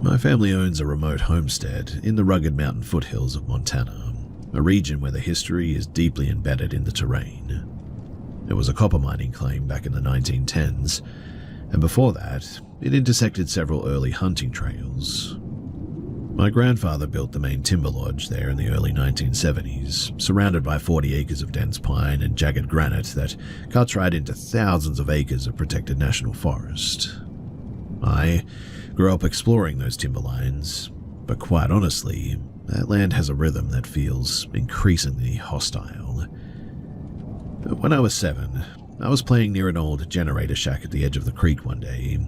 My family owns a remote homestead in the rugged mountain foothills of Montana, a region where the history is deeply embedded in the terrain. It was a copper mining claim back in the 1910s, and before that, it intersected several early hunting trails. My grandfather built the main timber lodge there in the early 1970s, surrounded by 40 acres of dense pine and jagged granite that cuts right into thousands of acres of protected national forest. I grew up exploring those timberlines, but quite honestly, that land has a rhythm that feels increasingly hostile. When I was 7, I was playing near an old generator shack at the edge of the creek one day.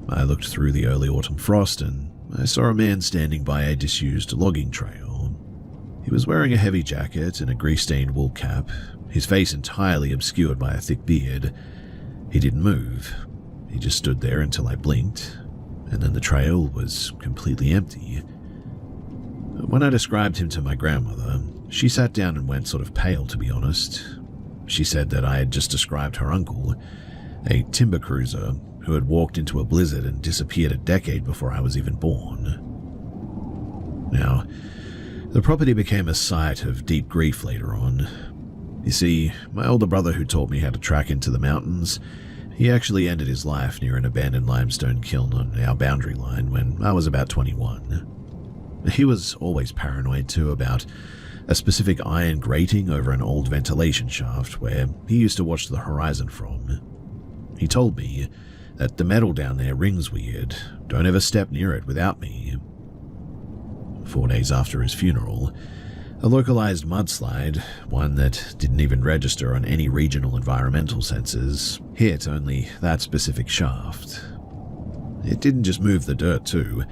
I looked through the early autumn frost and I saw a man standing by a disused logging trail. He was wearing a heavy jacket and a grease-stained wool cap, his face entirely obscured by a thick beard. He didn't move. He just stood there until I blinked, and then the trail was completely empty. When I described him to my grandmother, she sat down and went sort of pale, to be honest. She said that I had just described her uncle, a timber cruiser who had walked into a blizzard and disappeared a decade before I was even born. Now, the property became a site of deep grief later on. You see, my older brother who taught me how to track into the mountains, he actually ended his life near an abandoned limestone kiln on our boundary line when I was about 21. He was always paranoid too about a specific iron grating over an old ventilation shaft where he used to watch the horizon from. He told me that the metal down there rings weird, don't ever step near it without me. 4 days after his funeral, a localized mudslide, one that didn't even register on any regional environmental sensors, hit only that specific shaft. It didn't just move the dirt too,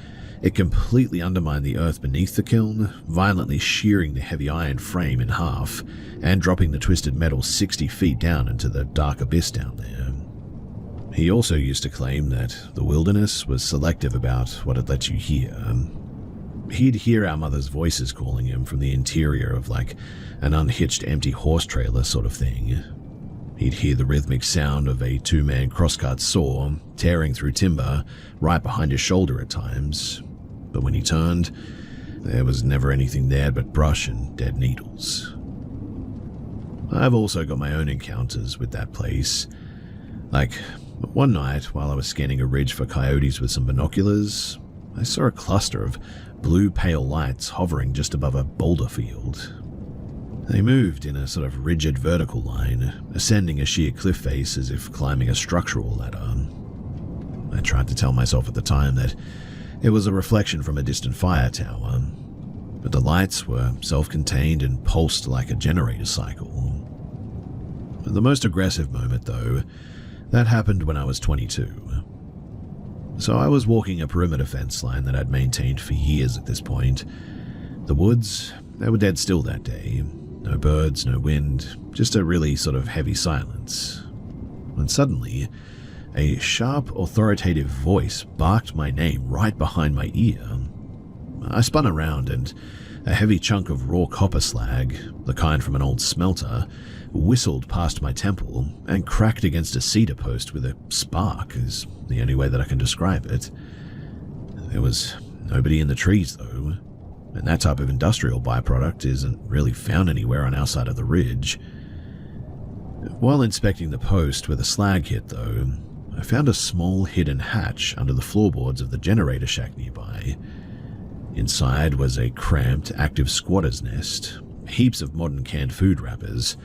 it completely undermined the earth beneath the kiln, violently shearing the heavy iron frame in half and dropping the twisted metal 60 feet down into the dark abyss down there. He also used to claim that the wilderness was selective about what it lets you hear. He'd hear our mother's voices calling him from the interior of like an unhitched empty horse trailer sort of thing. He'd hear the rhythmic sound of a 2-man crosscut saw tearing through timber right behind his shoulder at times, but when he turned, there was never anything there but brush and dead needles. I've also got my own encounters with that place. Like, one night, while I was scanning a ridge for coyotes with some binoculars, I saw a cluster of blue pale lights hovering just above a boulder field. They moved in a sort of rigid vertical line, ascending a sheer cliff face as if climbing a structural ladder. I tried to tell myself at the time that it was a reflection from a distant fire tower, but the lights were self-contained and pulsed like a generator cycle. The most aggressive moment, though, that happened when I was 22. So I was walking a perimeter fence line that I'd maintained for years at this point. The woods, they were dead still that day. No birds, no wind, just a really sort of heavy silence. And suddenly, a sharp, authoritative voice barked my name right behind my ear. I spun around and a heavy chunk of raw copper slag, the kind from an old smelter, whistled past my temple and cracked against a cedar post with a spark, is the only way that I can describe it. There was nobody in the trees, though, and that type of industrial byproduct isn't really found anywhere on our side of the ridge. While inspecting the post where the slag hit, though, I found a small hidden hatch under the floorboards of the generator shack nearby. Inside was a cramped, active squatter's nest, heaps of modern canned food wrappers,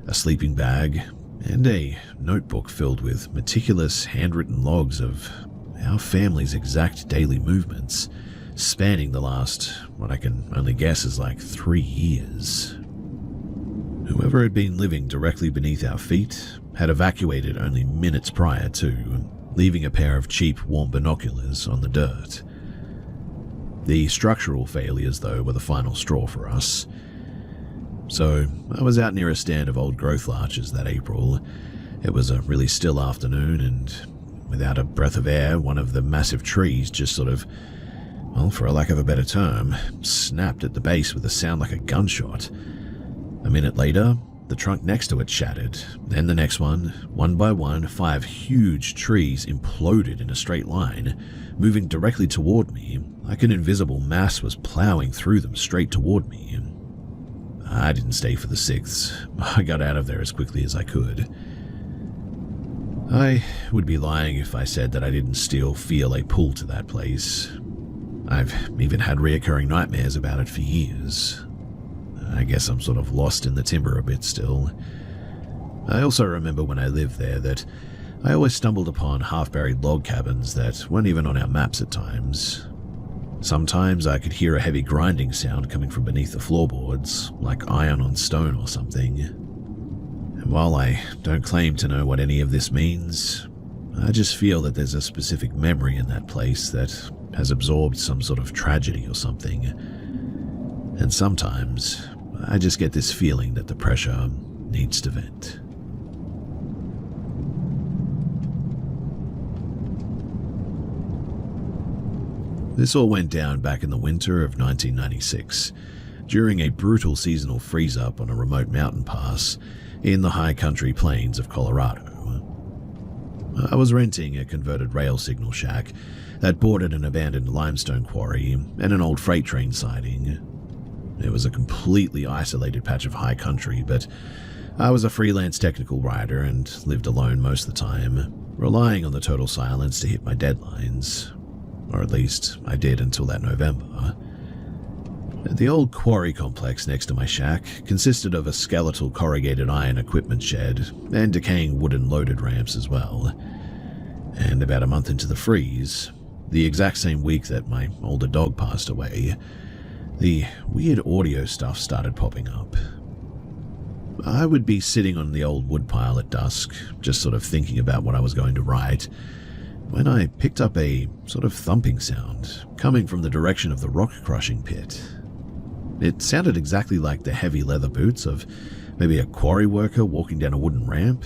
a sleeping bag, and a notebook filled with meticulous handwritten logs of our family's exact daily movements, spanning the last, what I can only guess is like 3 years. Whoever had been living directly beneath our feet had evacuated only minutes prior to, leaving a pair of cheap, warm binoculars on the dirt. The structural failures, though, were the final straw for us. So, I was out near a stand of old growth larches that April. It was a really still afternoon, and without a breath of air, one of the massive trees just sort of, well, for a lack of a better term, snapped at the base with a sound like a gunshot. A minute later, the trunk next to it shattered, then the next one by one, 5 huge trees imploded in a straight line, moving directly toward me, like an invisible mass was plowing through them straight toward me. I didn't stay for the 6th. I got out of there as quickly as I could. I would be lying if I said that I didn't still feel a pull to that place. I've even had reoccurring nightmares about it for years. I guess I'm sort of lost in the timber a bit still. I also remember when I lived there that I always stumbled upon half-buried log cabins that weren't even on our maps at times. Sometimes I could hear a heavy grinding sound coming from beneath the floorboards, like iron on stone or something. And while I don't claim to know what any of this means, I just feel that there's a specific memory in that place that has absorbed some sort of tragedy or something. And sometimes I just get this feeling that the pressure needs to vent. This all went down back in the winter of 1996, during a brutal seasonal freeze-up on a remote mountain pass in the high country plains of Colorado. I was renting a converted rail signal shack that bordered an abandoned limestone quarry and an old freight train siding. It was a completely isolated patch of high country, but I was a freelance technical writer and lived alone most of the time, relying on the total silence to hit my deadlines. Or at least I did until that November. The old quarry complex next to my shack consisted of a skeletal corrugated iron equipment shed and decaying wooden loaded ramps as well. And about a month into the freeze, the exact same week that my older dog passed away, the weird audio stuff started popping up. I would be sitting on the old woodpile at dusk, just sort of thinking about what I was going to write, when I picked up a sort of thumping sound coming from the direction of the rock-crushing pit. It sounded exactly like the heavy leather boots of maybe a quarry worker walking down a wooden ramp.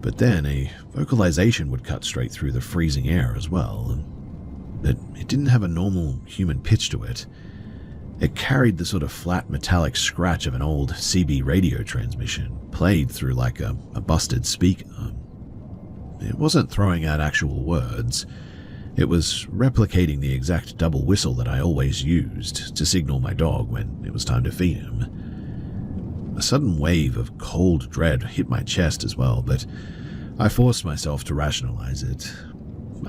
But then a vocalization would cut straight through the freezing air as well. But it didn't have a normal human pitch to it. It carried the sort of flat metallic scratch of an old CB radio transmission, played through like a busted speaker. It wasn't throwing out actual words. It was replicating the exact double whistle that I always used to signal my dog when it was time to feed him. A sudden wave of cold dread hit my chest as well, but I forced myself to rationalize it.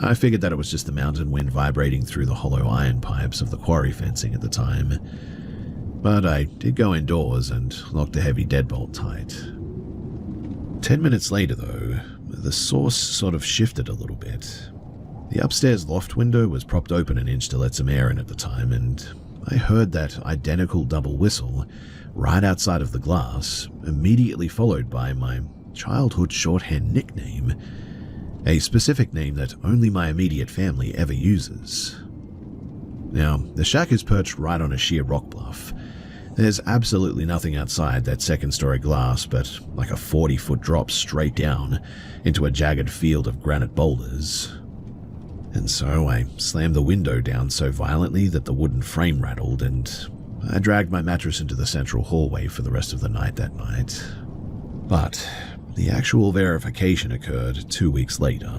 I figured that it was just the mountain wind vibrating through the hollow iron pipes of the quarry fencing at the time. But I did go indoors and lock the heavy deadbolt tight. 10 minutes later, though, the source sort of shifted a little bit. The upstairs loft window was propped open an inch to let some air in at the time, and I heard that identical double whistle right outside of the glass, immediately followed by my childhood shorthand nickname, a specific name that only my immediate family ever uses. Now, the shack is perched right on a sheer rock bluff. There's absolutely nothing outside that second-story glass but like a 40-foot drop straight down into a jagged field of granite boulders. And so I slammed the window down so violently that the wooden frame rattled, and I dragged my mattress into the central hallway for the rest of the night that night. But the actual verification occurred 2 weeks later.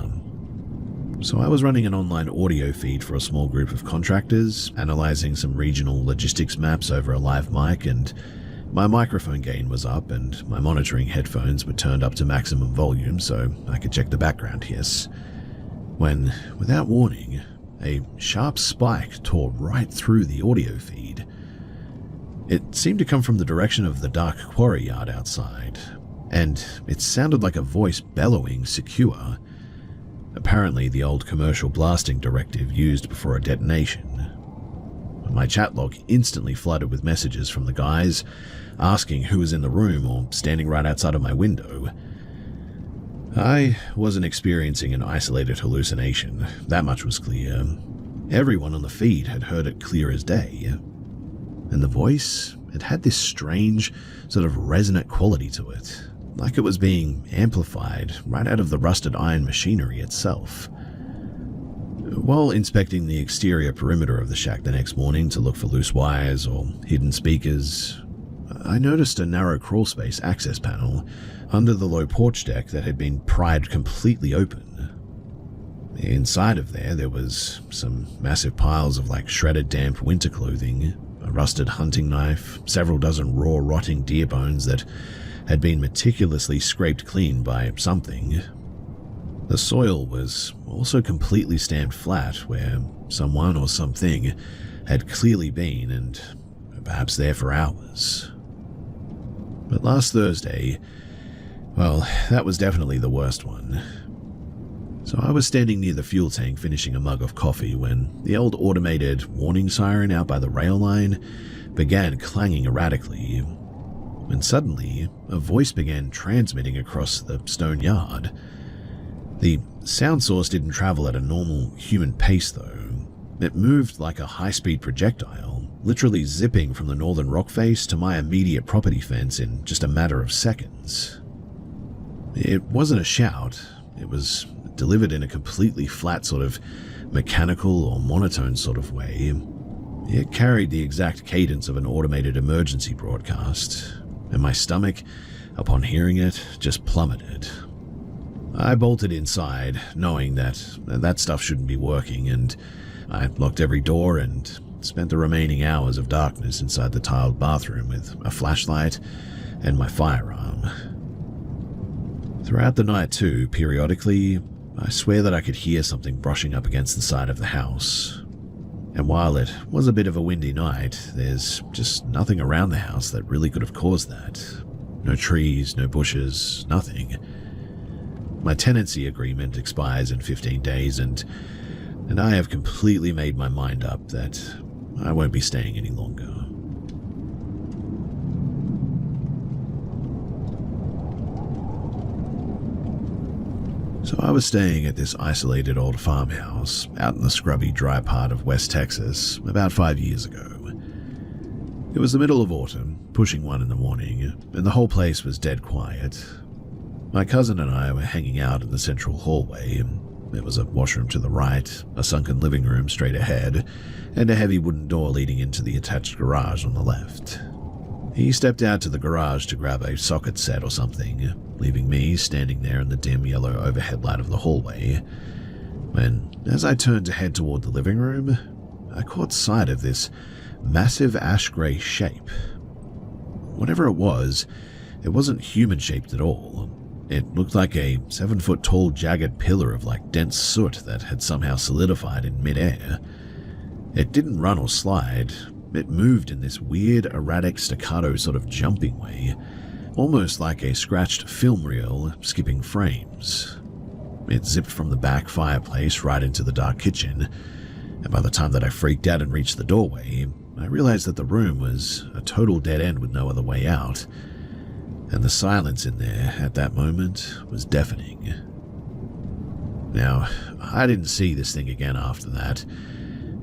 So I was running an online audio feed for a small group of contractors, analyzing some regional logistics maps over a live mic, and my microphone gain was up and my monitoring headphones were turned up to maximum volume so I could check the background hiss. When, without warning, a sharp spike tore right through the audio feed. It seemed to come from the direction of the dark quarry yard outside, and it sounded like a voice bellowing secure. Apparently the old commercial blasting directive used before a detonation. My chat log instantly flooded with messages from the guys asking who was in the room or standing right outside of my window. I wasn't experiencing an isolated hallucination, that much was clear. Everyone on the feed had heard it clear as day. And the voice, it had this strange, sort of resonant quality to it, like it was being amplified right out of the rusted iron machinery itself. While inspecting the exterior perimeter of the shack the next morning to look for loose wires or hidden speakers, I noticed a narrow crawlspace access panel under the low porch deck that had been pried completely open. Inside of there was some massive piles of shredded damp winter clothing, a rusted hunting knife, several dozen raw rotting deer bones that had been meticulously scraped clean by something. The soil was also completely stamped flat where someone or something had clearly been, and perhaps there for hours. But last Thursday, well, that was definitely the worst one. So I was standing near the fuel tank finishing a mug of coffee when the old automated warning siren out by the rail line began clanging erratically. And suddenly, a voice began transmitting across the stone yard. The sound source didn't travel at a normal human pace though. It moved like a high-speed projectile, literally zipping from the northern rock face to my immediate property fence in just a matter of seconds. It wasn't a shout, it was delivered in a completely flat sort of mechanical or monotone sort of way. It carried the exact cadence of an automated emergency broadcast, and my stomach, upon hearing it, just plummeted. I bolted inside, knowing that stuff shouldn't be working, and I locked every door and spent the remaining hours of darkness inside the tiled bathroom with a flashlight and my firearm. Throughout the night too, periodically, I swear that I could hear something brushing up against the side of the house. And while it was a bit of a windy night, there's just nothing around the house that really could have caused that. No trees, no bushes, nothing. My tenancy agreement expires in 15 days and I have completely made my mind up that I won't be staying any longer. So I was staying at this isolated old farmhouse out in the scrubby, dry part of West Texas about 5 years ago. It was the middle of autumn, pushing 1 in the morning, and the whole place was dead quiet. My cousin and I were hanging out in the central hallway, and there was a washroom to the right, a sunken living room straight ahead, and a heavy wooden door leading into the attached garage on the left. He stepped out to the garage to grab a socket set or something, leaving me standing there in the dim yellow overhead light of the hallway, when, as I turned to head toward the living room, I caught sight of this massive ash-grey shape. Whatever it wasn't human-shaped at all. It looked like a 7-foot-tall jagged pillar of dense soot that had somehow solidified in mid-air. It didn't run or slide. It moved in this weird, erratic, staccato sort of jumping way, almost like a scratched film reel skipping frames. It zipped from the back fireplace right into the dark kitchen, and by the time that I freaked out and reached the doorway, I realized that the room was a total dead end with no other way out, and the silence in there at that moment was deafening. Now, I didn't see this thing again after that.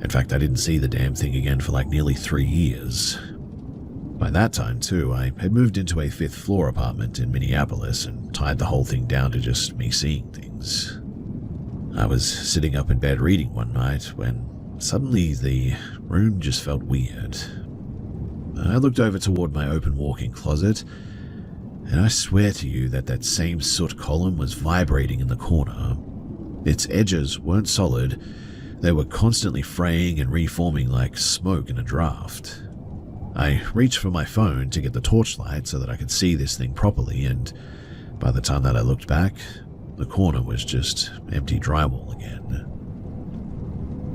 In fact, I didn't see the damn thing again for nearly 3 years. By that time, too, I had moved into a 5th-floor apartment in Minneapolis and tied the whole thing down to just me seeing things. I was sitting up in bed reading one night when suddenly the room just felt weird. I looked over toward my open walk-in closet, and I swear to you that same soot column was vibrating in the corner. Its edges weren't solid. They were constantly fraying and reforming like smoke in a draft. I reached for my phone to get the torchlight so that I could see this thing properly, and by the time that I looked back, the corner was just empty drywall again.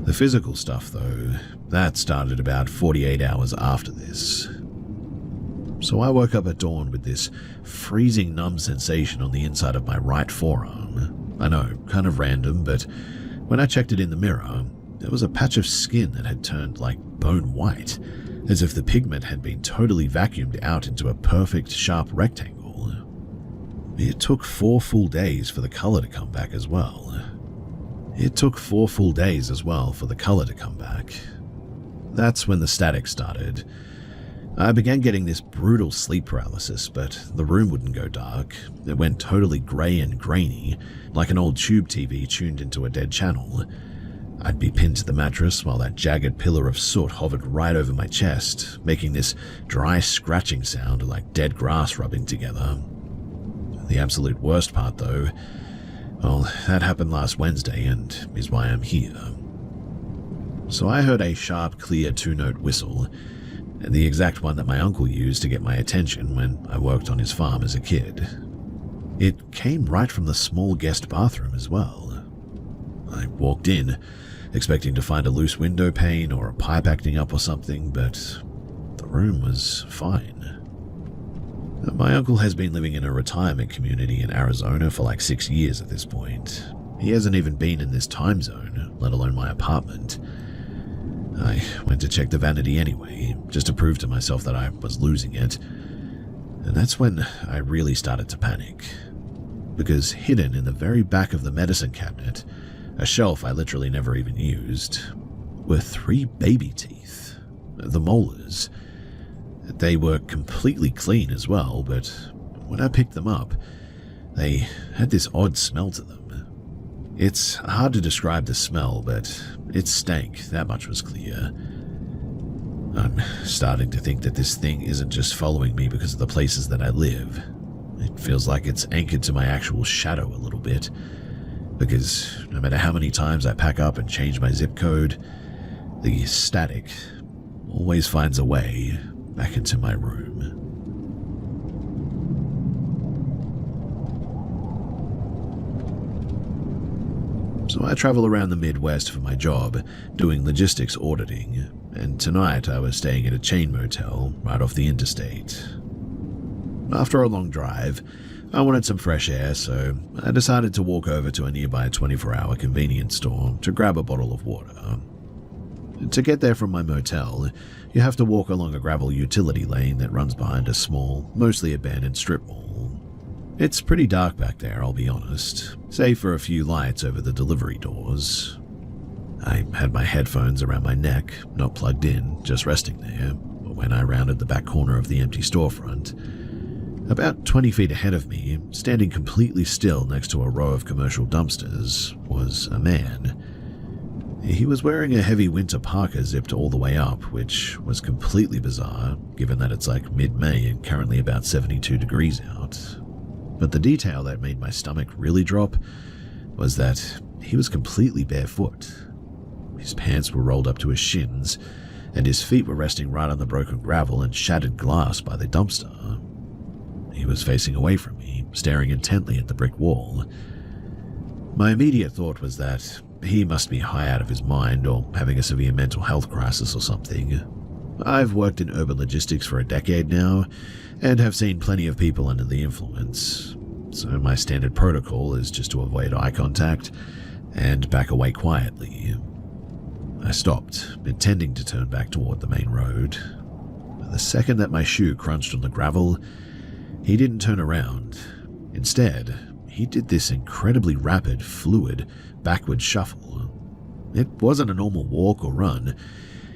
The physical stuff, though, that started about 48 hours after this. So I woke up at dawn with this freezing numb sensation on the inside of my right forearm. I know, kind of random, but when I checked it in the mirror, there was a patch of skin that had turned bone white, as if the pigment had been totally vacuumed out into a perfect, sharp rectangle. It took 4 full days for the color to come back as well. That's when the static started. I began getting this brutal sleep paralysis, but the room wouldn't go dark. It went totally grey and grainy, like an old tube TV tuned into a dead channel. I'd be pinned to the mattress while that jagged pillar of soot hovered right over my chest, making this dry scratching sound like dead grass rubbing together. The absolute worst part, though, well, that happened last Wednesday and is why I'm here. So I heard a sharp, clear two-note whistle, the exact one that my uncle used to get my attention when I worked on his farm as a kid. It came right from the small guest bathroom as well. I walked in, expecting to find a loose window pane or a pipe acting up or something, but the room was fine. My uncle has been living in a retirement community in Arizona for like 6 years at this point. He hasn't even been in this time zone, let alone my apartment. I went to check the vanity anyway, just to prove to myself that I was losing it. And that's when I really started to panic. Because hidden in the very back of the medicine cabinet, a shelf I literally never even used, were 3 baby teeth. The molars. They were completely clean as well, but when I picked them up, they had this odd smell to them. It's hard to describe the smell, but it stank, that much was clear. I'm starting to think that this thing isn't just following me because of the places that I live. It feels like it's anchored to my actual shadow a little bit, because no matter how many times I pack up and change my zip code, the static always finds a way back into my room. So I travel around the Midwest for my job, doing logistics auditing, and tonight I was staying at a chain motel right off the interstate. After a long drive, I wanted some fresh air, so I decided to walk over to a nearby 24-hour convenience store to grab a bottle of water. To get there from my motel, you have to walk along a gravel utility lane that runs behind a small, mostly abandoned strip mall. It's pretty dark back there, I'll be honest, save for a few lights over the delivery doors. I had my headphones around my neck, not plugged in, just resting there, when I rounded the back corner of the empty storefront. About 20 feet ahead of me, standing completely still next to a row of commercial dumpsters, was a man. He was wearing a heavy winter parka zipped all the way up, which was completely bizarre, given that it's like mid-May and currently about 72 degrees out. But the detail that made my stomach really drop was that he was completely barefoot. His pants were rolled up to his shins, and his feet were resting right on the broken gravel and shattered glass by the dumpster. He was facing away from me, staring intently at the brick wall. My immediate thought was that he must be high out of his mind or having a severe mental health crisis or something. I've worked in urban logistics for a decade now, and have seen plenty of people under the influence, so my standard protocol is just to avoid eye contact and back away quietly. I stopped, intending to turn back toward the main road. The second that my shoe crunched on the gravel, he didn't turn around. Instead, he did this incredibly rapid, fluid, backward shuffle. It wasn't a normal walk or run.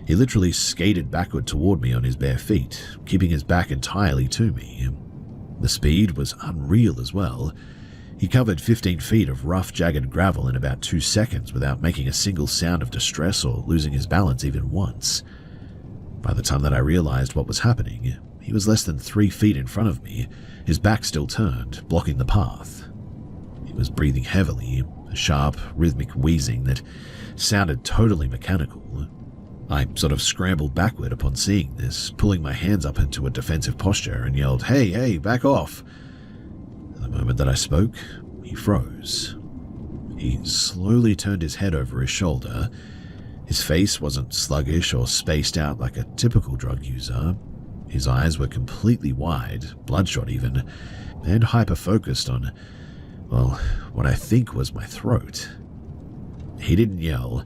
He literally skated backward toward me on his bare feet, keeping his back entirely to me. The speed was unreal as well. He covered 15 feet of rough, jagged gravel in about 2 seconds without making a single sound of distress or losing his balance even once. By the time that I realized what was happening, he was less than 3 feet in front of me, his back still turned, blocking the path. He was breathing heavily, a sharp, rhythmic wheezing that sounded totally mechanical. I sort of scrambled backward upon seeing this, pulling my hands up into a defensive posture and yelled, Hey, back off!" The moment that I spoke, he froze. He slowly turned his head over his shoulder. His face wasn't sluggish or spaced out like a typical drug user. His eyes were completely wide, bloodshot even, and hyper-focused on, well, what I think was my throat. He didn't yell,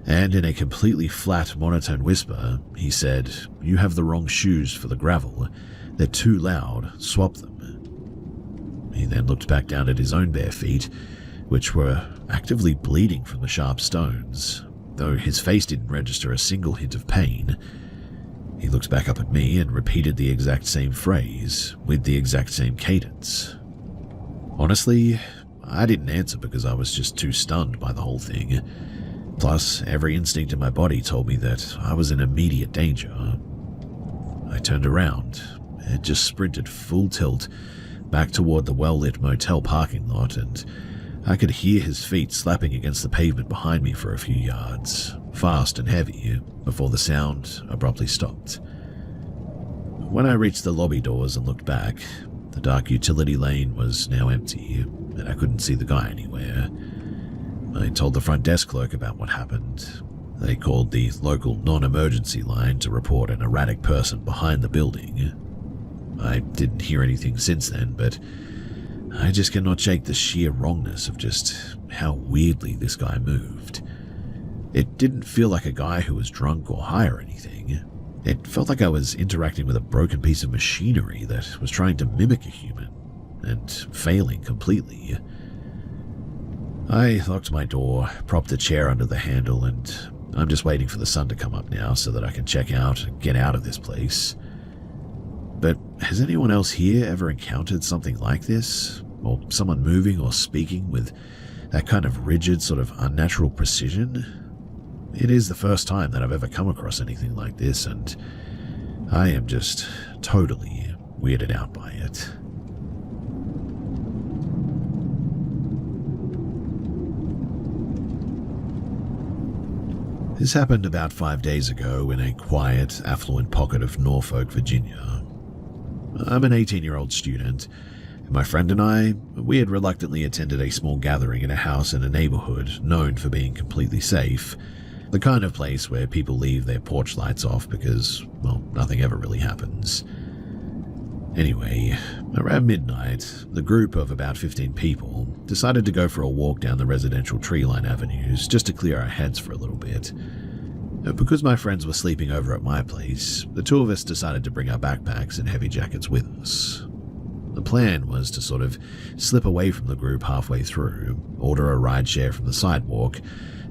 and in a completely flat, monotone whisper, he said, "You have the wrong shoes for the gravel. They're too loud. Swap them." He then looked back down at his own bare feet, which were actively bleeding from the sharp stones, though his face didn't register a single hint of pain. He looked back up at me and repeated the exact same phrase, with the exact same cadence. Honestly, I didn't answer because I was just too stunned by the whole thing. Plus, every instinct in my body told me that I was in immediate danger. I turned around and just sprinted full tilt back toward the well-lit motel parking lot, and I could hear his feet slapping against the pavement behind me for a few yards, fast and heavy, before the sound abruptly stopped. When I reached the lobby doors and looked back, the dark utility lane was now empty, and I couldn't see the guy anywhere. I told the front desk clerk about what happened. They called the local non-emergency line to report an erratic person behind the building. I didn't hear anything since then, but I just cannot shake the sheer wrongness of just how weirdly this guy moved. It didn't feel like a guy who was drunk or high or anything. It felt like I was interacting with a broken piece of machinery that was trying to mimic a human, and failing completely. I locked my door, propped the chair under the handle, and I'm just waiting for the sun to come up now so that I can check out and get out of this place. But has anyone else here ever encountered something like this? Or someone moving or speaking with that kind of rigid, sort of unnatural precision? It is the first time that I've ever come across anything like this, and I am just totally weirded out by it. This happened about 5 days ago in a quiet, affluent pocket of Norfolk, Virginia. I'm an 18-year-old student, and my friend and I, we had reluctantly attended a small gathering in a house in a neighborhood known for being completely safe, the kind of place where people leave their porch lights off because, well, nothing ever really happens. Anyway, around midnight, the group of about 15 people decided to go for a walk down the residential tree-lined avenues just to clear our heads for a little bit. Because my friends were sleeping over at my place, the two of us decided to bring our backpacks and heavy jackets with us. The plan was to sort of slip away from the group halfway through, order a rideshare from the sidewalk,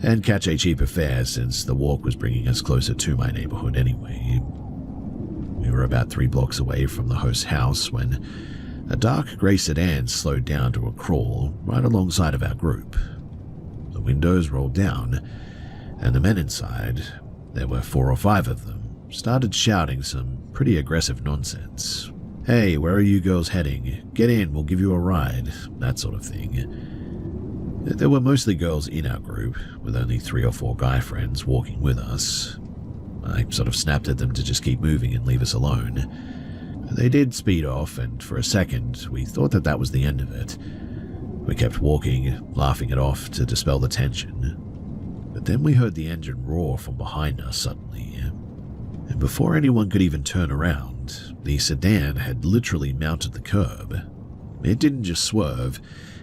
and catch a cheaper fare since the walk was bringing us closer to my neighborhood anyway. We were about 3 blocks away from the host's house when a dark grey sedan slowed down to a crawl right alongside of our group. The windows rolled down, and the men inside, there were 4 or 5 of them, started shouting some pretty aggressive nonsense. "Hey, where are you girls heading? Get in, we'll give you a ride," that sort of thing. There were mostly girls in our group, with only 3 or 4 guy friends walking with us. I sort of snapped at them to just keep moving and leave us alone. They did speed off, and for a second, we thought that that was the end of it. We kept walking, laughing it off to dispel the tension. But then we heard the engine roar from behind us suddenly. And before anyone could even turn around, the sedan had literally mounted the curb. It didn't just swerve,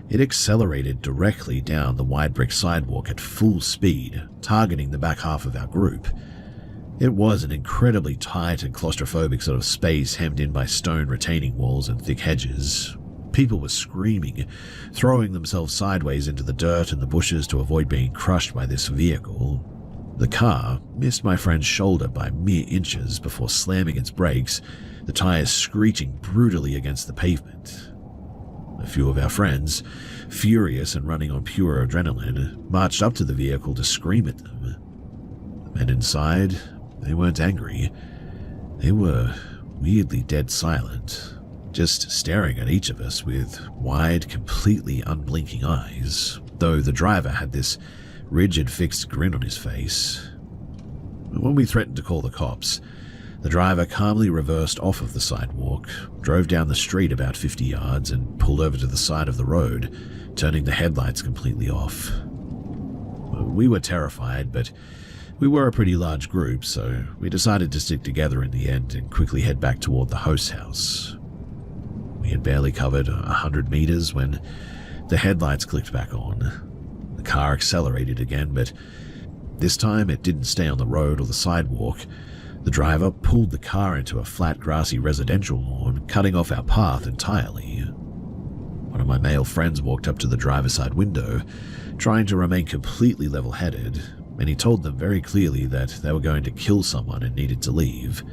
it accelerated directly down the wide brick sidewalk at full speed, targeting the back half of our group. It was an incredibly tight and claustrophobic sort of space hemmed in by stone retaining walls and thick hedges. People were screaming, throwing themselves sideways into the dirt and the bushes to avoid being crushed by this vehicle. The car missed my friend's shoulder by mere inches before slamming its brakes, the tires screeching brutally against the pavement. A few of our friends, furious and running on pure adrenaline, marched up to the vehicle to scream at them. The men inside, they weren't angry. They were weirdly dead silent, just staring at each of us with wide, completely unblinking eyes, though the driver had this rigid, fixed grin on his face. When we threatened to call the cops, the driver calmly reversed off of the sidewalk, drove down the street about 50 yards, and pulled over to the side of the road, turning the headlights completely off. We were terrified, but we were a pretty large group, so we decided to stick together in the end and quickly head back toward the host's house. We had barely covered 100 meters when the headlights clicked back on. The car accelerated again, but this time it didn't stay on the road or the sidewalk. The driver pulled the car into a flat, grassy residential lawn, cutting off our path entirely. One of my male friends walked up to the driver's side window, trying to remain completely level-headed, and he told them very clearly that they were going to kill someone and needed to leave.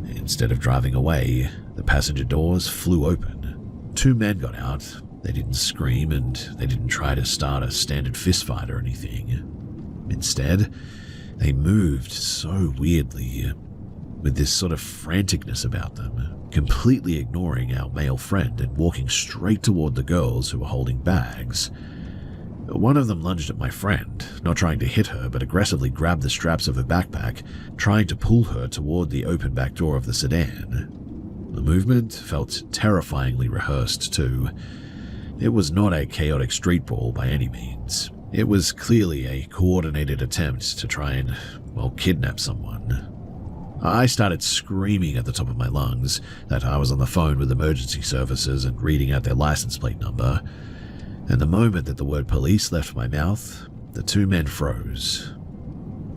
Instead of driving away, the passenger doors flew open. 2 men got out. They didn't scream, and they didn't try to start a standard fistfight or anything. Instead, they moved so weirdly, with this sort of franticness about them, completely ignoring our male friend and walking straight toward the girls who were holding bags. One of them lunged at my friend, not trying to hit her, but aggressively grabbed the straps of her backpack, trying to pull her toward the open back door of the sedan. The movement felt terrifyingly rehearsed, too. It was not a chaotic street brawl by any means. It was clearly a coordinated attempt to try and, kidnap someone. I started screaming at the top of my lungs that I was on the phone with emergency services and reading out their license plate number. And the moment that the word police left my mouth, the two men froze.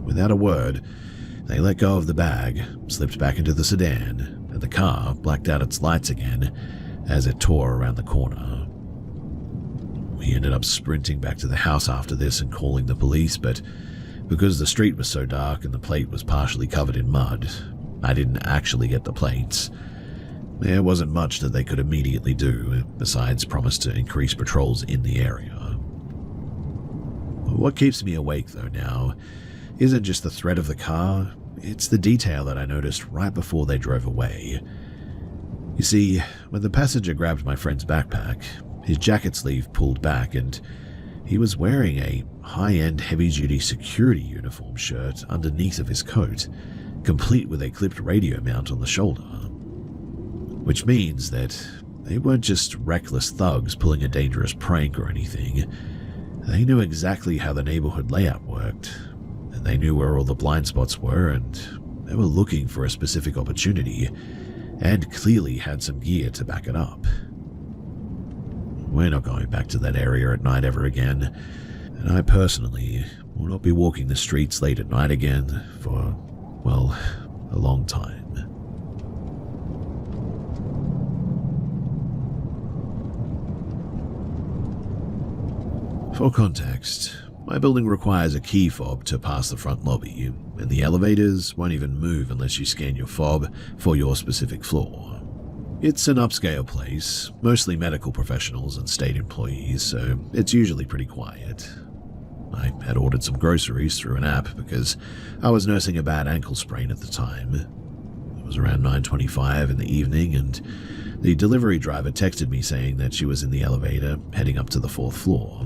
Without a word, they let go of the bag, slipped back into the sedan, and the car blacked out its lights again as it tore around the corner. We ended up sprinting back to the house after this and calling the police, but because the street was so dark and the plate was partially covered in mud, I didn't actually get the plates. There wasn't much that they could immediately do, besides promise to increase patrols in the area. What keeps me awake, though, now isn't just the threat of the car, it's the detail that I noticed right before they drove away. You see, when the passenger grabbed my friend's backpack, his jacket sleeve pulled back and he was wearing a high-end heavy-duty security uniform shirt underneath of his coat, complete with a clipped radio mount on the shoulder. Which means that they weren't just reckless thugs pulling a dangerous prank or anything. They knew exactly how the neighborhood layout worked, and they knew where all the blind spots were, and they were looking for a specific opportunity, and clearly had some gear to back it up. We're not going back to that area at night ever again, and I personally will not be walking the streets late at night again for, a long time. For context, my building requires a key fob to pass the front lobby, and the elevators won't even move unless you scan your fob for your specific floor. It's an upscale place, mostly medical professionals and state employees, so it's usually pretty quiet. I had ordered some groceries through an app because I was nursing a bad ankle sprain at the time. It was around 9:25 in the evening, and the delivery driver texted me saying that she was in the elevator heading up to the 4th floor.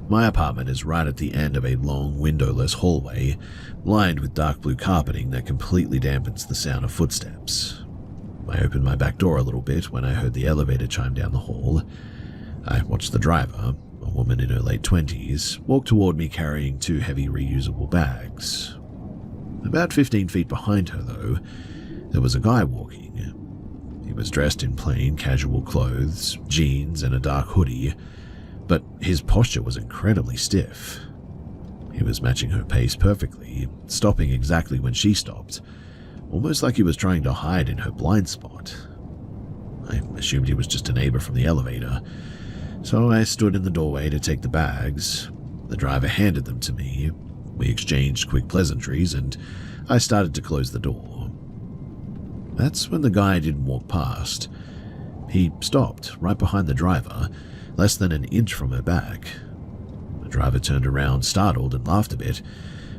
My apartment is right at the end of a long, windowless hallway, lined with dark blue carpeting that completely dampens the sound of footsteps. I opened my back door a little bit when I heard the elevator chime down the hall. I watched the driver, a woman in her late 20s, walk toward me carrying 2 heavy reusable bags. About 15 feet behind her, though, there was a guy walking. He was dressed in plain, casual clothes, jeans, and a dark hoodie, but his posture was incredibly stiff. He was matching her pace perfectly, stopping exactly when she stopped, almost like he was trying to hide in her blind spot. I assumed he was just a neighbor from the elevator, so I stood in the doorway to take the bags. The driver handed them to me. We exchanged quick pleasantries, and I started to close the door. That's when the guy didn't walk past. He stopped right behind the driver, less than an inch from her back. The driver turned around, startled, and laughed a bit,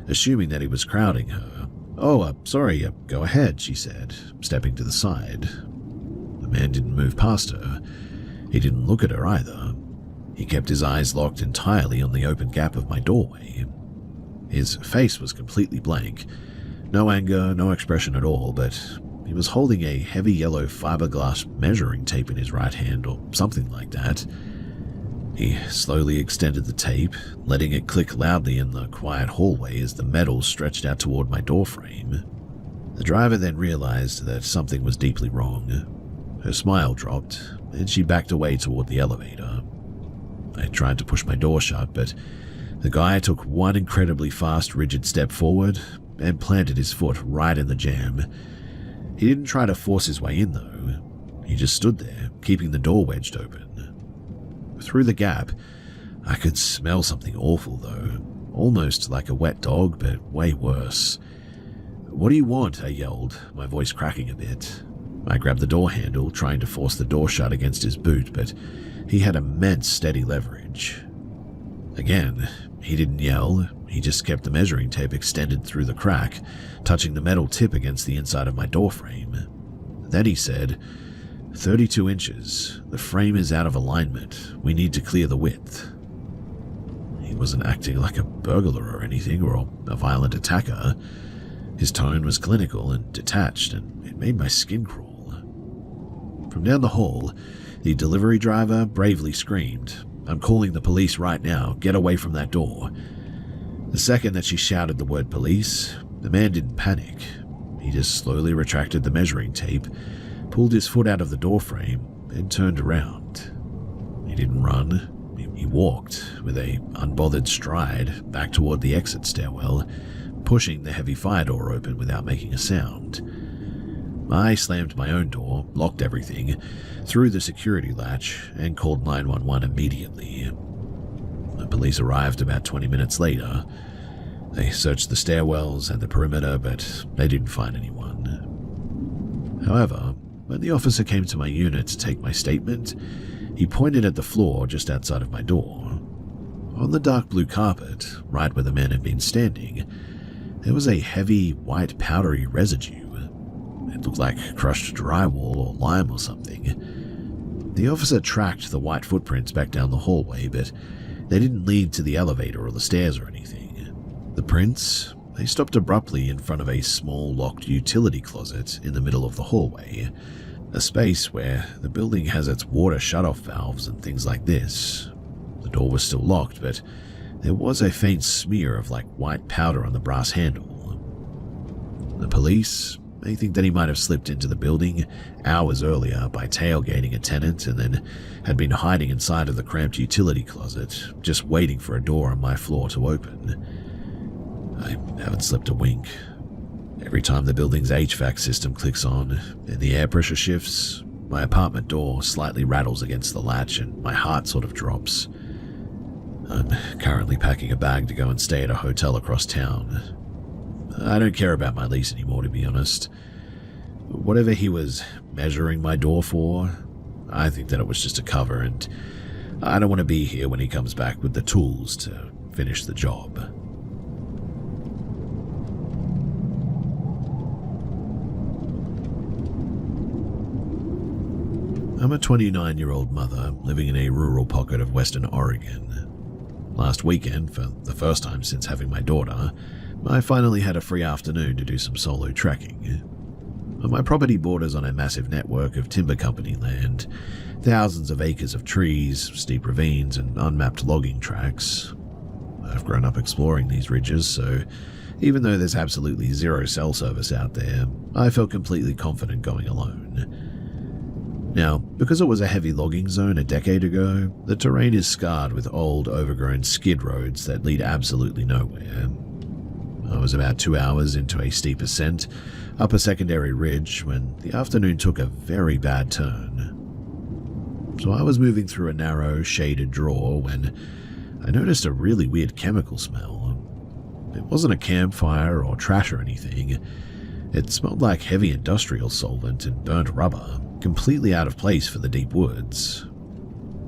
assuming that he was crowding her. "Oh, sorry, go ahead," she said, stepping to the side. The man didn't move past her. He didn't look at her either. He kept his eyes locked entirely on the open gap of my doorway. His face was completely blank. No anger, no expression at all, but he was holding a heavy yellow fiberglass measuring tape in his right hand or something like that. He slowly extended the tape, letting it click loudly in the quiet hallway as the metal stretched out toward my doorframe. The driver then realized that something was deeply wrong. Her smile dropped, and she backed away toward the elevator. I tried to push my door shut, but the guy took one incredibly fast, rigid step forward and planted his foot right in the jam. He didn't try to force his way in, though. He just stood there, keeping the door wedged open. Through the gap, I could smell something awful, though, almost like a wet dog, but way worse. "What do you want?" I yelled, my voice cracking a bit. I grabbed the door handle, trying to force the door shut against his boot, but he had immense steady leverage. Again, he didn't yell, he just kept the measuring tape extended through the crack, touching the metal tip against the inside of my doorframe. Then he said, 32 inches. The frame is out of alignment. We need to clear the width. He wasn't acting like a burglar or anything, or a violent attacker. His tone was clinical and detached, and it made my skin crawl. From down the hall, the delivery driver bravely screamed, "I'm calling the police right now. Get away from that door." The second that she shouted the word police, the man didn't panic. He just slowly retracted the measuring tape, pulled his foot out of the doorframe, and turned around. He didn't run. He walked with a unbothered stride back toward the exit stairwell, pushing the heavy fire door open without making a sound. I slammed my own door, locked everything, threw the security latch, and called 911 immediately. The police arrived about 20 minutes later. They searched the stairwells and the perimeter, but they didn't find anyone. However, when the officer came to my unit to take my statement, he pointed at the floor just outside of my door. On the dark blue carpet, right where the man had been standing, there was a heavy, white, powdery residue. It looked like crushed drywall or lime or something. The officer tracked the white footprints back down the hallway, but they didn't lead to the elevator or the stairs or anything. The prints, they stopped abruptly in front of a small locked utility closet in the middle of the hallway, a space where the building has its water shutoff valves and things like this. The door was still locked, but there was a faint smear of like white powder on the brass handle. The police, they think that he might have slipped into the building hours earlier by tailgating a tenant and then had been hiding inside of the cramped utility closet, just waiting for a door on my floor to open. I haven't slept a wink. Every time the building's HVAC system clicks on and the air pressure shifts, my apartment door slightly rattles against the latch and my heart sort of drops. I'm currently packing a bag to go and stay at a hotel across town. I don't care about my lease anymore, to be honest. Whatever he was measuring my door for, I think that it was just a cover, and I don't want to be here when he comes back with the tools to finish the job. I'm a 29-year-old mother living in a rural pocket of Western Oregon. Last weekend, for the first time since having my daughter, I finally had a free afternoon to do some solo trekking. My property borders on a massive network of timber company land, thousands of acres of trees, steep ravines, and unmapped logging tracks. I've grown up exploring these ridges, so even though there's absolutely zero cell service out there, I felt completely confident going alone. Now, because it was a heavy logging zone a decade ago, the terrain is scarred with old, overgrown skid roads that lead absolutely nowhere. I was about 2 hours into a steep ascent up a secondary ridge when the afternoon took a very bad turn. So I was moving through a narrow, shaded draw when I noticed a really weird chemical smell. It wasn't a campfire or trash or anything. It smelled like heavy industrial solvent and burnt rubber, completely out of place for the deep woods.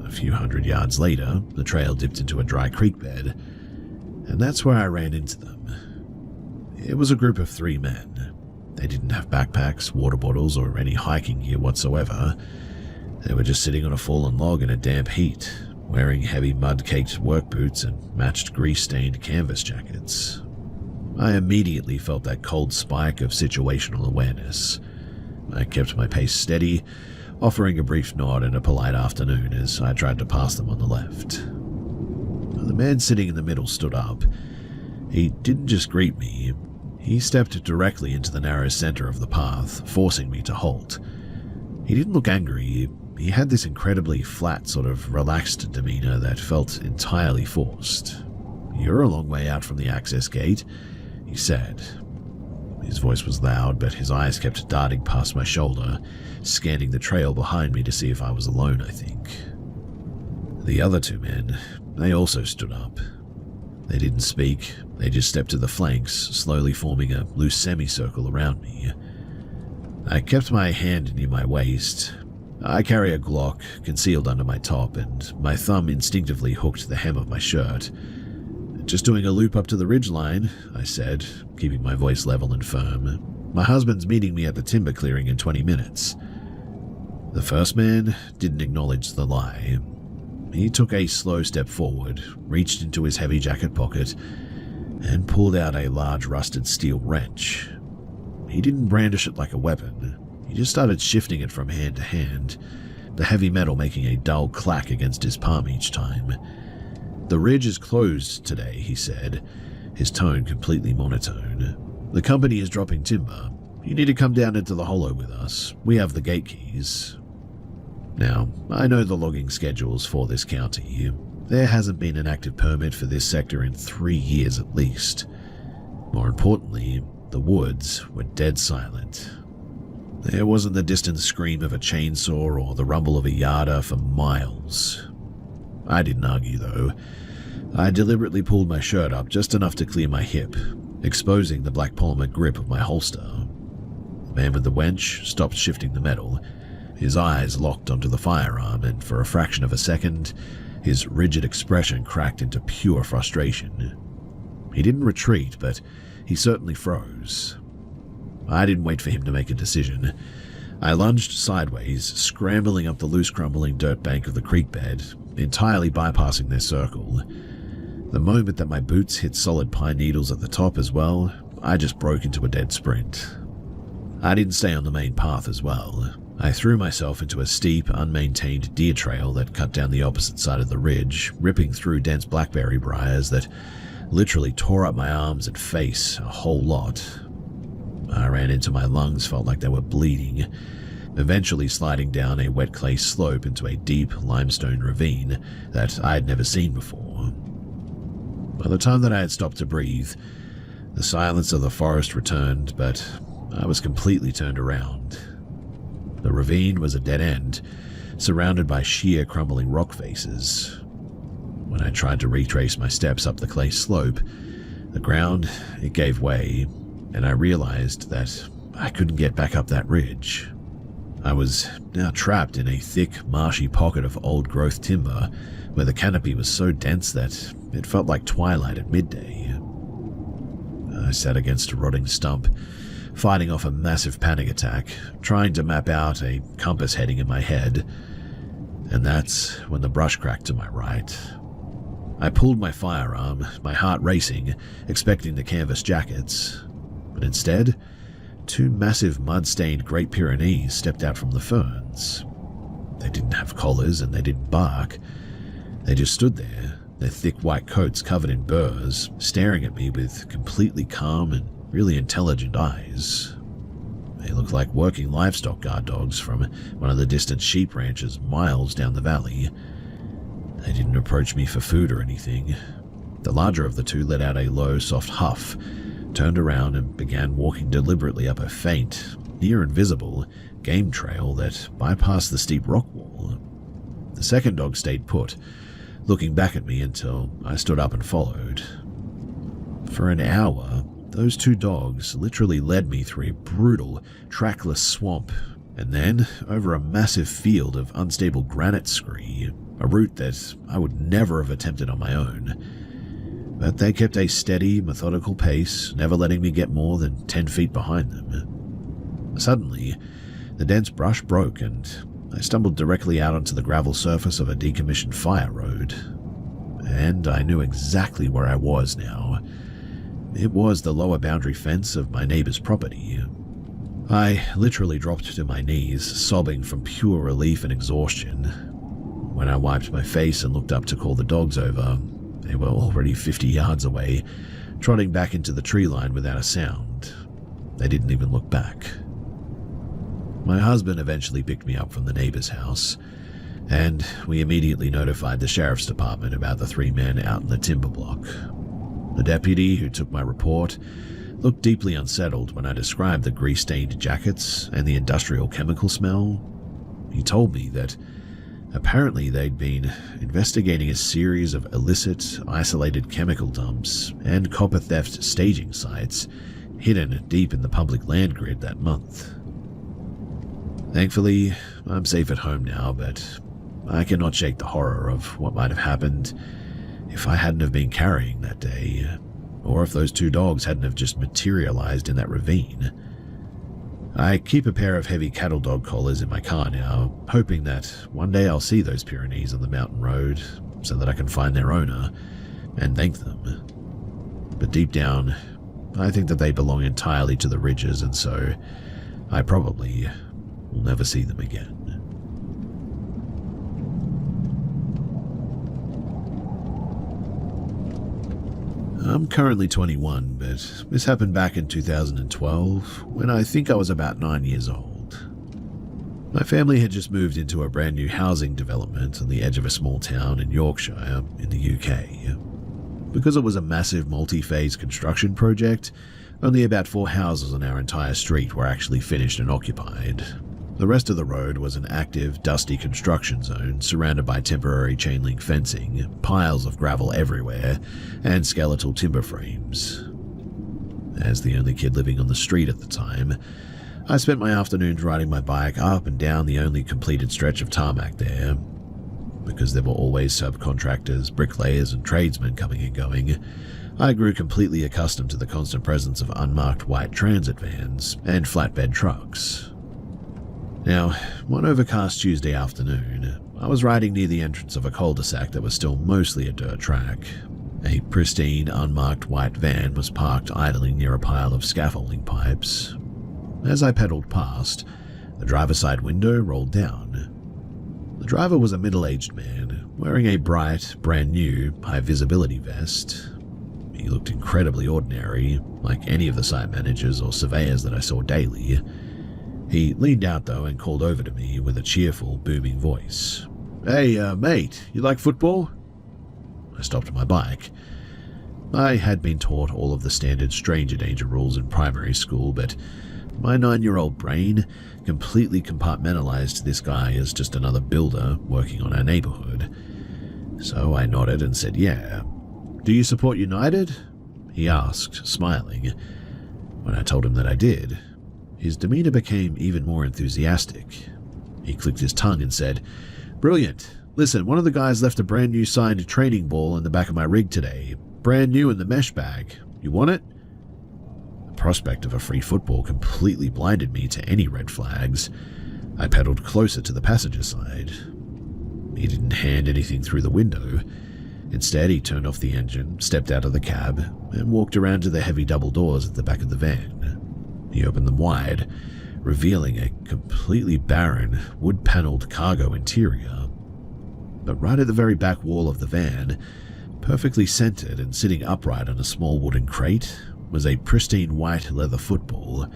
A few hundred yards later, the trail dipped into a dry creek bed, and that's where I ran into them. It was a group of 3 men. They didn't have backpacks, water bottles, or any hiking gear whatsoever. They were just sitting on a fallen log in a damp heat, wearing heavy mud-caked work boots and matched grease-stained canvas jackets. I immediately felt that cold spike of situational awareness. I kept my pace steady, offering a brief nod and a polite afternoon as I tried to pass them on the left. The man sitting in the middle stood up. He didn't just greet me. He stepped directly into the narrow center of the path, forcing me to halt. He didn't look angry. He had this incredibly flat, sort of relaxed demeanor that felt entirely forced. "You're a long way out from the access gate," he said. His voice was loud, but his eyes kept darting past my shoulder, scanning the trail behind me to see if I was alone, I think. The other 2 men, they also stood up. They didn't speak, they just stepped to the flanks, slowly forming a loose semicircle around me. I kept my hand near my waist. I carry a Glock concealed under my top, and my thumb instinctively hooked the hem of my shirt. "Just doing a loop up to the ridgeline," I said, keeping my voice level and firm. "My husband's meeting me at the timber clearing in 20 minutes. The first man didn't acknowledge the lie. He took a slow step forward, reached into his heavy jacket pocket, and pulled out a large rusted steel wrench. He didn't brandish it like a weapon. He just started shifting it from hand to hand, the heavy metal making a dull clack against his palm each time. "The ridge is closed today," he said, his tone completely monotone. "The company is dropping timber. You need to come down into the hollow with us. We have the gate keys." Now, I know the logging schedules for this county. There hasn't been an active permit for this sector in 3 years at least. More importantly, the woods were dead silent. There wasn't the distant scream of a chainsaw or the rumble of a yarder for miles. I didn't argue, though. I deliberately pulled my shirt up just enough to clear my hip, exposing the black polymer grip of my holster. The man with the wench stopped shifting the metal. His eyes locked onto the firearm, and for a fraction of a second, his rigid expression cracked into pure frustration. He didn't retreat, but he certainly froze. I didn't wait for him to make a decision. I lunged sideways, scrambling up the loose crumbling dirt bank of the creek bed, entirely bypassing their circle. The moment that my boots hit solid pine needles at the top as well, I just broke into a dead sprint. I didn't stay on the main path as well. I threw myself into a steep, unmaintained deer trail that cut down the opposite side of the ridge, ripping through dense blackberry briars that literally tore up my arms and face a whole lot. I ran into my lungs, felt like they were bleeding, eventually sliding down a wet clay slope into a deep limestone ravine that I had never seen before. By the time that I had stopped to breathe, the silence of the forest returned, but I was completely turned around. The ravine was a dead end, surrounded by sheer crumbling rock faces. When I tried to retrace my steps up the clay slope, the ground, it gave way, and I realized that I couldn't get back up that ridge. I was now trapped in a thick, marshy pocket of old-growth timber where the canopy was so dense that it felt like twilight at midday. I sat against a rotting stump, fighting off a massive panic attack, trying to map out a compass heading in my head, and that's when the brush cracked to my right. I pulled my firearm, my heart racing, expecting the canvas jackets, but instead, 2 massive mud-stained Great Pyrenees stepped out from the ferns. They didn't have collars and they didn't bark. They just stood there, their thick white coats covered in burrs, staring at me with completely calm and really intelligent eyes. They looked like working livestock guard dogs from one of the distant sheep ranches miles down the valley. They didn't approach me for food or anything. The larger of the 2 let out a low, soft huff, turned around and began walking deliberately up a faint, near invisible, game trail that bypassed the steep rock wall. The second dog stayed put, looking back at me until I stood up and followed. For an hour, those 2 dogs literally led me through a brutal, trackless swamp, and then over a massive field of unstable granite scree, a route that I would never have attempted on my own. But they kept a steady, methodical pace, never letting me get more than 10 feet behind them. Suddenly, the dense brush broke and I stumbled directly out onto the gravel surface of a decommissioned fire road. And I knew exactly where I was now. It was the lower boundary fence of my neighbor's property. I literally dropped to my knees, sobbing from pure relief and exhaustion. When I wiped my face and looked up to call the dogs over, they were already 50 yards away, trotting back into the tree line without a sound. They didn't even look back. My husband eventually picked me up from the neighbor's house, and we immediately notified the sheriff's department about the 3 men out in the timber block. The deputy who took my report looked deeply unsettled when I described the grease-stained jackets and the industrial chemical smell. He told me that apparently they'd been investigating a series of illicit, isolated chemical dumps and copper theft staging sites hidden deep in the public land grid that month. Thankfully, I'm safe at home now, but I cannot shake the horror of what might have happened if I hadn't have been carrying that day, or if those two dogs hadn't have just materialized in that ravine. I keep a pair of heavy cattle dog collars in my car now, hoping that one day I'll see those Pyrenees on the mountain road so that I can find their owner and thank them. But deep down, I think that they belong entirely to the ridges, and so I probably will never see them again. I'm currently 21, but this happened back in 2012, when I think I was about 9 years old. My family had just moved into a brand new housing development on the edge of a small town in Yorkshire, in the UK. Because it was a massive multi-phase construction project, only about 4 houses on our entire street were actually finished and occupied. The rest of the road was an active, dusty construction zone surrounded by temporary chain link fencing, piles of gravel everywhere, and skeletal timber frames. As the only kid living on the street at the time, I spent my afternoons riding my bike up and down the only completed stretch of tarmac there. Because there were always subcontractors, bricklayers, and tradesmen coming and going, I grew completely accustomed to the constant presence of unmarked white transit vans and flatbed trucks. Now, one overcast Tuesday afternoon, I was riding near the entrance of a cul-de-sac that was still mostly a dirt track. A pristine, unmarked white van was parked idling near a pile of scaffolding pipes. As I pedaled past, the driver's side window rolled down. The driver was a middle-aged man, wearing a bright, brand-new, high-visibility vest. He looked incredibly ordinary, like any of the site managers or surveyors that I saw daily. He leaned out, though, and called over to me with a cheerful, booming voice. "Hey, mate, you like football?" I stopped my bike. I had been taught all of the standard stranger danger rules in primary school, but my 9-year-old brain completely compartmentalized this guy as just another builder working on our neighborhood. So I nodded and said, "Yeah." "Do you support United?" he asked, smiling. When I told him that I did, his demeanor became even more enthusiastic. He clicked his tongue and said, "Brilliant. Listen, one of the guys left a brand new signed training ball in the back of my rig today. Brand new in the mesh bag. You want it?" The prospect of a free football completely blinded me to any red flags. I pedaled closer to the passenger side. He didn't hand anything through the window. Instead, he turned off the engine, stepped out of the cab, and walked around to the heavy double doors at the back of the van. He opened them wide, revealing a completely barren, wood-paneled cargo interior. But right at the very back wall of the van, perfectly centered and sitting upright on a small wooden crate, was a pristine white leather football.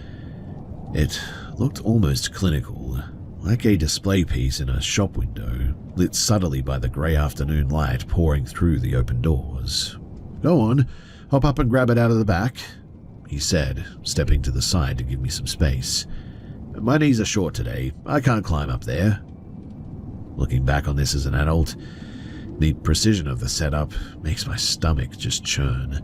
It looked almost clinical, like a display piece in a shop window, lit subtly by the grey afternoon light pouring through the open doors. "Go on, hop up and grab it out of the back," he said, stepping to the side to give me some space. "My knees are short today. I can't climb up there." Looking back on this as an adult, the precision of the setup makes my stomach just churn.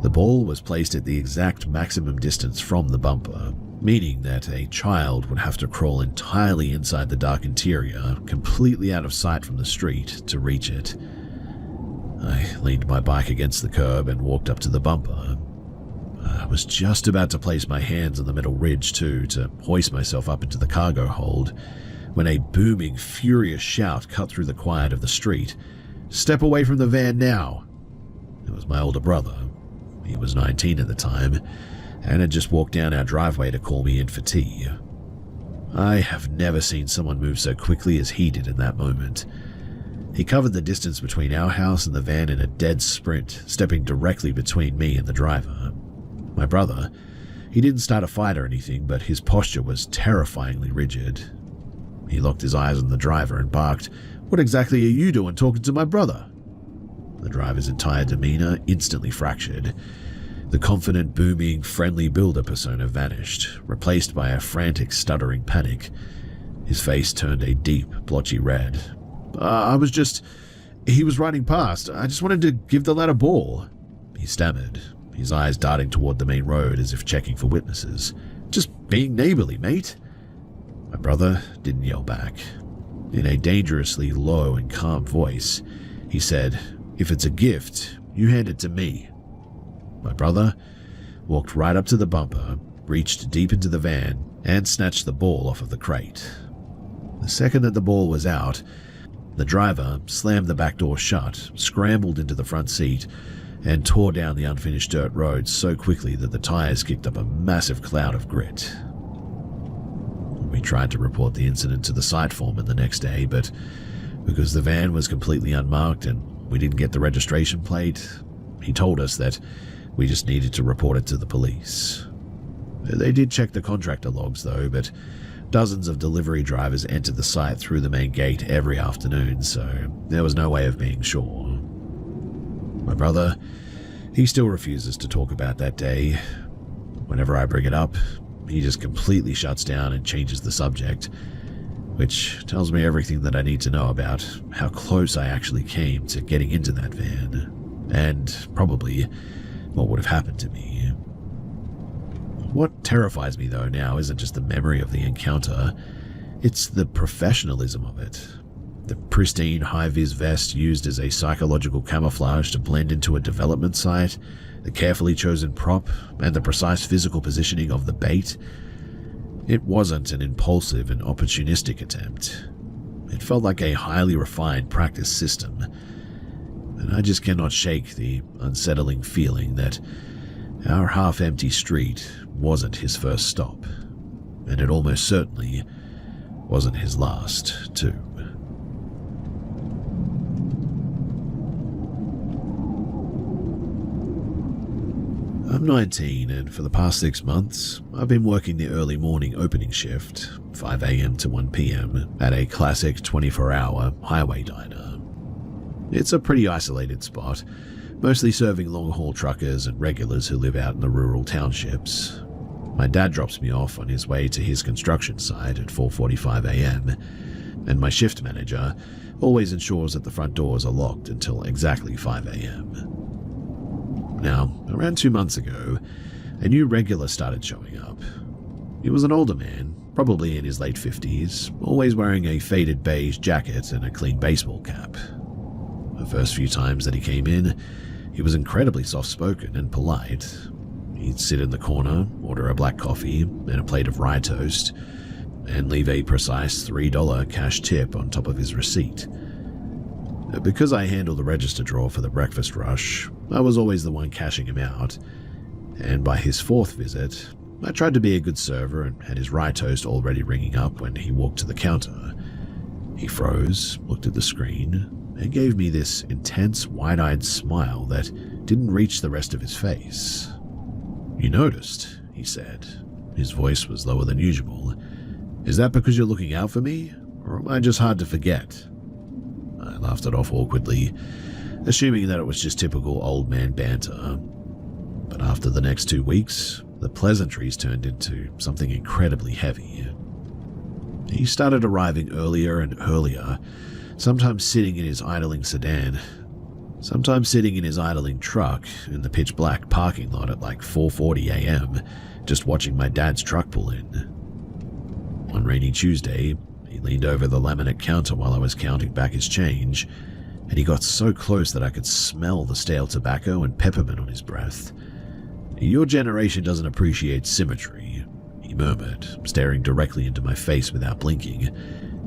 The ball was placed at the exact maximum distance from the bumper, meaning that a child would have to crawl entirely inside the dark interior, completely out of sight from the street, to reach it. I leaned my bike against the curb and walked up to the bumper. I was just about to place my hands on the metal ridge, too, to hoist myself up into the cargo hold, when a booming, furious shout cut through the quiet of the street. "Step away from the van now!" It was my older brother. He was 19 at the time, and had just walked down our driveway to call me in for tea. I have never seen someone move so quickly as he did in that moment. He covered the distance between our house and the van in a dead sprint, stepping directly between me and the driver. My brother, he didn't start a fight or anything, but his posture was terrifyingly rigid. He locked his eyes on the driver and barked, "What exactly are you doing talking to my brother?" The driver's entire demeanor instantly fractured. The confident, booming, friendly builder persona vanished, replaced by a frantic, stuttering panic. His face turned a deep, blotchy red. He was riding past. I just wanted to give the lad a ball," he stammered, his eyes darting toward the main road as if checking for witnesses. "Just being neighborly, mate." My brother didn't yell back. In a dangerously low and calm voice, he said, "If it's a gift, you hand it to me." My brother walked right up to the bumper, reached deep into the van, and snatched the ball off of the crate. The second that the ball was out, the driver slammed the back door shut, scrambled into the front seat, and tore down the unfinished dirt road so quickly that the tires kicked up a massive cloud of grit. We tried to report the incident to the site foreman the next day, but because the van was completely unmarked and we didn't get the registration plate, he told us that we just needed to report it to the police. They did check the contractor logs though, but dozens of delivery drivers entered the site through the main gate every afternoon, so there was no way of being sure. My brother, he still refuses to talk about that day. Whenever I bring it up, he just completely shuts down and changes the subject, which tells me everything that I need to know about how close I actually came to getting into that van, and probably what would have happened to me. What terrifies me though now isn't just the memory of the encounter, it's the professionalism of it. The pristine high-vis vest used as a psychological camouflage to blend into a development site, the carefully chosen prop, and the precise physical positioning of the bait. It wasn't an impulsive and opportunistic attempt. It felt like a highly refined practice system, and I just cannot shake the unsettling feeling that our half-empty street wasn't his first stop, and it almost certainly wasn't his last, too. I'm 19, and for the past 6 months, I've been working the early morning opening shift, 5 a.m. to 1 p.m., at a classic 24-hour highway diner. It's a pretty isolated spot, mostly serving long-haul truckers and regulars who live out in the rural townships. My dad drops me off on his way to his construction site at 4:45 a.m., and my shift manager always ensures that the front doors are locked until exactly 5 a.m. Now, around 2 months ago, a new regular started showing up. He was an older man, probably in his late 50s, always wearing a faded beige jacket and a clean baseball cap. The first few times that he came in, he was incredibly soft-spoken and polite. He'd sit in the corner, order a black coffee and a plate of rye toast, and leave a precise $3 cash tip on top of his receipt. Because I handled the register drawer for the breakfast rush, I was always the one cashing him out, and by his fourth visit, I tried to be a good server and had his rye toast already ringing up when he walked to the counter. He froze, looked at the screen, and gave me this intense, wide-eyed smile that didn't reach the rest of his face. "You noticed," he said. His voice was lower than usual. "Is that because you're looking out for me, or am I just hard to forget?" I laughed it off awkwardly, assuming that it was just typical old man banter. But after the next 2 weeks, the pleasantries turned into something incredibly heavy. He started arriving earlier and earlier, sometimes sitting in his idling sedan, sometimes sitting in his idling truck in the pitch-black parking lot at like 4:40 a.m., just watching my dad's truck pull in. One rainy Tuesday, he leaned over the laminate counter while I was counting back his change, and he got so close that I could smell the stale tobacco and peppermint on his breath. "Your generation doesn't appreciate symmetry," he murmured, staring directly into my face without blinking,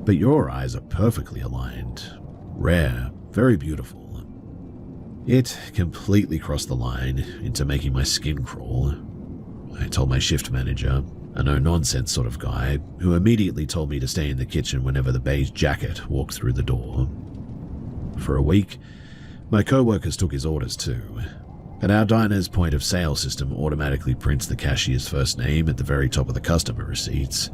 "but your eyes are perfectly aligned. Rare, very beautiful." It completely crossed the line into making my skin crawl. I told my shift manager, a no-nonsense sort of guy, who immediately told me to stay in the kitchen whenever the beige jacket walked through the door. For a week, my co-workers took his orders too. But our diner's point-of-sale system automatically prints the cashier's first name at the very top of the customer receipts,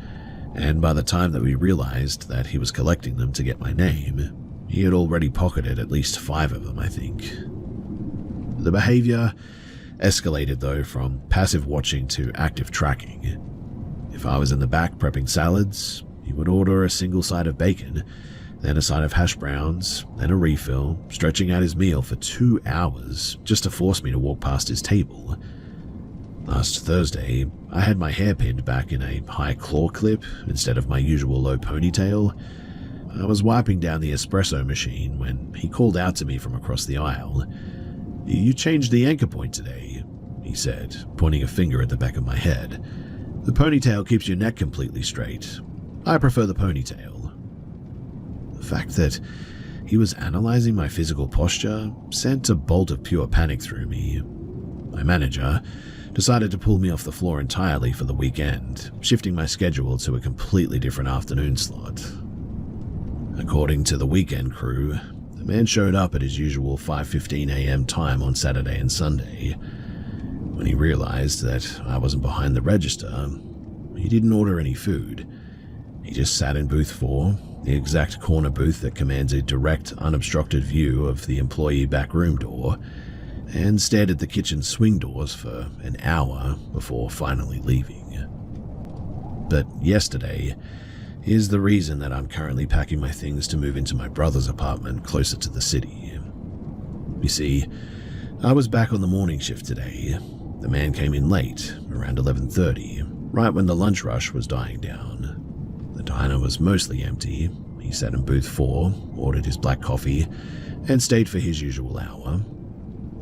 and by the time that we realized that he was collecting them to get my name, he had already pocketed at least 5 of them, I think. The behavior escalated though from passive watching to active tracking. If I was in the back prepping salads, he would order a single side of bacon, then a side of hash browns, then a refill, stretching out his meal for 2 hours just to force me to walk past his table. Last Thursday, I had my hair pinned back in a high claw clip instead of my usual low ponytail. I was wiping down the espresso machine when he called out to me from across the aisle. "You changed the anchor point today," he said, pointing a finger at the back of my head. "The ponytail keeps your neck completely straight. I prefer the ponytail." The fact that he was analyzing my physical posture sent a bolt of pure panic through me. My manager decided to pull me off the floor entirely for the weekend, shifting my schedule to a completely different afternoon slot. According to the weekend crew, the man showed up at his usual 5:15 a.m. time on Saturday and Sunday. When he realized that I wasn't behind the register, he didn't order any food. He just sat in booth 4, the exact corner booth that commands a direct, unobstructed view of the employee back room door, and stared at the kitchen swing doors for an hour before finally leaving. But yesterday is the reason that I'm currently packing my things to move into my brother's apartment closer to the city. You see, I was back on the morning shift today. The man came in late, around 11:30, right when the lunch rush was dying down. The diner was mostly empty. He sat in booth 4, ordered his black coffee, and stayed for his usual hour.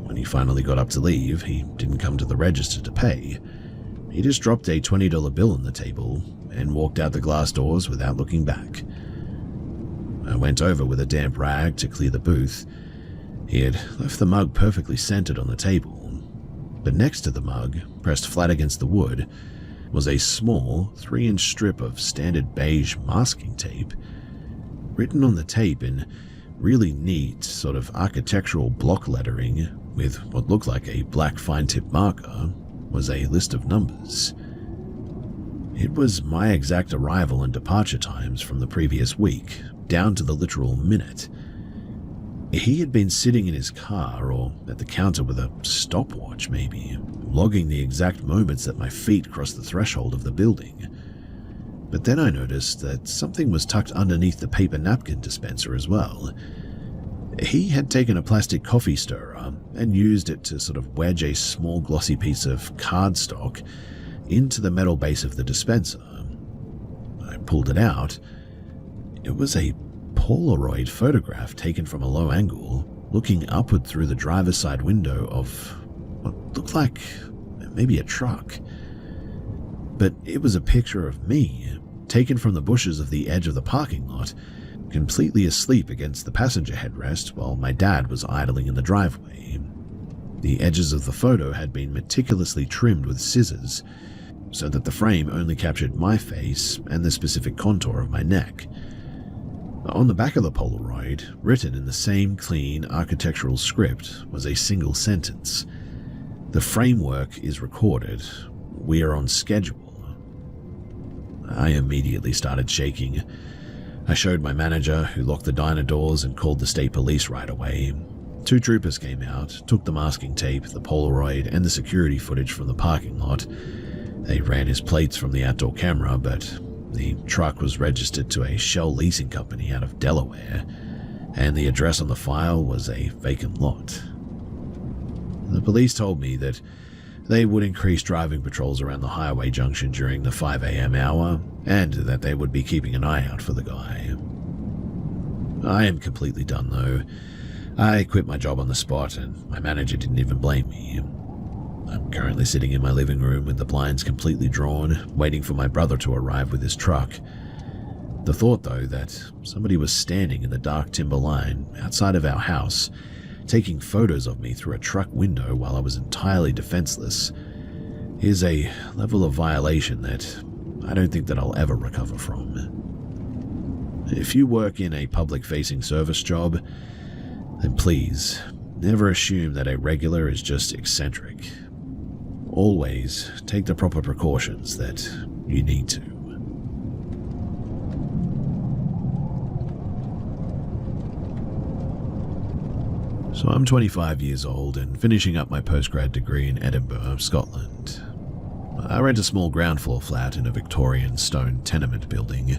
When he finally got up to leave, he didn't come to the register to pay. He just dropped a $20 bill on the table and walked out the glass doors without looking back. I went over with a damp rag to clear the booth. He had left the mug perfectly centered on the table, but next to the mug, pressed flat against the wood, was a small 3-inch strip of standard beige masking tape. Written on the tape in really neat, sort of architectural block lettering with what looked like a black fine-tip marker was a list of numbers. It was my exact arrival and departure times from the previous week, down to the literal minute. He had been sitting in his car or at the counter with a stopwatch maybe, logging the exact moments that my feet crossed the threshold of the building. But then I noticed that something was tucked underneath the paper napkin dispenser as well. He had taken a plastic coffee stirrer and used it to sort of wedge a small glossy piece of cardstock into the metal base of the dispenser. I pulled it out. It was a Polaroid photograph taken from a low angle, looking upward through the driver's side window of what looked like maybe a truck. But it was a picture of me, taken from the bushes of the edge of the parking lot, completely asleep against the passenger headrest while my dad was idling in the driveway. The edges of the photo had been meticulously trimmed with scissors, so that the frame only captured my face and the specific contour of my neck. On the back of the Polaroid, written in the same clean architectural script, was a single sentence. "The framework is recorded. We are on schedule." I immediately started shaking. I showed my manager, who locked the diner doors and called the state police right away. 2 troopers came out, took the masking tape, the Polaroid, and the security footage from the parking lot. They ran his plates from the outdoor camera, but the truck was registered to a Shell leasing company out of Delaware, and the address on the file was a vacant lot. The police told me that they would increase driving patrols around the highway junction during the 5 a.m. hour, and that they would be keeping an eye out for the guy. I am completely done though. I quit my job on the spot, and my manager didn't even blame me. I'm currently sitting in my living room with the blinds completely drawn, waiting for my brother to arrive with his truck. The thought, though, that somebody was standing in the dark timber line outside of our house, taking photos of me through a truck window while I was entirely defenseless, is a level of violation that I don't think that I'll ever recover from. If you work in a public-facing service job, then please never assume that a regular is just eccentric. Always take the proper precautions that you need to. So I'm 25 years old and finishing up my postgrad degree in Edinburgh, Scotland. I rent a small ground floor flat in a Victorian stone tenement building.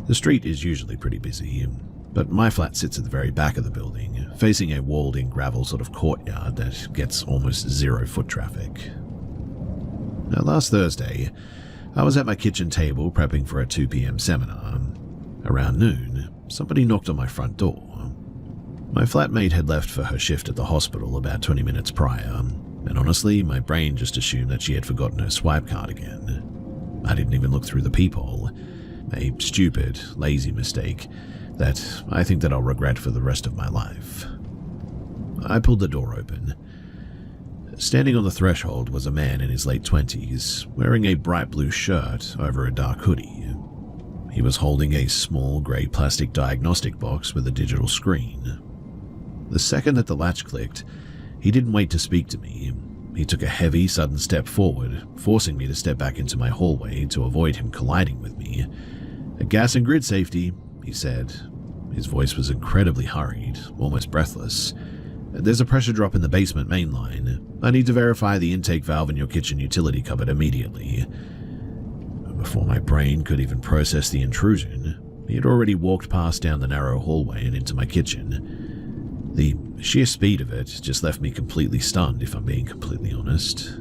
The street is usually pretty busy, but my flat sits at the very back of the building, facing a walled-in gravel sort of courtyard that gets almost zero foot traffic. Now, last Thursday, I was at my kitchen table prepping for a 2 p.m. seminar. Around noon, somebody knocked on my front door. My flatmate had left for her shift at the hospital about 20 minutes prior, and honestly, my brain just assumed that she had forgotten her swipe card again. I didn't even look through the peephole. A stupid, lazy mistake that I think that I'll regret for the rest of my life. I pulled the door open. Standing on the threshold was a man in his late 20s, wearing a bright blue shirt over a dark hoodie. He was holding a small grey plastic diagnostic box with a digital screen. The second that the latch clicked, he didn't wait to speak to me. He took a heavy, sudden step forward, forcing me to step back into my hallway to avoid him colliding with me. "Gas and grid safety," he said. His voice was incredibly hurried, almost breathless. "There's a pressure drop in the basement main line. I need to verify the intake valve in your kitchen utility cupboard immediately." Before my brain could even process the intrusion, he had already walked past down the narrow hallway and into my kitchen. The sheer speed of it just left me completely stunned, if I'm being completely honest.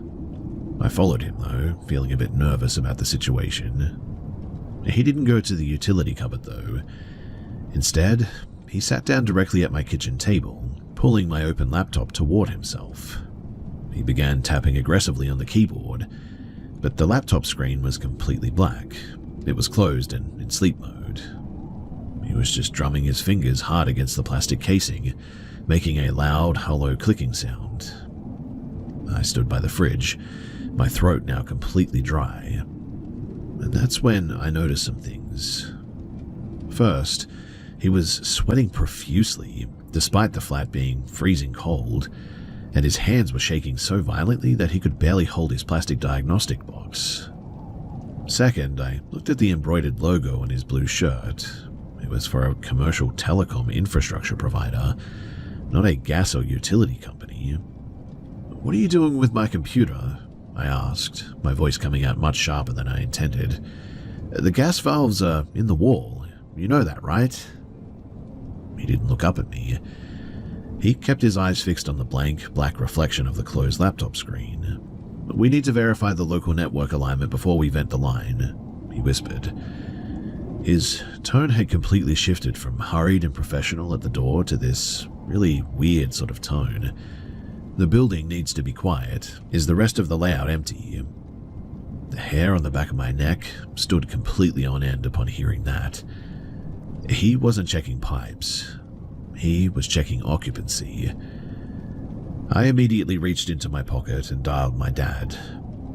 I followed him, though, feeling a bit nervous about the situation. He didn't go to the utility cupboard, though. Instead, he sat down directly at my kitchen table, pulling my open laptop toward himself. He began tapping aggressively on the keyboard, but the laptop screen was completely black. It was closed and in sleep mode. He was just drumming his fingers hard against the plastic casing, making a loud, hollow clicking sound. I stood by the fridge, my throat now completely dry. And that's when I noticed some things. First, he was sweating profusely, despite the flat being freezing cold, and his hands were shaking so violently that he could barely hold his plastic diagnostic box. Second, I looked at the embroidered logo on his blue shirt. It was for a commercial telecom infrastructure provider, not a gas or utility company. "What are you doing with my computer?" I asked, my voice coming out much sharper than I intended. "The gas valves are in the wall. You know that, right?" He didn't look up at me. He kept his eyes fixed on the blank, black reflection of the closed laptop screen. "We need to verify the local network alignment before we vent the line," he whispered. His tone had completely shifted from hurried and professional at the door to this really weird sort of tone. "The building needs to be quiet. Is the rest of the layout empty?" The hair on the back of my neck stood completely on end upon hearing that. He wasn't checking pipes. He was checking occupancy. I immediately reached into my pocket and dialed my dad.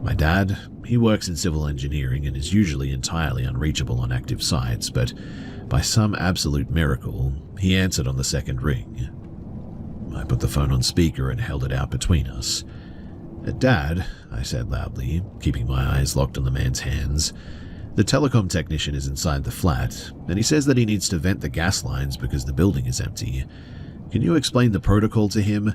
My dad, he works in civil engineering and is usually entirely unreachable on active sites, but by some absolute miracle, he answered on the second ring. I put the phone on speaker and held it out between us. "Dad," I said loudly, keeping my eyes locked on the man's hands, "the telecom technician is inside the flat, and he says that he needs to vent the gas lines because the building is empty. Can you explain the protocol to him?"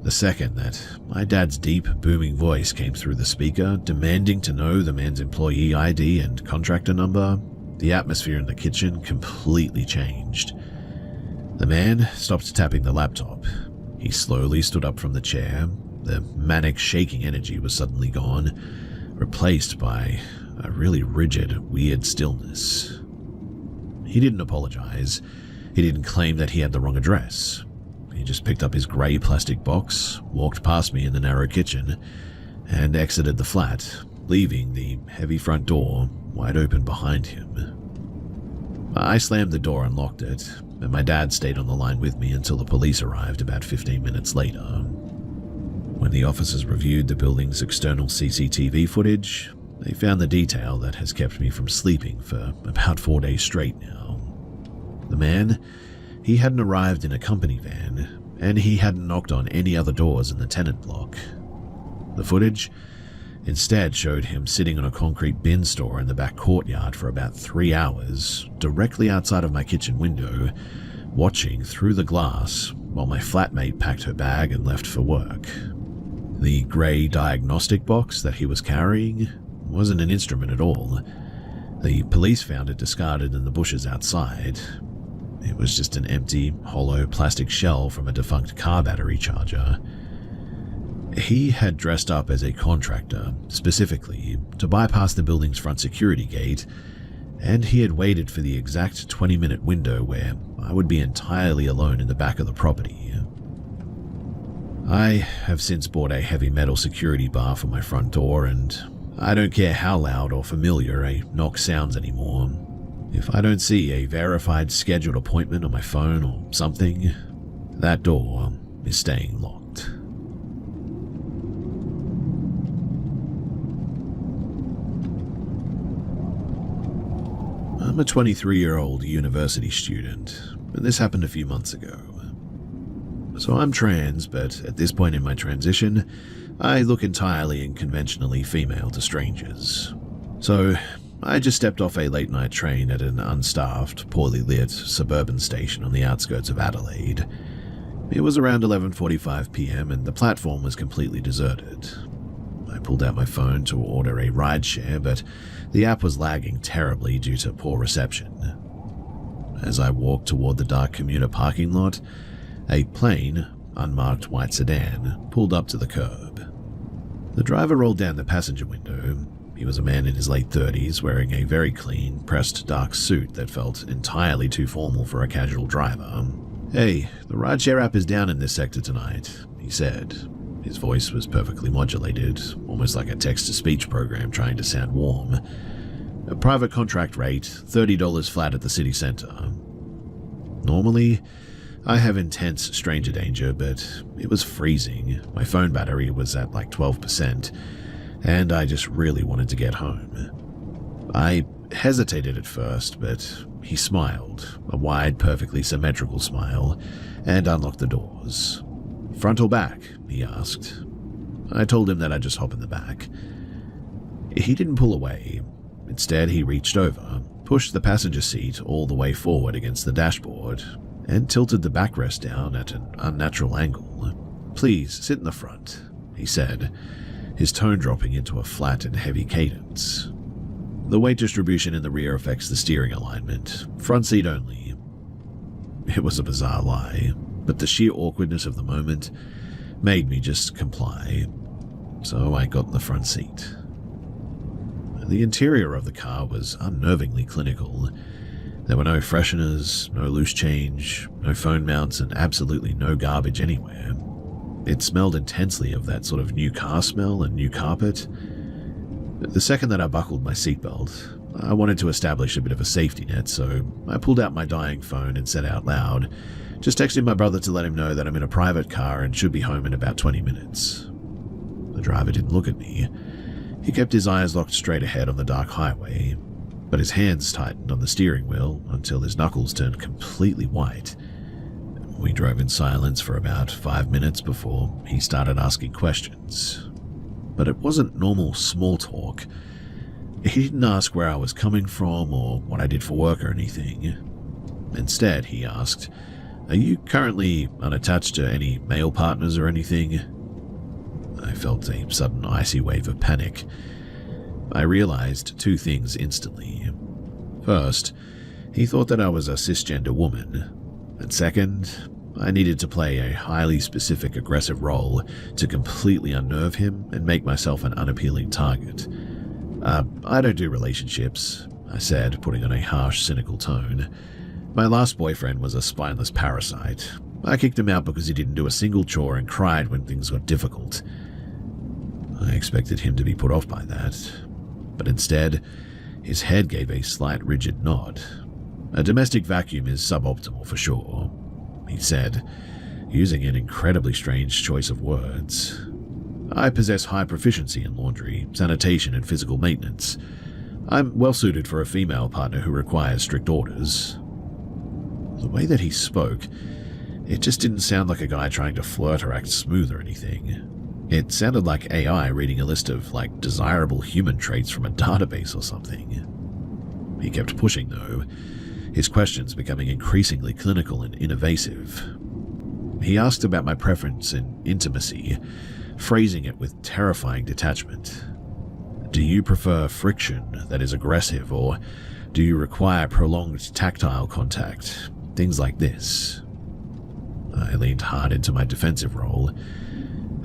The second that my dad's deep, booming voice came through the speaker, demanding to know the man's employee ID and contractor number, the atmosphere in the kitchen completely changed. The man stopped tapping the laptop. He slowly stood up from the chair. The manic, shaking energy was suddenly gone, replaced by a really rigid, weird stillness. He didn't apologize. He didn't claim that he had the wrong address. He just picked up his grey plastic box, walked past me in the narrow kitchen, and exited the flat, leaving the heavy front door wide open behind him. I slammed the door and locked it, and my dad stayed on the line with me until the police arrived about 15 minutes later. When the officers reviewed the building's external CCTV footage, they found the detail that has kept me from sleeping for about 4 days straight now. The man, he hadn't arrived in a company van, and he hadn't knocked on any other doors in the tenant block. The footage instead showed him sitting on a concrete bin store in the back courtyard for about 3 hours, directly outside of my kitchen window, watching through the glass while my flatmate packed her bag and left for work. The grey diagnostic box that he was carrying wasn't an instrument at all. The police found it discarded in the bushes outside. It was just an empty, hollow plastic shell from a defunct car battery charger. He had dressed up as a contractor, specifically to bypass the building's front security gate, and he had waited for the exact 20-minute window where I would be entirely alone in the back of the property. I have since bought a heavy metal security bar for my front door, and I don't care how loud or familiar a knock sounds anymore. If I don't see a verified scheduled appointment on my phone or something, that door is staying locked. I'm a 23-year-old university student, and this happened a few months ago. So I'm trans, but at this point in my transition, I look entirely and conventionally female to strangers. So I just stepped off a late-night train at an unstaffed, poorly lit suburban station on the outskirts of Adelaide. It was around 11:45 p.m. and the platform was completely deserted. I pulled out my phone to order a rideshare, but the app was lagging terribly due to poor reception. As I walked toward the dark commuter parking lot, a plain, unmarked white sedan pulled up to the curb. The driver rolled down the passenger window. He was a man in his late 30s wearing a very clean, pressed dark suit that felt entirely too formal for a casual driver. "Hey, the rideshare app is down in this sector tonight," he said. His voice was perfectly modulated, almost like a text-to-speech program trying to sound warm. A private contract rate, $30 flat at the city center. Normally, I have intense stranger danger, but it was freezing. My phone battery was at like 12%, and I just really wanted to get home. I hesitated at first, but he smiled, a wide, perfectly symmetrical smile, and unlocked the doors. "Front or back?" he asked. I told him that I'd just hop in the back. He didn't pull away. Instead, he reached over, pushed the passenger seat all the way forward against the dashboard, and tilted the backrest down at an unnatural angle. "Please, sit in the front," he said, his tone dropping into a flat and heavy cadence. "The weight distribution in the rear affects the steering alignment. Front seat only." It was a bizarre lie, but the sheer awkwardness of the moment made me just comply. So I got in the front seat. The interior of the car was unnervingly clinical. There were no fresheners, no loose change, no phone mounts, and absolutely no garbage anywhere. It smelled intensely of that sort of new car smell and new carpet. The second that I buckled my seatbelt, I wanted to establish a bit of a safety net, so I pulled out my dying phone and said out loud, just texting my brother to let him know that I'm in a private car and should be home in about 20 minutes. The driver didn't look at me. He kept his eyes locked straight ahead on the dark highway, but his hands tightened on the steering wheel until his knuckles turned completely white. We drove in silence for about 5 minutes before he started asking questions. But it wasn't normal small talk. He didn't ask where I was coming from or what I did for work or anything. Instead, he asked, "Are you currently unattached to any male partners or anything?" I felt a sudden icy wave of panic. I realized two things instantly. First, he thought that I was a cisgender woman. And second, I needed to play a highly specific aggressive role to completely unnerve him and make myself an unappealing target. "I don't do relationships," I said, putting on a harsh, cynical tone. "My last boyfriend was a spineless parasite. I kicked him out because he didn't do a single chore and cried when things got difficult." I expected him to be put off by that, but instead, his head gave a slight rigid nod. "A domestic vacuum is suboptimal for sure," he said, using an incredibly strange choice of words. "I possess high proficiency in laundry, sanitation, and physical maintenance. I'm well suited for a female partner who requires strict orders." The way that he spoke, it just didn't sound like a guy trying to flirt or act smooth or anything. It sounded like AI reading a list of, desirable human traits from a database or something. He kept pushing, though, his questions becoming increasingly clinical and invasive. He asked about my preference in intimacy, phrasing it with terrifying detachment. "Do you prefer friction that is aggressive, or do you require prolonged tactile contact? Things like this." I leaned hard into my defensive role.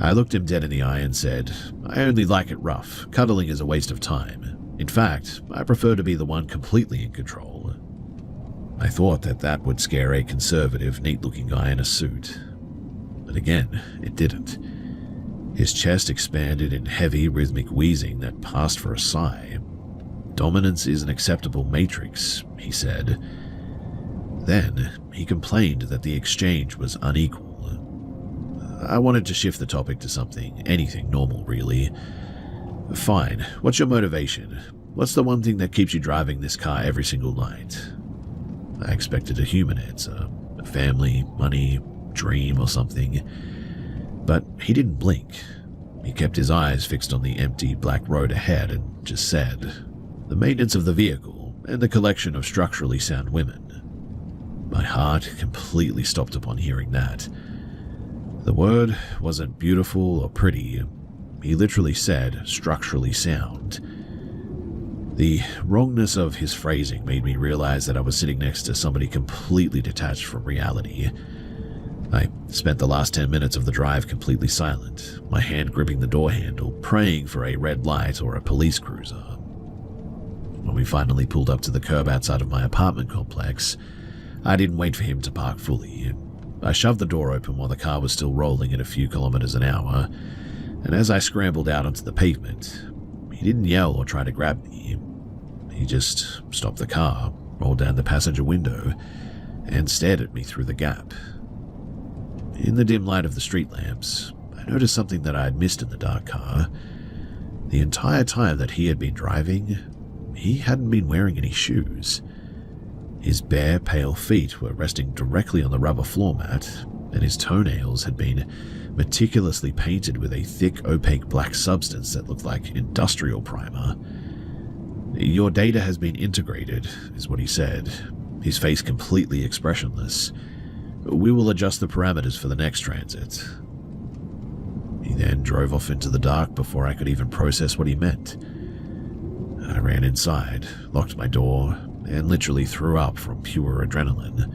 I looked him dead in the eye and said, "I only like it rough. Cuddling is a waste of time. In fact, I prefer to be the one completely in control." I thought that would scare a conservative, neat-looking guy in a suit. But again, it didn't. His chest expanded in heavy, rhythmic wheezing that passed for a sigh. "Dominance is an acceptable matrix," he said. Then, he complained that the exchange was unequal. I wanted to shift the topic to anything normal, really. "Fine, what's your motivation? What's the one thing that keeps you driving this car every single night?" I expected a human answer, a family, money, dream or something. But he didn't blink. He kept his eyes fixed on the empty black road ahead and just said, "The maintenance of the vehicle and the collection of structurally sound women." My heart completely stopped upon hearing that. The word wasn't beautiful or pretty. He literally said structurally sound. The wrongness of his phrasing made me realize that I was sitting next to somebody completely detached from reality. I spent the last 10 minutes of the drive completely silent, my hand gripping the door handle, praying for a red light or a police cruiser. When we finally pulled up to the curb outside of my apartment complex, I didn't wait for him to park fully. I shoved the door open while the car was still rolling at a few kilometers an hour, and as I scrambled out onto the pavement, he didn't yell or try to grab me. He just stopped the car, rolled down the passenger window, and stared at me through the gap. In the dim light of the street lamps, I noticed something that I had missed in the dark car. The entire time that he had been driving, he hadn't been wearing any shoes. His bare, pale feet were resting directly on the rubber floor mat, and his toenails had been meticulously painted with a thick, opaque black substance that looked like industrial primer. "Your data has been integrated," is what he said, his face completely expressionless. "We will adjust the parameters for the next transit." He then drove off into the dark before I could even process what he meant. I ran inside, locked my door, and literally threw up from pure adrenaline.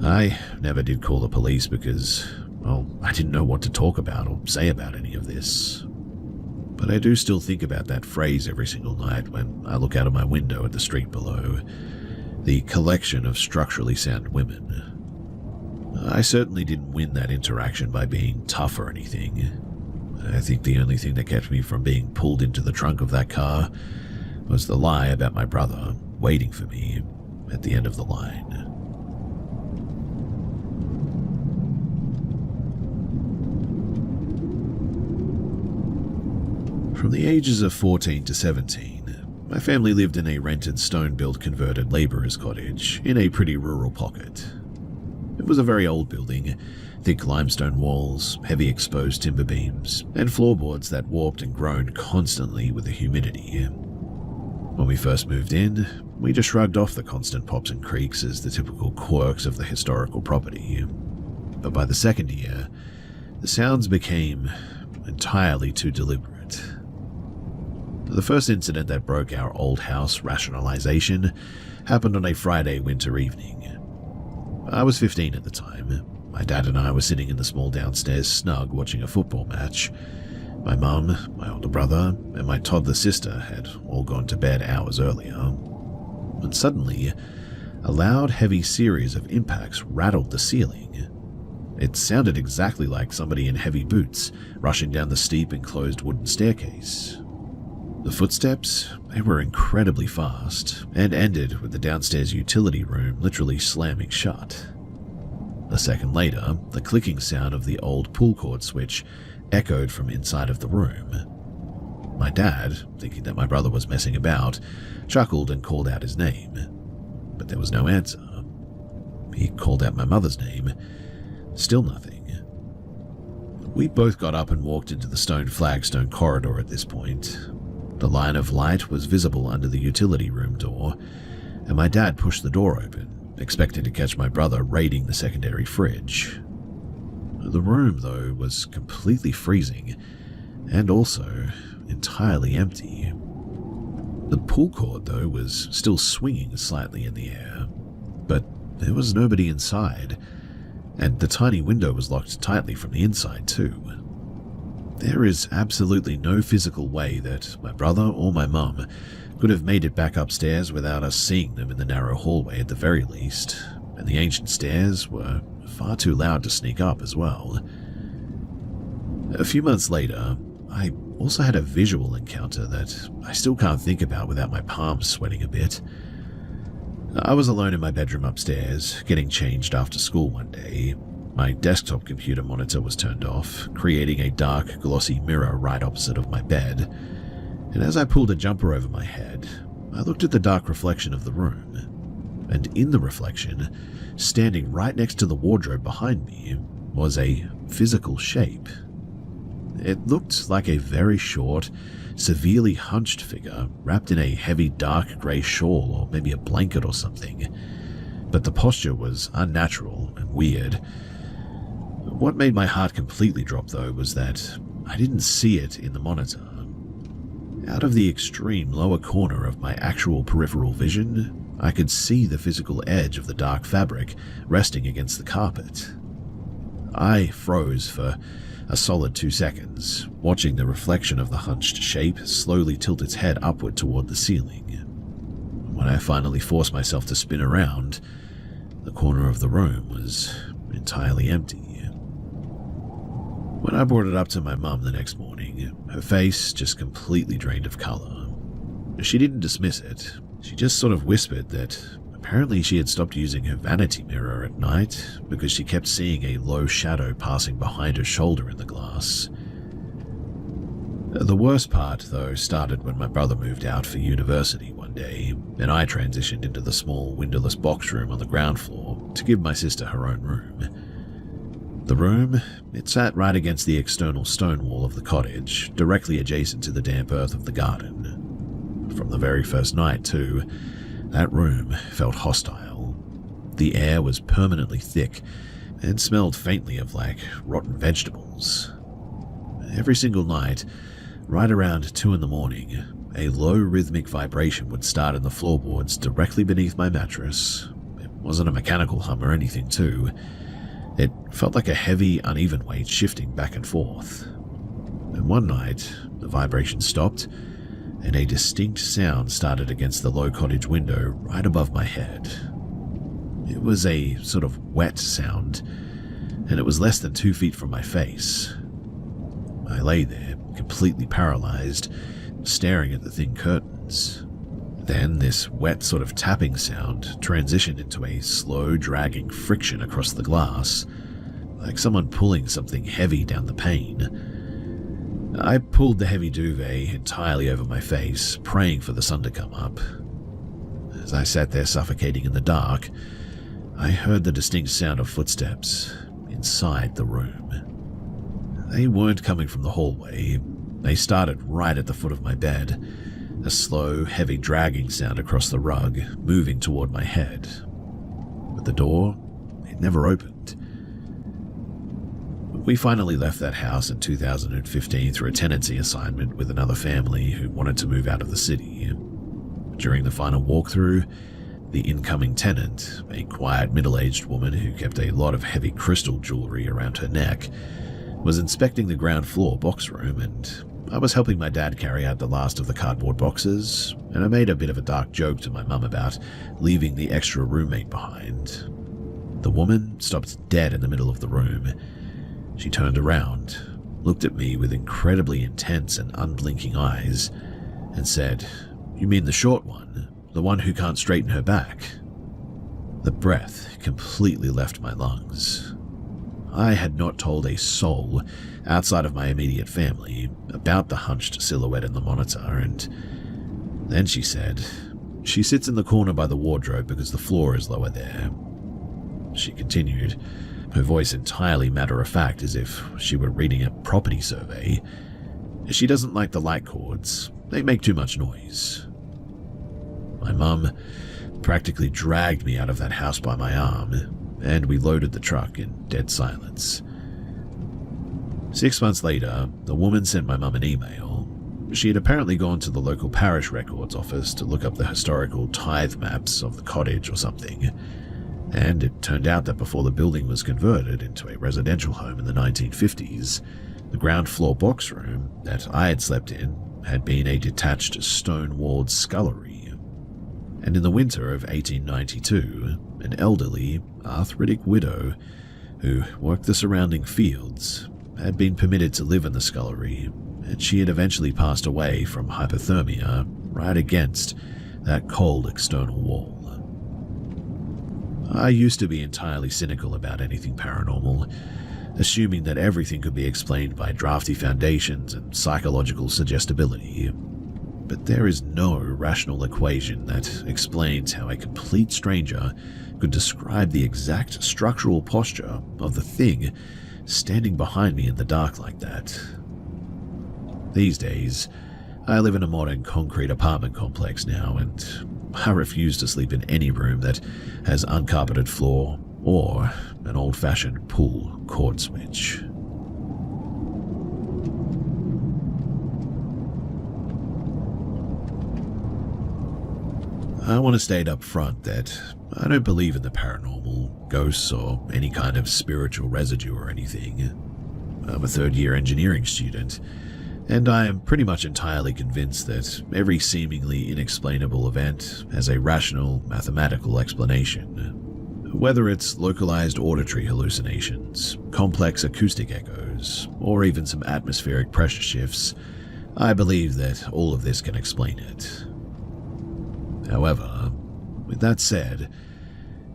I never did call the police because, well, I didn't know what to talk about or say about any of this. But I do still think about that phrase every single night when I look out of my window at the street below. The collection of structurally sound women. I certainly didn't win that interaction by being tough or anything. I think the only thing that kept me from being pulled into the trunk of that car was the lie about my brother waiting for me at the end of the line. From the ages of 14 to 17, my family lived in a rented stone-built converted labourer's cottage in a pretty rural pocket. It was a very old building, thick limestone walls, heavy exposed timber beams, and floorboards that warped and groaned constantly with the humidity. When we first moved in, we just shrugged off the constant pops and creaks as the typical quirks of the historical property. But by the second year, the sounds became entirely too deliberate. The first incident that broke our old house rationalization happened on a Friday winter evening. I was 15 at the time. My dad and I were sitting in the small downstairs snug watching a football match. My mum, my older brother, and my toddler sister had all gone to bed hours earlier. When suddenly, a loud, heavy series of impacts rattled the ceiling. It sounded exactly like somebody in heavy boots rushing down the steep enclosed wooden staircase. The footsteps, they were incredibly fast, and ended with the downstairs utility room literally slamming shut. A second later, the clicking sound of the old pull cord switch echoed from inside of the room. My dad, thinking that my brother was messing about, chuckled and called out his name, but there was no answer. He called out my mother's name, still nothing. We both got up and walked into the stone flagstone corridor at this point. The line of light was visible under the utility room door, and my dad pushed the door open, expecting to catch my brother raiding the secondary fridge. The room, though, was completely freezing, and also entirely empty. The pull cord, though, was still swinging slightly in the air, but there was nobody inside, and the tiny window was locked tightly from the inside, too. There is absolutely no physical way that my brother or my mum could have made it back upstairs without us seeing them in the narrow hallway at the very least, and the ancient stairs were far too loud to sneak up as well. A few months later, I also had a visual encounter that I still can't think about without my palms sweating a bit. I was alone in my bedroom upstairs, getting changed after school one day. My desktop computer monitor was turned off, creating a dark, glossy mirror right opposite of my bed, and as I pulled a jumper over my head, I looked at the dark reflection of the room, and in the reflection, standing right next to the wardrobe behind me, was a physical shape. It looked like a very short, severely hunched figure wrapped in a heavy dark grey shawl or maybe a blanket or something, but the posture was unnatural and weird. What made my heart completely drop, though, was that I didn't see it in the monitor. Out of the extreme lower corner of my actual peripheral vision, I could see the physical edge of the dark fabric resting against the carpet. I froze for a solid 2 seconds, watching the reflection of the hunched shape slowly tilt its head upward toward the ceiling. When I finally forced myself to spin around, the corner of the room was entirely empty. When I brought it up to my mum the next morning, her face just completely drained of color. She didn't dismiss it. She just sort of whispered that apparently she had stopped using her vanity mirror at night because she kept seeing a low shadow passing behind her shoulder in the glass. The worst part, though, started when my brother moved out for university one day, and I transitioned into the small windowless box room on the ground floor to give my sister her own room. The room, it sat right against the external stone wall of the cottage, directly adjacent to the damp earth of the garden. From the very first night, too, that room felt hostile. The air was permanently thick and smelled faintly of like rotten vegetables. Every single night, right around 2 in the morning, a low rhythmic vibration would start in the floorboards directly beneath my mattress. It wasn't a mechanical hum or anything, too. It felt like a heavy, uneven weight shifting back and forth. And one night, the vibration stopped, and a distinct sound started against the low cottage window right above my head. It was a sort of wet sound, and it was less than 2 feet from my face. I lay there, completely paralyzed, staring at the thin curtains. Then this wet sort of tapping sound transitioned into a slow, dragging friction across the glass, like someone pulling something heavy down the pane. I pulled the heavy duvet entirely over my face, praying for the sun to come up. As I sat there suffocating in the dark, I heard the distinct sound of footsteps inside the room. They weren't coming from the hallway. They started right at the foot of my bed, a slow, heavy dragging sound across the rug, moving toward my head. But the door, it never opened. We finally left that house in 2015 through a tenancy assignment with another family who wanted to move out of the city. During the final walkthrough, the incoming tenant, a quiet middle-aged woman who kept a lot of heavy crystal jewelry around her neck, was inspecting the ground floor box room, and I was helping my dad carry out the last of the cardboard boxes, and I made a bit of a dark joke to my mum about leaving the extra roommate behind. The woman stopped dead in the middle of the room. She turned around, looked at me with incredibly intense and unblinking eyes, and said, "You mean the short one? The one who can't straighten her back?" The breath completely left my lungs. I had not told a soul outside of my immediate family about the hunched silhouette in the monitor, and then she said, "She sits in the corner by the wardrobe because the floor is lower there." She continued, her voice entirely matter-of-fact as if she were reading a property survey. "She doesn't like the light cords. They make too much noise." My mum practically dragged me out of that house by my arm, and we loaded the truck in dead silence. 6 months later, the woman sent my mum an email. She had apparently gone to the local parish records office to look up the historical tithe maps of the cottage or something, and it turned out that before the building was converted into a residential home in the 1950s, The ground floor box room that I had slept in had been a detached stone-walled scullery, and in the winter of 1892, an elderly, arthritic widow who worked the surrounding fields had been permitted to live in the scullery, and she had eventually passed away from hypothermia right against that cold external wall. I used to be entirely cynical about anything paranormal, assuming that everything could be explained by drafty foundations and psychological suggestibility. But there is no rational equation that explains how a complete stranger could describe the exact structural posture of the thing standing behind me in the dark like that. These days, I live in a modern concrete apartment complex now, and I refuse to sleep in any room that has uncarpeted floor or an old-fashioned pull cord switch. I want to state up front that I don't believe in the paranormal, ghosts, or any kind of spiritual residue or anything. I'm a third-year engineering student, and I am pretty much entirely convinced that every seemingly inexplainable event has a rational, mathematical explanation. Whether it's localized auditory hallucinations, complex acoustic echoes, or even some atmospheric pressure shifts, I believe that all of this can explain it. However, with that said,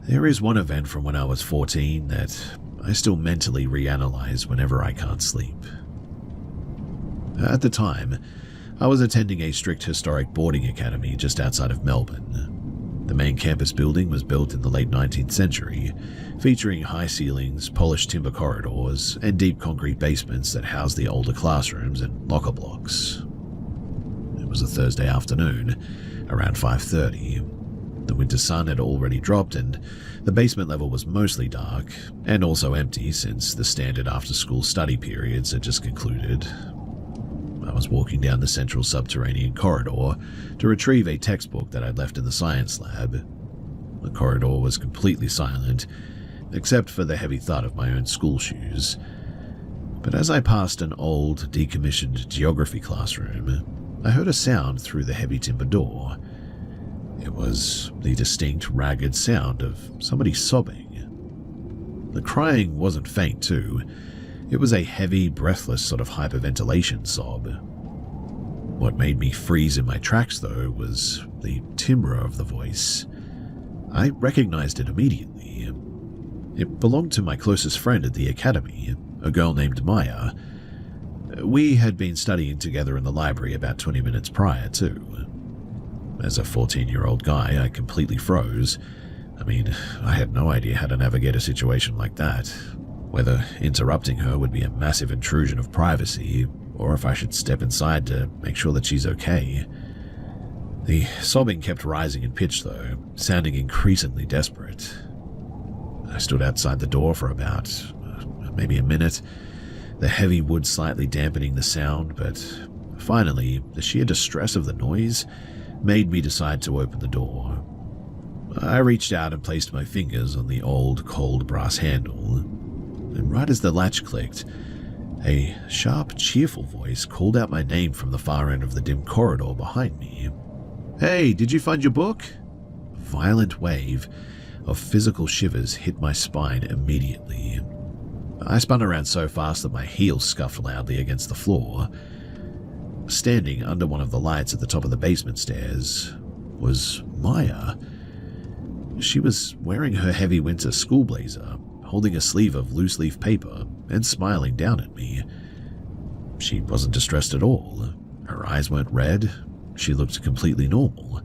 there is one event from when I was 14 that I still mentally reanalyze whenever I can't sleep. At the time, I was attending a strict historic boarding academy just outside of Melbourne. The main campus building was built in the late 19th century, featuring high ceilings, polished timber corridors, and deep concrete basements that housed the older classrooms and locker blocks. It was a Thursday afternoon, around 5:30. The winter sun had already dropped, and the basement level was mostly dark, and also empty since the standard after-school study periods had just concluded. I was walking down the central subterranean corridor to retrieve a textbook that I'd left in the science lab. The corridor was completely silent, except for the heavy thud of my own school shoes. But as I passed an old, decommissioned geography classroom, I heard a sound through the heavy timber door. It was the distinct, ragged sound of somebody sobbing. The crying wasn't faint, too. It was a heavy, breathless sort of hyperventilation sob. What made me freeze in my tracks, though, was the timbre of the voice. I recognized it immediately. It belonged to my closest friend at the academy, a girl named Maya. We had been studying together in the library about 20 minutes prior, too. As a 14-year-old guy, I completely froze. I mean, I had no idea how to navigate a situation like that. Whether interrupting her would be a massive intrusion of privacy, or if I should step inside to make sure that she's okay. The sobbing kept rising in pitch, though, sounding increasingly desperate. I stood outside the door for about maybe a minute, the heavy wood slightly dampening the sound, but finally, the sheer distress of the noise made me decide to open the door. I reached out and placed my fingers on the old, cold brass handle. And right as the latch clicked, a sharp, cheerful voice called out my name from the far end of the dim corridor behind me. "Hey, did you find your book?" A violent wave of physical shivers hit my spine immediately. I spun around so fast that my heels scuffed loudly against the floor. Standing under one of the lights at the top of the basement stairs was Maya. She was wearing her heavy winter school blazer, holding a sleeve of loose-leaf paper and smiling down at me. She wasn't distressed at all. Her eyes weren't red. She looked completely normal.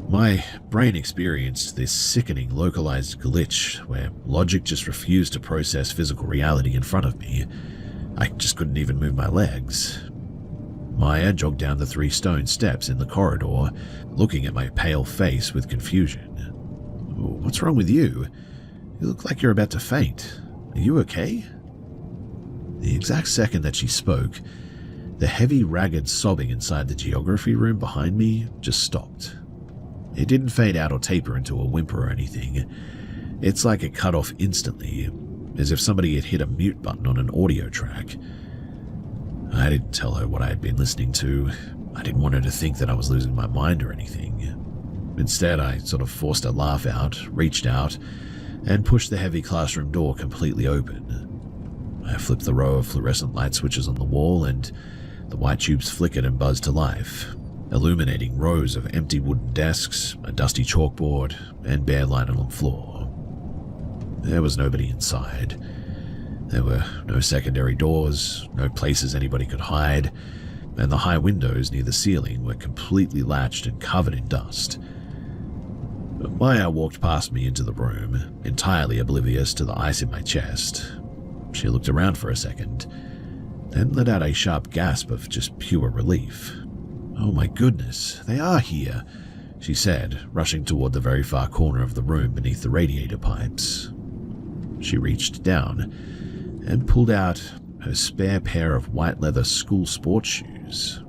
My brain experienced this sickening localized glitch where logic just refused to process physical reality in front of me. I just couldn't even move my legs. Maya jogged down the 3 stone steps in the corridor, looking at my pale face with confusion. "What's wrong with you? You look like you're about to faint. Are you okay?" The exact second that she spoke, the heavy, ragged sobbing inside the geography room behind me just stopped. It didn't fade out or taper into a whimper or anything. It's like it cut off instantly. as if somebody had hit a mute button on an audio track. I didn't tell her what I had been listening to. I didn't want her to think that I was losing my mind or anything. Instead, I sort of forced a laugh out, reached out, and pushed the heavy classroom door completely open. I flipped the row of fluorescent light switches on the wall, and the white tubes flickered and buzzed to life, illuminating rows of empty wooden desks, a dusty chalkboard, and bare linoleum floor. There was nobody inside. There were no secondary doors, no places anybody could hide, and the high windows near the ceiling were completely latched and covered in dust. Maya walked past me into the room, entirely oblivious to the ice in my chest. She looked around for a second, then let out a sharp gasp of just pure relief. "Oh my goodness, they are here," she said, rushing toward the very far corner of the room beneath the radiator pipes. She reached down and pulled out her spare pair of white leather school sports shoes.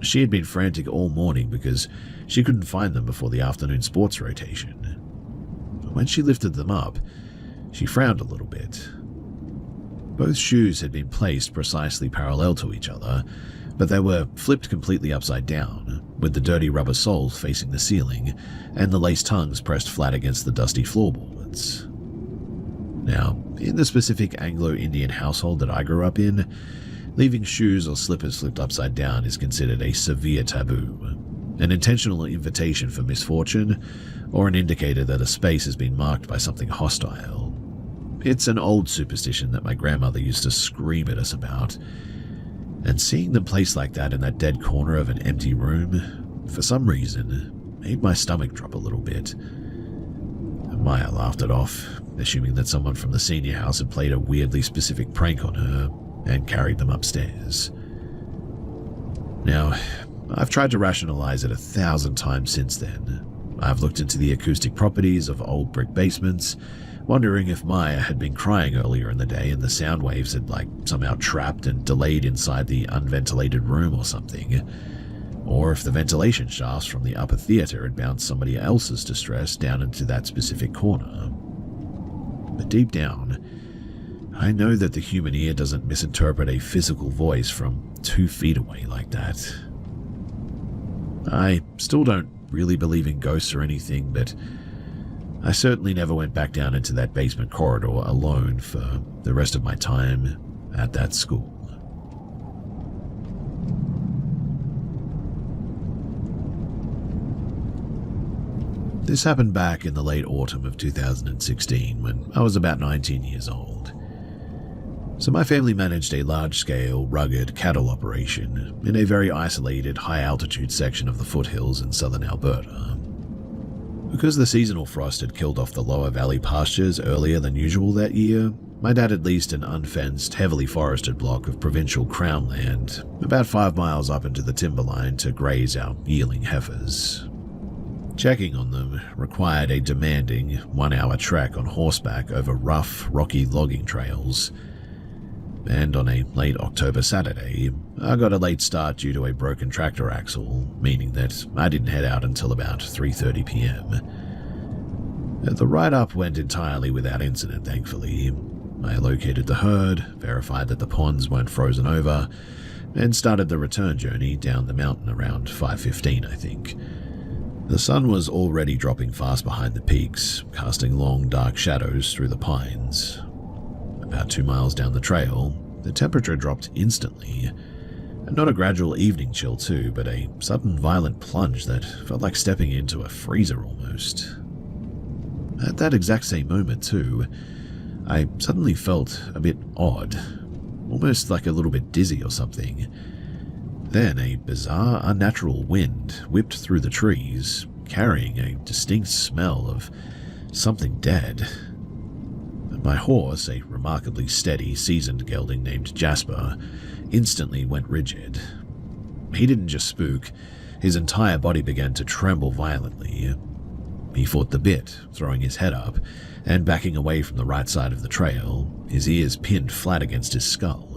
She had been frantic all morning because she couldn't find them before the afternoon sports rotation. But when she lifted them up, she frowned a little bit. Both shoes had been placed precisely parallel to each other, but they were flipped completely upside down, with the dirty rubber soles facing the ceiling and the lace tongues pressed flat against the dusty floorboards. Now, in the specific Anglo-Indian household that I grew up in, leaving shoes or slippers flipped upside down is considered a severe taboo, an intentional invitation for misfortune, or an indicator that a space has been marked by something hostile. It's an old superstition that my grandmother used to scream at us about, and seeing them placed like that in that dead corner of an empty room, for some reason, made my stomach drop a little bit. Maya laughed it off, assuming that someone from the senior house had played a weirdly specific prank on her and carried them upstairs. Now, I've tried to rationalize it 1,000 times since then. I've looked into the acoustic properties of old brick basements, wondering if Maya had been crying earlier in the day and the sound waves had somehow trapped and delayed inside the unventilated room or something, or if the ventilation shafts from the upper theater had bounced somebody else's distress down into that specific corner. But deep down, I know that the human ear doesn't misinterpret a physical voice from 2 feet away like that. I still don't really believe in ghosts or anything, but I certainly never went back down into that basement corridor alone for the rest of my time at that school. This happened back in the late autumn of 2016 when I was about 19 years old. So my family managed a large-scale, rugged cattle operation in a very isolated, high-altitude section of the foothills in southern Alberta. Because the seasonal frost had killed off the lower valley pastures earlier than usual that year, my dad had leased an unfenced, heavily forested block of provincial crown land about 5 miles up into the timberline to graze our yearling heifers. Checking on them required a demanding 1-hour trek on horseback over rough, rocky logging trails. And on a late October Saturday, I got a late start due to a broken tractor axle, meaning that I didn't head out until about 3:30 p.m. The ride-up went entirely without incident, thankfully. I located the herd, verified that the ponds weren't frozen over, and started the return journey down the mountain around 5:15, I think. The sun was already dropping fast behind the peaks, casting long, dark shadows through the pines. About 2 miles down the trail, the temperature dropped instantly. Not a gradual evening chill too, but a sudden violent plunge that felt like stepping into a freezer almost. At that exact same moment too, I suddenly felt a bit odd, almost like a little bit dizzy or something. Then a bizarre, unnatural wind whipped through the trees, carrying a distinct smell of something dead. My horse, a remarkably steady, seasoned gelding named Jasper, instantly went rigid. He didn't just spook, his entire body began to tremble violently. He fought the bit, throwing his head up, and backing away from the right side of the trail, his ears pinned flat against his skull.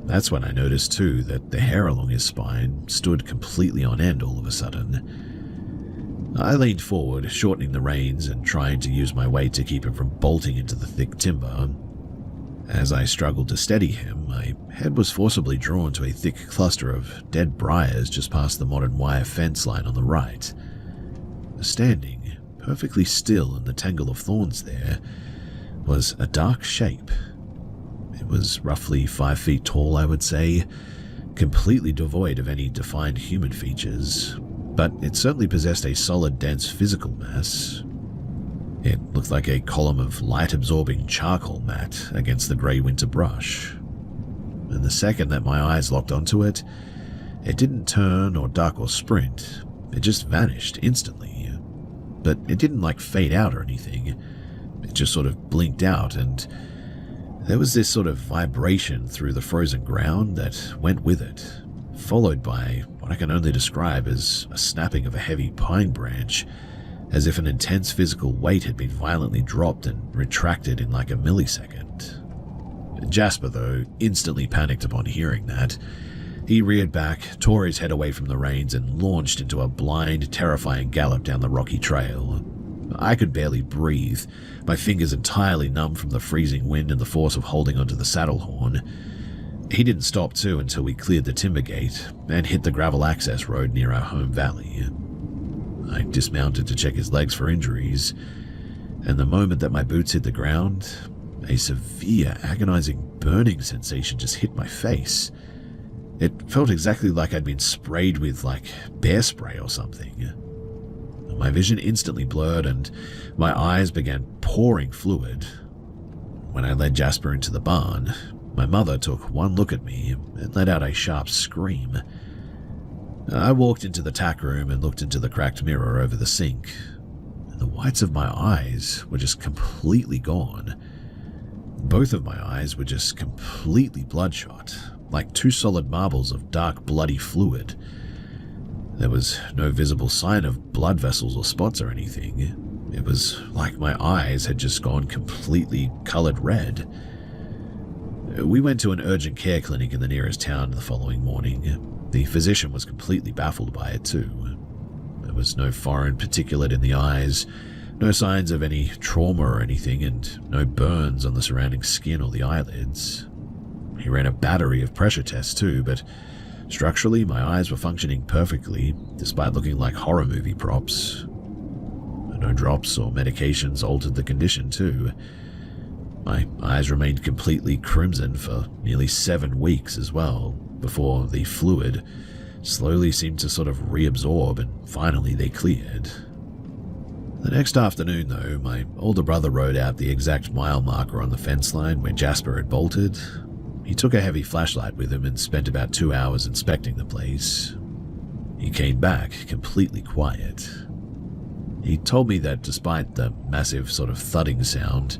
That's when I noticed too that the hair along his spine stood completely on end all of a sudden. I leaned forward, shortening the reins and trying to use my weight to keep him from bolting into the thick timber. As I struggled to steady him, my head was forcibly drawn to a thick cluster of dead briars just past the modern wire fence line on the right. Standing perfectly still in the tangle of thorns there was a dark shape. It was roughly 5 feet tall, I would say, completely devoid of any defined human features, but it certainly possessed a solid, dense physical mass. It looked like a column of light-absorbing charcoal matte against the grey winter brush. And the second that my eyes locked onto it, it didn't turn or duck or sprint. It just vanished instantly. But it didn't fade out or anything. It just sort of blinked out, and there was this sort of vibration through the frozen ground that went with it, followed by what I can only describe as a snapping of a heavy pine branch, as if an intense physical weight had been violently dropped and retracted in like a millisecond. Jasper, though, instantly panicked upon hearing that. He reared back, tore his head away from the reins, and launched into a blind, terrifying gallop down the rocky trail. I could barely breathe, my fingers entirely numb from the freezing wind and the force of holding onto the saddle horn. He didn't stop, too, until we cleared the timber gate and hit the gravel access road near our home valley. I dismounted to check his legs for injuries, and the moment that my boots hit the ground, a severe, agonizing burning sensation just hit my face. It felt exactly like I'd been sprayed with, bear spray or something. My vision instantly blurred, and my eyes began pouring fluid. When I led Jasper into the barn, my mother took one look at me and let out a sharp scream. I walked into the tack room and looked into the cracked mirror over the sink. The whites of my eyes were just completely gone. Both of my eyes were just completely bloodshot, like two solid marbles of dark, bloody fluid. There was no visible sign of blood vessels or spots or anything. It was like my eyes had just gone completely colored red. We went to an urgent care clinic in the nearest town the following morning. The physician was completely baffled by it too. There was no foreign particulate in the eyes, no signs of any trauma or anything, and no burns on the surrounding skin or the eyelids. He ran a battery of pressure tests too, but structurally my eyes were functioning perfectly, despite looking like horror movie props. No drops or medications altered the condition too. My eyes remained completely crimson for nearly 7 weeks as well, before the fluid slowly seemed to sort of reabsorb and finally they cleared. The next afternoon, though, my older brother rode out the exact mile marker on the fence line where Jasper had bolted. He took a heavy flashlight with him and spent about 2 hours inspecting the place. He came back completely quiet. He told me that despite the massive sort of thudding sound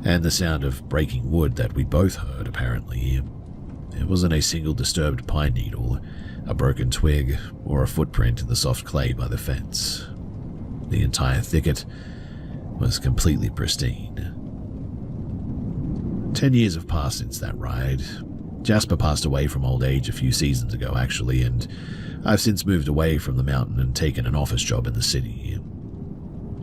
and the sound of breaking wood that we both heard, apparently, there wasn't a single disturbed pine needle, a broken twig, or a footprint in the soft clay by the fence. The entire thicket was completely pristine. 10 years have passed since that ride. Jasper passed away from old age a few seasons ago, actually, and I've since moved away from the mountain and taken an office job in the city.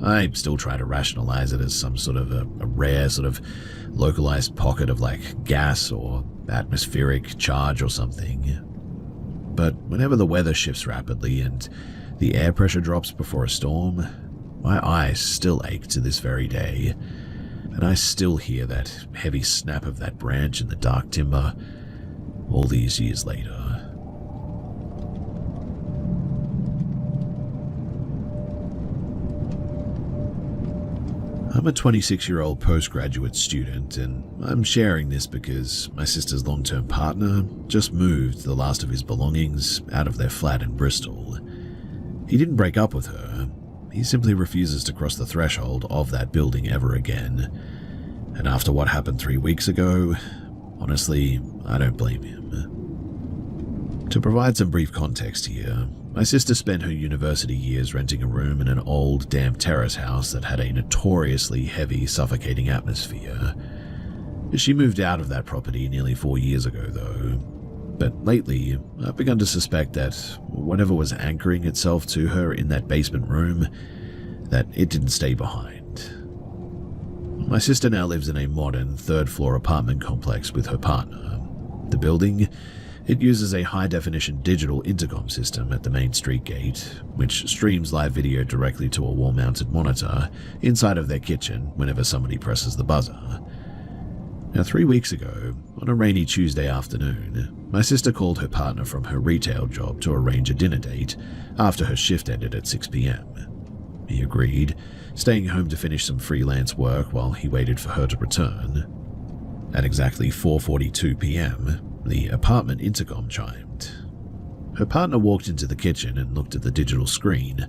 I still try to rationalize it as some sort of a rare sort of localized pocket of gas or atmospheric charge or something. But whenever the weather shifts rapidly and the air pressure drops before a storm, my eyes still ache to this very day, and I still hear that heavy snap of that branch in the dark timber all these years later. I'm a 26-year-old postgraduate student, and I'm sharing this because my sister's long-term partner just moved the last of his belongings out of their flat in Bristol. He didn't break up with her. He simply refuses to cross the threshold of that building ever again. And after what happened 3 weeks ago, honestly, I don't blame him. To provide some brief context here, my sister spent her university years renting a room in an old, damp terrace house that had a notoriously heavy, suffocating atmosphere. She moved out of that property nearly 4 years ago, though. But lately, I've begun to suspect that whatever was anchoring itself to her in that basement room, that it didn't stay behind. My sister now lives in a modern third-floor apartment complex with her partner. The building, it uses a high-definition digital intercom system at the main street gate, which streams live video directly to a wall-mounted monitor inside of their kitchen whenever somebody presses the buzzer. Now, 3 weeks ago, on a rainy Tuesday afternoon, my sister called her partner from her retail job to arrange a dinner date after her shift ended at 6 p.m. He agreed, staying home to finish some freelance work while he waited for her to return. At exactly 4:42 p.m., the apartment intercom chimed. Her partner walked into the kitchen and looked at the digital screen.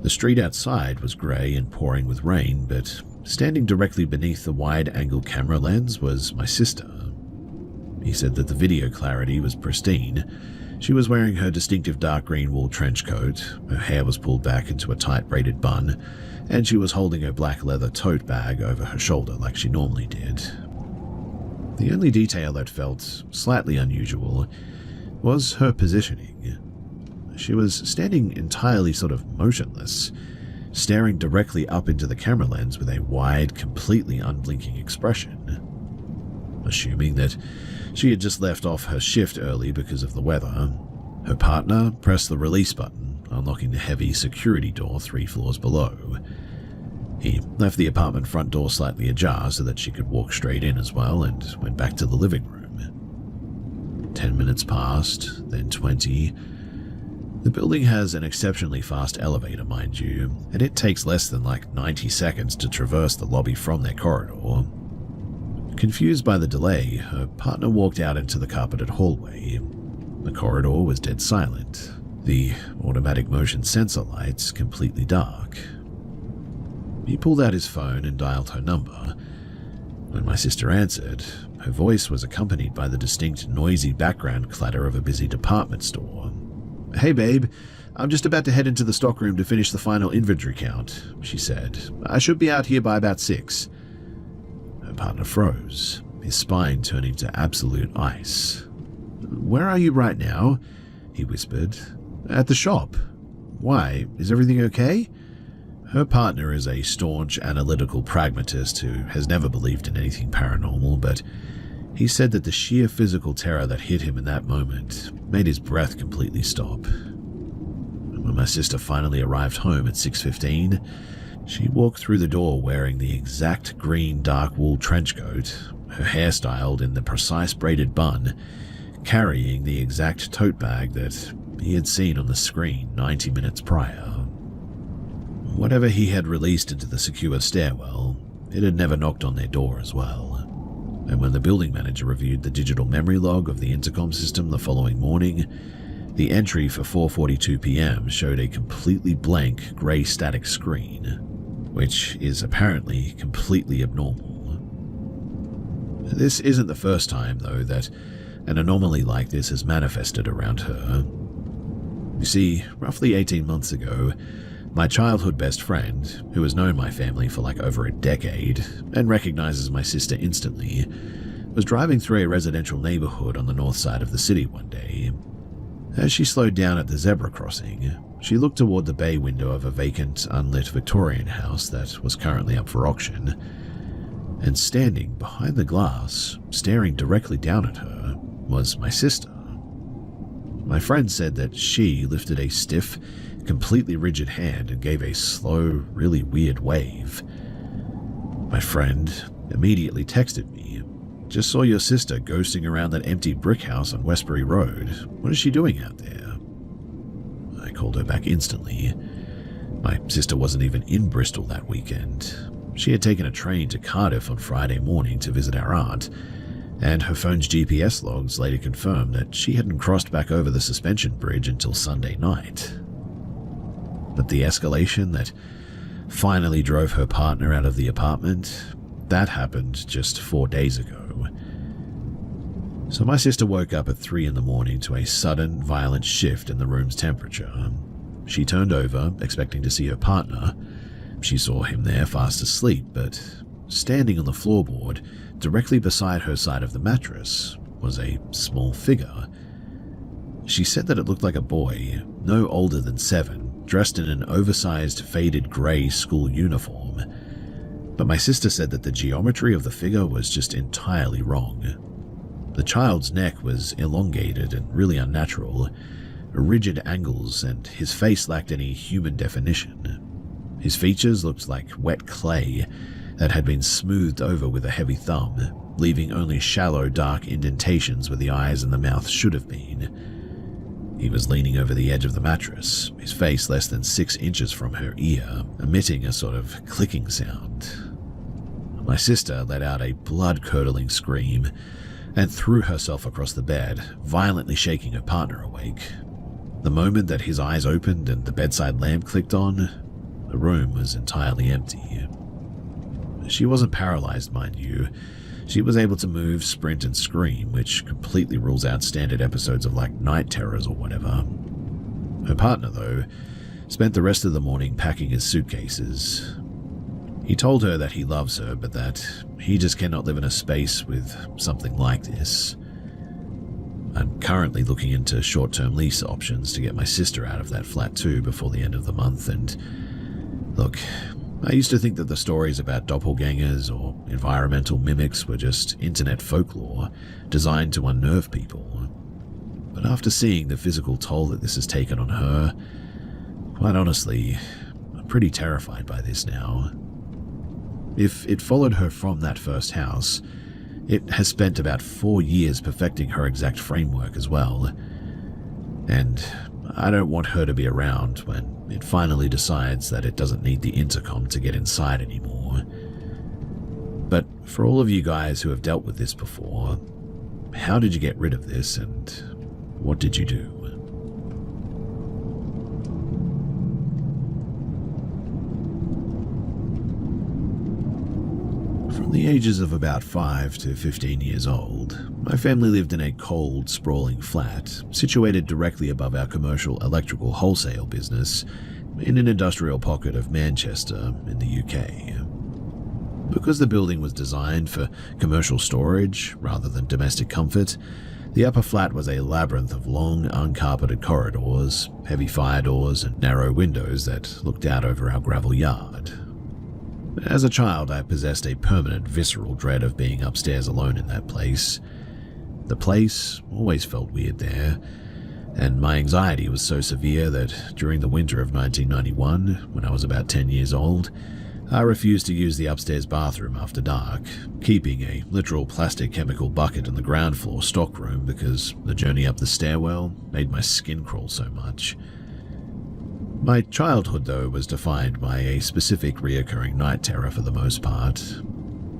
The street outside was grey and pouring with rain, but standing directly beneath the wide-angle camera lens was my sister. He said that the video clarity was pristine. She was wearing her distinctive dark green wool trench coat, her hair was pulled back into a tight braided bun, and she was holding her black leather tote bag over her shoulder like she normally did. The only detail that felt slightly unusual was her positioning. She was standing entirely sort of motionless, staring directly up into the camera lens with a wide, completely unblinking expression. Assuming that she had just left off her shift early because of the weather, her partner pressed the release button, unlocking the heavy security door 3 floors below. He left the apartment front door slightly ajar so that she could walk straight in as well and went back to the living room. 10 minutes passed, then 20. The building has an exceptionally fast elevator, mind you, and it takes less than 90 seconds to traverse the lobby from their corridor. Confused by the delay, her partner walked out into the carpeted hallway. The corridor was dead silent, the automatic motion sensor lights completely dark. He pulled out his phone and dialed her number. When my sister answered, her voice was accompanied by the distinct noisy background clatter of a busy department store. "Hey babe, I'm just about to head into the stockroom to finish the final inventory count," she said. "I should be out here by about 6. Her partner froze, his spine turning to absolute ice. "Where are you right now?" he whispered. "At the shop. Why, is everything okay?" Her partner is a staunch analytical pragmatist who has never believed in anything paranormal, but he said that the sheer physical terror that hit him in that moment made his breath completely stop. When my sister finally arrived home at 6:15, she walked through the door wearing the exact green dark wool trench coat, her hair styled in the precise braided bun, carrying the exact tote bag that he had seen on the screen 90 minutes prior. Whatever he had released into the secure stairwell, it had never knocked on their door as well. And when the building manager reviewed the digital memory log of the intercom system the following morning, the entry for 4:42 p.m. showed a completely blank grey static screen, which is apparently completely abnormal. This isn't the first time, though, that an anomaly like this has manifested around her. You see, roughly 18 months ago, my childhood best friend, who has known my family for over a decade and recognizes my sister instantly, was driving through a residential neighborhood on the north side of the city one day. As she slowed down at the zebra crossing, she looked toward the bay window of a vacant, unlit Victorian house that was currently up for auction, and standing behind the glass, staring directly down at her, was my sister. My friend said that she lifted a stiff, completely rigid hand and gave a slow, really weird wave. My friend immediately texted me, "Just saw your sister ghosting around that empty brick house on Westbury Road. What is she doing out there?" I called her back instantly. My sister wasn't even in Bristol that weekend. She had taken a train to Cardiff on Friday morning to visit our aunt, and her phone's GPS logs later confirmed that she hadn't crossed back over the suspension bridge until Sunday night. But the escalation that finally drove her partner out of the apartment, that happened just 4 days ago. So my sister woke up at 3 in the morning to a sudden, violent shift in the room's temperature. She turned over, expecting to see her partner. She saw him there fast asleep, but standing on the floorboard, directly beside her side of the mattress, was a small figure. She said that it looked like a boy, no older than 7, dressed in an oversized faded grey school uniform. But my sister said that the geometry of the figure was just entirely wrong. The child's neck was elongated and really unnatural, rigid angles, and his face lacked any human definition. His features looked like wet clay that had been smoothed over with a heavy thumb, leaving only shallow, dark indentations where the eyes and the mouth should have been. He was leaning over the edge of the mattress, his face less than 6 inches from her ear, emitting a sort of clicking sound. My sister let out a blood-curdling scream and threw herself across the bed, violently shaking her partner awake. The moment that his eyes opened and the bedside lamp clicked on, the room was entirely empty. She wasn't paralyzed, mind you. She was able to move, sprint, and scream, which completely rules out standard episodes of like night terrors or whatever. Her partner, though, spent the rest of the morning packing his suitcases. He told her that he loves her, but that he just cannot live in a space with something like this. I'm currently looking into short-term lease options to get my sister out of that flat too before the end of the month, and look, I used to think that the stories about doppelgangers or environmental mimics were just internet folklore designed to unnerve people. But after seeing the physical toll that this has taken on her, quite honestly, I'm pretty terrified by this now. If it followed her from that first house, it has spent about 4 years perfecting her exact framework as well. And I don't want her to be around when it finally decides that it doesn't need the intercom to get inside anymore. But for all of you guys who have dealt with this before, how did you get rid of this and what did you do? From the ages of about 5 to 15 years old, my family lived in a cold, sprawling flat situated directly above our commercial electrical wholesale business in an industrial pocket of Manchester in the UK. Because the building was designed for commercial storage rather than domestic comfort, the upper flat was a labyrinth of long, uncarpeted corridors, heavy fire doors, and narrow windows that looked out over our gravel yard. As a child, I possessed a permanent visceral dread of being upstairs alone in that place. The place always felt weird there, and my anxiety was so severe that during the winter of 1991, when I was about 10 years old, I refused to use the upstairs bathroom after dark, keeping a literal plastic chemical bucket in the ground floor stockroom because the journey up the stairwell made my skin crawl so much. My childhood, though, was defined by a specific reoccurring night terror for the most part.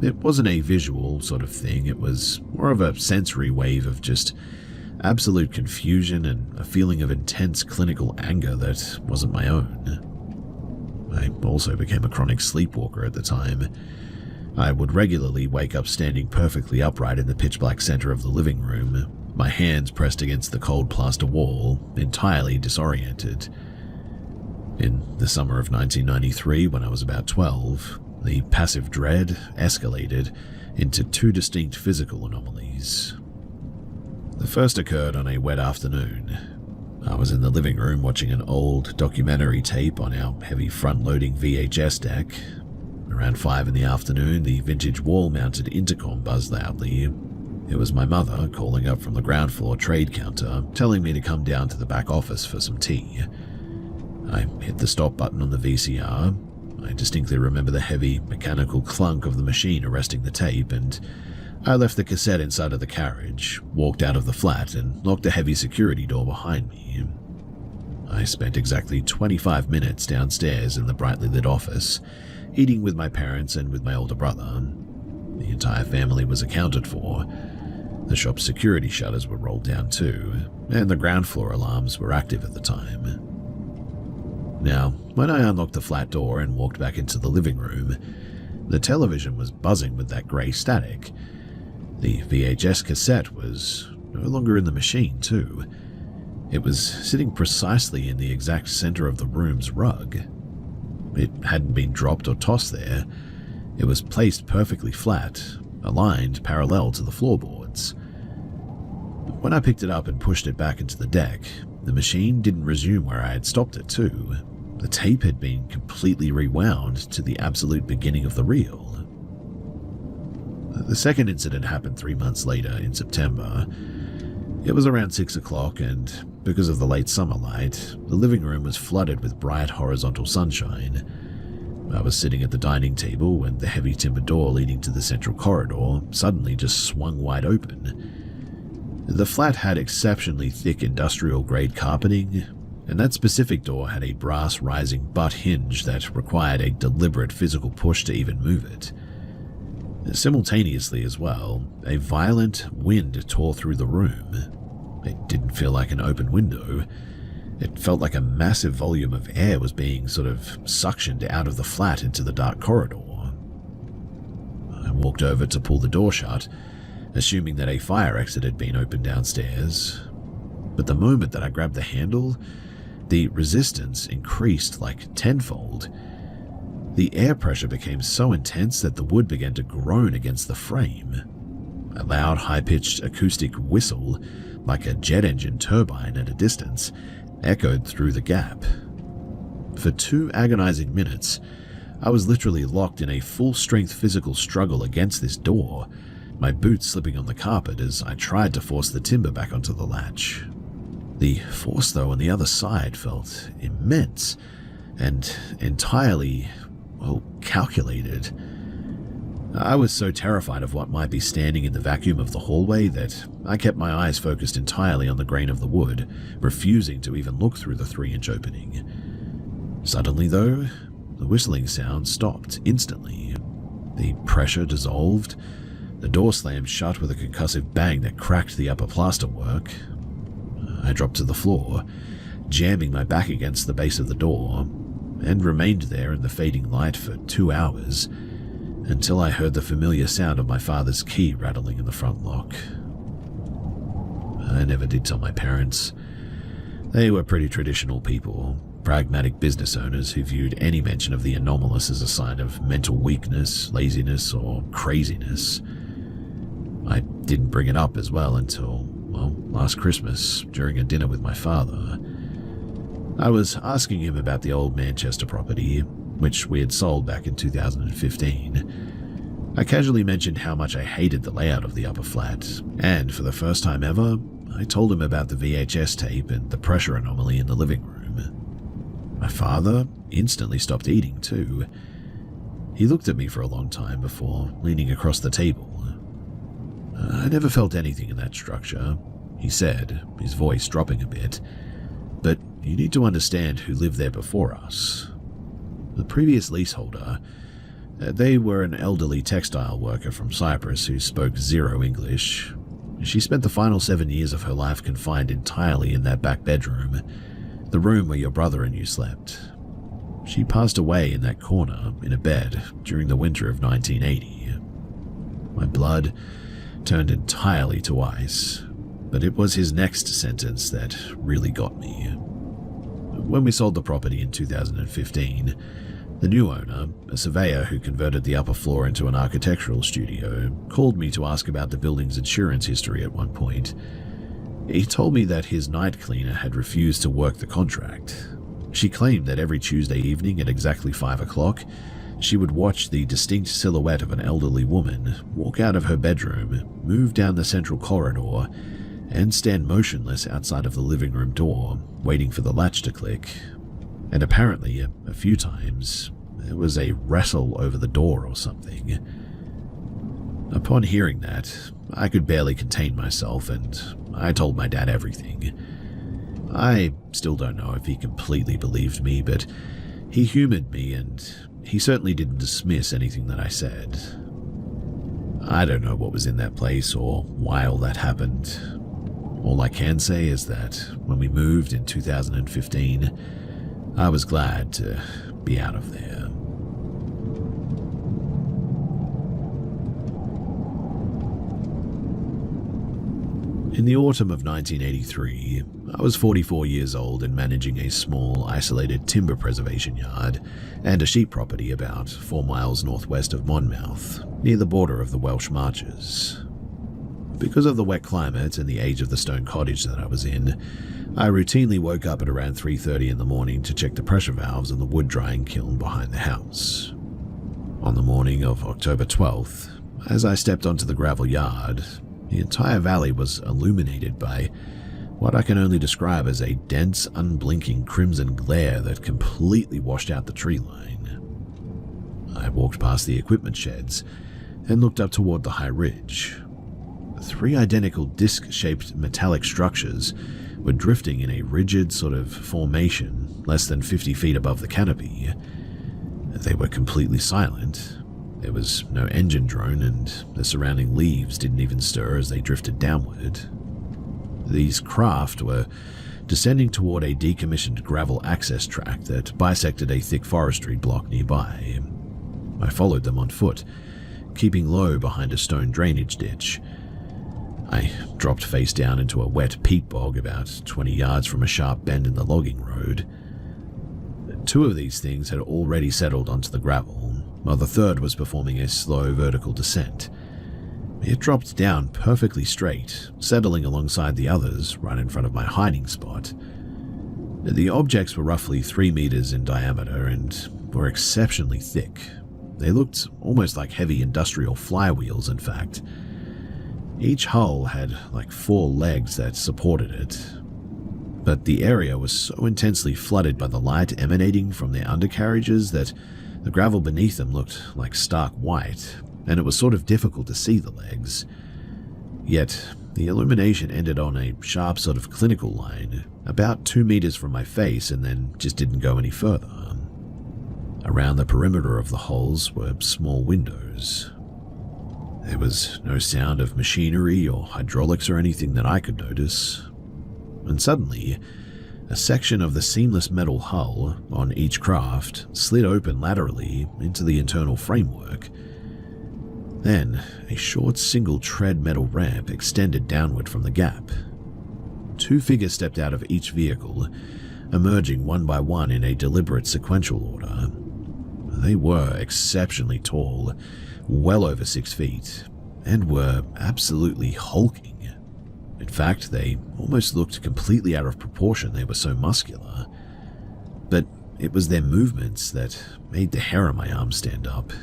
It wasn't a visual sort of thing, it was more of a sensory wave of just absolute confusion and a feeling of intense clinical anger that wasn't my own. I also became a chronic sleepwalker at the time. I would regularly wake up standing perfectly upright in the pitch-black center of the living room, my hands pressed against the cold plaster wall, entirely disoriented. In the summer of 1993, when I was about 12, the passive dread escalated into 2 distinct physical anomalies. The first occurred on a wet afternoon. I was in the living room watching an old documentary tape on our heavy front-loading VHS deck. Around 5 in the afternoon, the vintage wall-mounted intercom buzzed loudly. It was my mother calling up from the ground floor trade counter, telling me to come down to the back office for some tea. I hit the stop button on the VCR. I distinctly remember the heavy, mechanical clunk of the machine arresting the tape, and I left the cassette inside of the carriage, walked out of the flat, and locked the heavy security door behind me. I spent exactly 25 minutes downstairs in the brightly lit office, eating with my parents and with my older brother. The entire family was accounted for. The shop's security shutters were rolled down too, and the ground floor alarms were active at the time. Now, when I unlocked the flat door and walked back into the living room, the television was buzzing with that grey static. The VHS cassette was no longer in the machine, too. It was sitting precisely in the exact center of the room's rug. It hadn't been dropped or tossed there. It was placed perfectly flat, aligned parallel to the floorboards. When I picked it up and pushed it back into the deck, the machine didn't resume where I had stopped it too. The tape had been completely rewound to the absolute beginning of the reel. The second incident happened 3 months later in September. It was around 6 o'clock, and because of the late summer light, the living room was flooded with bright horizontal sunshine. I was sitting at the dining table when the heavy timber door leading to the central corridor suddenly just swung wide open. The flat had exceptionally thick industrial-grade carpeting, and that specific door had a brass rising butt hinge that required a deliberate physical push to even move it. Simultaneously as well, a violent wind tore through the room. It didn't feel like an open window. It felt like a massive volume of air was being sort of suctioned out of the flat into the dark corridor. I walked over to pull the door shut, assuming that a fire exit had been opened downstairs. But the moment that I grabbed the handle, the resistance increased like tenfold. The air pressure became so intense that the wood began to groan against the frame. A loud, high-pitched acoustic whistle, like a jet engine turbine at a distance, echoed through the gap. For 2 agonizing minutes, I was literally locked in a full-strength physical struggle against this door, my boots slipping on the carpet as I tried to force the timber back onto the latch. The force, though, on the other side felt immense and entirely, calculated. I was so terrified of what might be standing in the vacuum of the hallway that I kept my eyes focused entirely on the grain of the wood, refusing to even look through the 3-inch opening. Suddenly, though, the whistling sound stopped instantly. The pressure dissolved. The door slammed shut with a concussive bang that cracked the upper plasterwork. I dropped to the floor, jamming my back against the base of the door, and remained there in the fading light for 2 hours, until I heard the familiar sound of my father's key rattling in the front lock. I never did tell my parents. They were pretty traditional people, pragmatic business owners who viewed any mention of the anomalous as a sign of mental weakness, laziness, or craziness. I didn't bring it up as well until, last Christmas, during a dinner with my father. I was asking him about the old Manchester property, which we had sold back in 2015. I casually mentioned how much I hated the layout of the upper flat, and for the first time ever, I told him about the VHS tape and the pressure anomaly in the living room. My father instantly stopped eating too. He looked at me for a long time before leaning across the table. "I never felt anything in that structure," he said, his voice dropping a bit. "But you need to understand who lived there before us. The previous leaseholder, they were an elderly textile worker from Cyprus who spoke 0 English. She spent the final 7 years of her life confined entirely in that back bedroom, the room where your brother and you slept. She passed away in that corner, in a bed, during the winter of 1980. My blood turned entirely to ice, but it was his next sentence that really got me. When we sold the property in 2015, the new owner, a surveyor who converted the upper floor into an architectural studio, called me to ask about the building's insurance history at one point. He told me that his night cleaner had refused to work the contract. She claimed that every Tuesday evening at exactly 5 o'clock, she would watch the distinct silhouette of an elderly woman walk out of her bedroom, move down the central corridor, and stand motionless outside of the living room door, waiting for the latch to click. And apparently, a few times, there was a wrestle over the door or something. Upon hearing that, I could barely contain myself, and I told my dad everything. I still don't know if he completely believed me, but he humored me, and he certainly didn't dismiss anything that I said. I don't know what was in that place or why all that happened. All I can say is that when we moved in 2015, I was glad to be out of there. In the autumn of 1983, I was 44 years old and managing a small, isolated timber preservation yard and a sheep property about 4 miles northwest of Monmouth, near the border of the Welsh Marches. Because of the wet climate and the age of the stone cottage that I was in, I routinely woke up at around 3:30 in the morning to check the pressure valves in the wood drying kiln behind the house. On the morning of October 12th, as I stepped onto the gravel yard, the entire valley was illuminated by what I can only describe as a dense, unblinking crimson glare that completely washed out the tree line. I walked past the equipment sheds and looked up toward the high ridge. 3 identical disc-shaped metallic structures were drifting in a rigid sort of formation less than 50 feet above the canopy. They were completely silent. There was no engine drone, and the surrounding leaves didn't even stir as they drifted downward. These craft were descending toward a decommissioned gravel access track that bisected a thick forestry block nearby. I followed them on foot, keeping low behind a stone drainage ditch. I dropped face down into a wet peat bog about 20 yards from a sharp bend in the logging road. 2 of these things had already settled onto the gravel, while the third was performing a slow vertical descent. It dropped down perfectly straight, settling alongside the others right in front of my hiding spot. The objects were roughly 3 meters in diameter and were exceptionally thick. They looked almost like heavy industrial flywheels, in fact. Each hull had like 4 legs that supported it, but the area was so intensely flooded by the light emanating from their undercarriages that the gravel beneath them looked like stark white, and it was sort of difficult to see the legs. Yet, the illumination ended on a sharp sort of clinical line, about 2 meters from my face, and then just didn't go any further. Around the perimeter of the hulls were small windows. There was no sound of machinery or hydraulics or anything that I could notice. And suddenly, a section of the seamless metal hull on each craft slid open laterally into the internal framework. Then, a short single-tread metal ramp extended downward from the gap. 2 figures stepped out of each vehicle, emerging one by one in a deliberate sequential order. They were exceptionally tall, well over 6 feet, and were absolutely hulking. In fact, they almost looked completely out of proportion, they were so muscular. But it was their movements that made the hair on my arm stand up.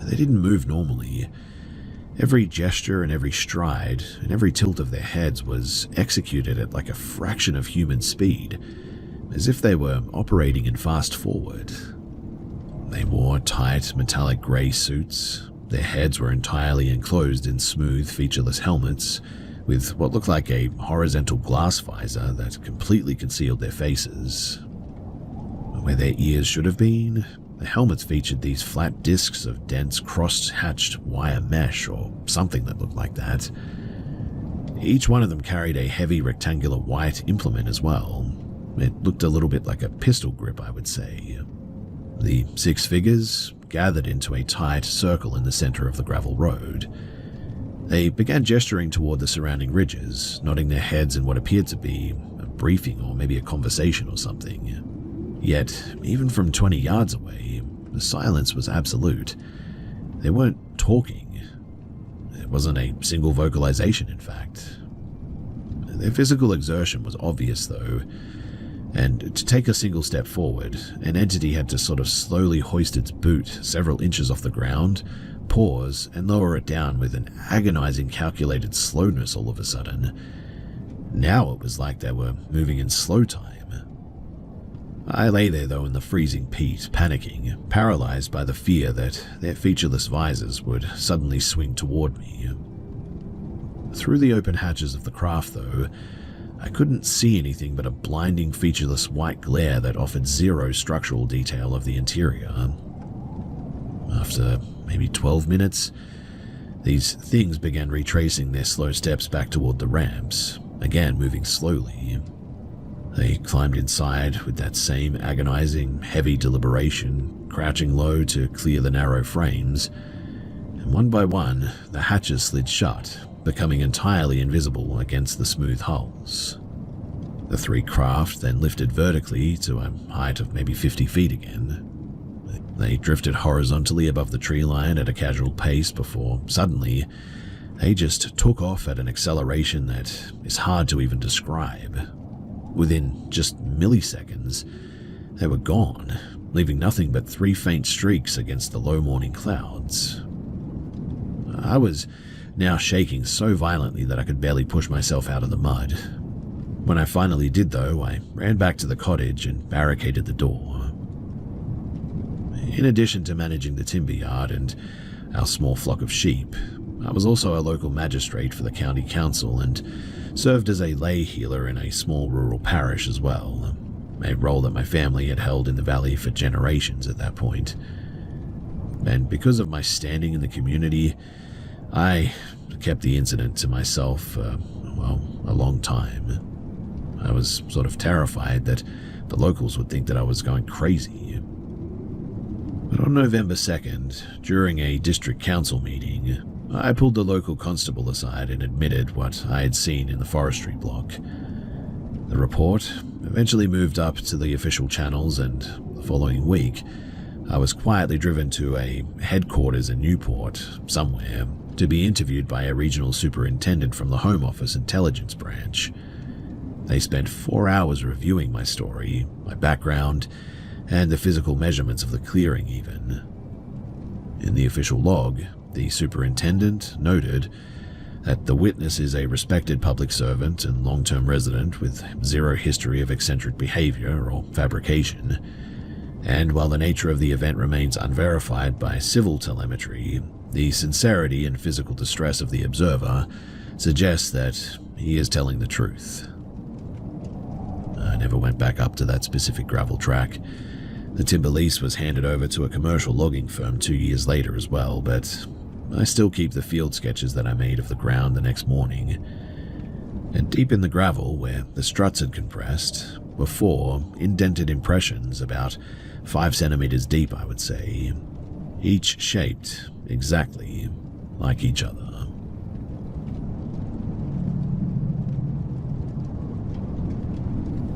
They didn't move normally. Every gesture and every stride and every tilt of their heads was executed at like a fraction of human speed, as if they were operating in fast forward. They wore tight, metallic grey suits. Their heads were entirely enclosed in smooth, featureless helmets, with what looked like a horizontal glass visor that completely concealed their faces. Where their ears should have been, the helmets featured these flat discs of dense, cross-hatched wire mesh or something that looked like that. Each one of them carried a heavy rectangular white implement as well. It looked a little bit like a pistol grip, I would say. The 6 figures gathered into a tight circle in the center of the gravel road. They began gesturing toward the surrounding ridges, nodding their heads in what appeared to be a briefing or maybe a conversation or something. Yet, even from 20 yards away, the silence was absolute. They weren't talking. There wasn't a single vocalization, in fact. Their physical exertion was obvious, though, and to take a single step forward, an entity had to sort of slowly hoist its boot several inches off the ground, pause, and lower it down with an agonizing calculated slowness all of a sudden. Now it was like they were moving in slow time. I lay there, though, in the freezing peat, panicking, paralyzed by the fear that their featureless visors would suddenly swing toward me. Through the open hatches of the craft, though, I couldn't see anything but a blinding, featureless white glare that offered zero structural detail of the interior. After maybe 12 minutes, these things began retracing their slow steps back toward the ramps, again moving slowly. They climbed inside with that same agonizing, heavy deliberation, crouching low to clear the narrow frames, and one by one, the hatches slid shut, becoming entirely invisible against the smooth hulls. The 3 craft then lifted vertically to a height of maybe 50 feet again. They drifted horizontally above the tree line at a casual pace before, suddenly, They just took off at an acceleration that is hard to even describe. Within just milliseconds, they were gone, leaving nothing but 3 faint streaks against the low morning clouds. I was now shaking so violently that I could barely push myself out of the mud. When I finally did, though, I ran back to the cottage and barricaded the door. In addition to managing the timber yard and our small flock of sheep, I was also a local magistrate for the county council and served as a lay healer in a small rural parish as well, a role that my family had held in the valley for generations at that point. And because of my standing in the community, I kept the incident to myself for, a long time. I was sort of terrified that the locals would think that I was going crazy. But on November 2nd, during a district council meeting, I pulled the local constable aside and admitted what I had seen in the forestry block. The report eventually moved up to the official channels, and the following week, I was quietly driven to a headquarters in Newport, somewhere, to be interviewed by a regional superintendent from the Home Office Intelligence Branch. They spent 4 hours reviewing my story, my background, and the physical measurements of the clearing even. In the official log, the superintendent noted that the witness is a respected public servant and long-term resident with zero history of eccentric behavior or fabrication, and while the nature of the event remains unverified by civil telemetry, the sincerity and physical distress of the observer suggests that he is telling the truth. I never went back up to that specific gravel track. The timber lease was handed over to a commercial logging firm 2 years later as well, but I still keep the field sketches that I made of the ground the next morning. And deep in the gravel, where the struts had compressed, were 4 indented impressions about 5 centimeters deep, I would say, each shaped exactly like each other.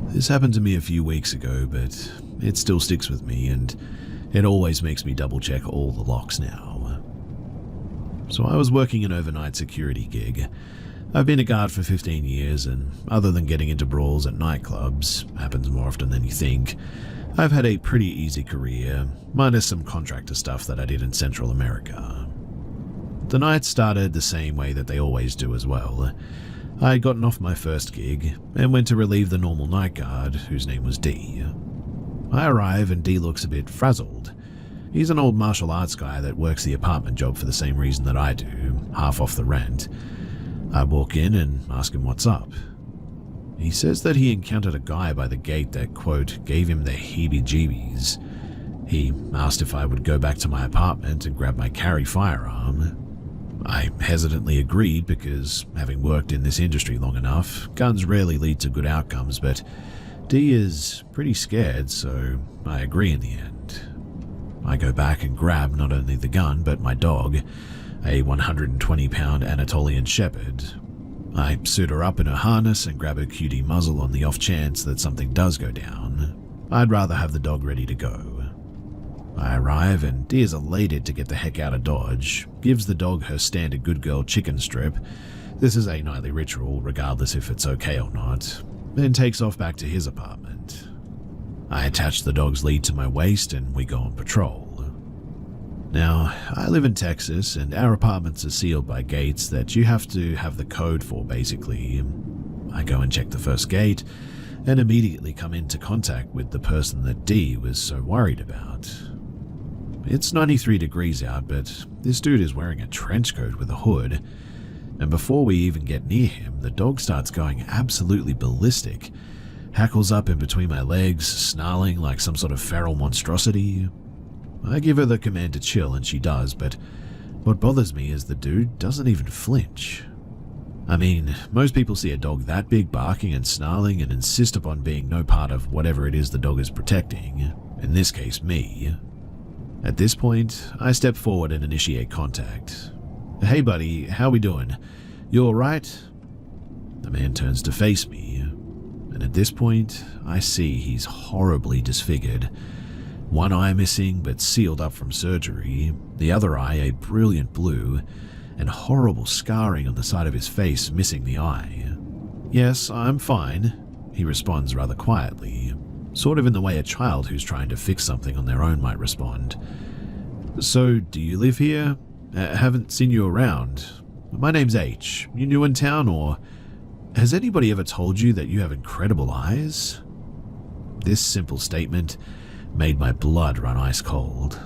This happened to me a few weeks ago, but it still sticks with me, and it always makes me double check all the locks now. So I was working an overnight security gig. I've been a guard for 15 years, and other than getting into brawls at nightclubs, happens more often than you think, I've had a pretty easy career, minus some contractor stuff that I did in Central America. The night started the same way that they always do as well. I had gotten off my first gig and went to relieve the normal night guard, whose name was D. I arrive and D looks a bit frazzled. He's an old martial arts guy that works the apartment job for the same reason that I do, half off the rent. I walk in and ask him what's up. He says that he encountered a guy by the gate that, quote, gave him the heebie-jeebies. He asked if I would go back to my apartment and grab my carry firearm. I hesitantly agreed because, having worked in this industry long enough, guns rarely lead to good outcomes, but D is pretty scared, so I agree in the end. I go back and grab not only the gun, but my dog, a 120-pound Anatolian Shepherd. I suit her up in a harness and grab her cutie muzzle on the off chance that something does go down. I'd rather have the dog ready to go. I arrive and D is elated to get the heck out of Dodge, gives the dog her standard good girl chicken strip. This is a nightly ritual, regardless if it's okay or not, and takes off back to his apartment. I attach the dog's lead to my waist and we go on patrol. Now, I live in Texas and our apartments are sealed by gates that you have to have the code for, basically. I go and check the first gate and immediately come into contact with the person that D was so worried about. It's 93 degrees out, but this dude is wearing a trench coat with a hood, and before we even get near him, the dog starts going absolutely ballistic, hackles up in between my legs, snarling like some sort of feral monstrosity. I give her the command to chill and she does, but what bothers me is the dude doesn't even flinch. I mean, most people see a dog that big barking and snarling and insist upon being no part of whatever it is the dog is protecting, in this case me. At this point, I step forward and initiate contact. "Hey buddy, how we doing? You alright?" The man turns to face me, and at this point, I see he's horribly disfigured. One eye missing but sealed up from surgery, the other eye a brilliant blue, and horrible scarring on the side of his face, missing the eye. "Yes, I'm fine," he responds rather quietly, sort of in the way a child who's trying to fix something on their own might respond. "So, do you live here? Haven't seen you around. My name's H. You new in town, or has anybody ever told you that you have incredible eyes?" This simple statement made my blood run ice cold.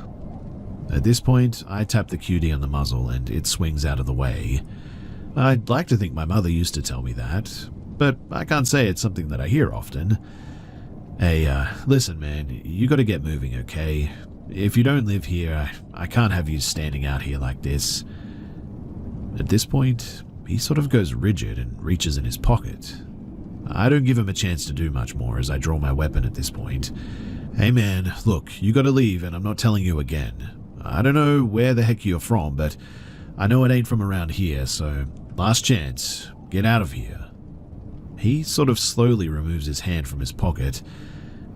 At this point, I tap the QD on the muzzle and it swings out of the way. I'd like to think my mother used to tell me that, but I can't say it's something that I hear often. "Hey, listen man, you gotta get moving, okay? If you don't live here, I can't have you standing out here like this." At this point, he sort of goes rigid and reaches in his pocket. I don't give him a chance to do much more as I draw my weapon at this point. "Hey man, look, you gotta leave and I'm not telling you again. I don't know where the heck you're from, but I know it ain't from around here, so last chance, get out of here." He sort of slowly removes his hand from his pocket,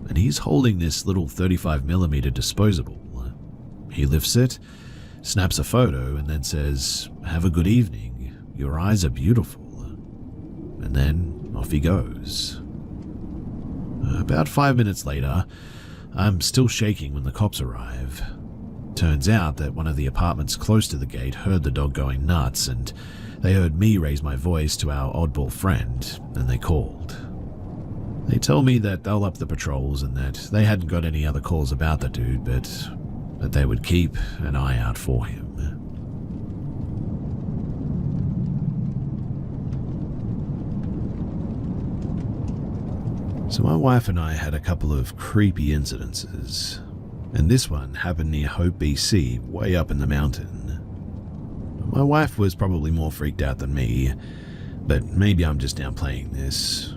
and he's holding this little 35mm disposable. He lifts it, snaps a photo, and then says, "Have a good evening. Your eyes are beautiful." And then off he goes. About 5 minutes later, I'm still shaking when the cops arrive. Turns out that one of the apartments close to the gate heard the dog going nuts, and they heard me raise my voice to our oddball friend, and they called. They tell me that they'll up the patrols and that they hadn't got any other calls about the dude, but that they would keep an eye out for him. So my wife and I had a couple of creepy incidences, and this one happened near Hope, BC, way up in the mountain. My wife was probably more freaked out than me, but maybe I'm just downplaying this.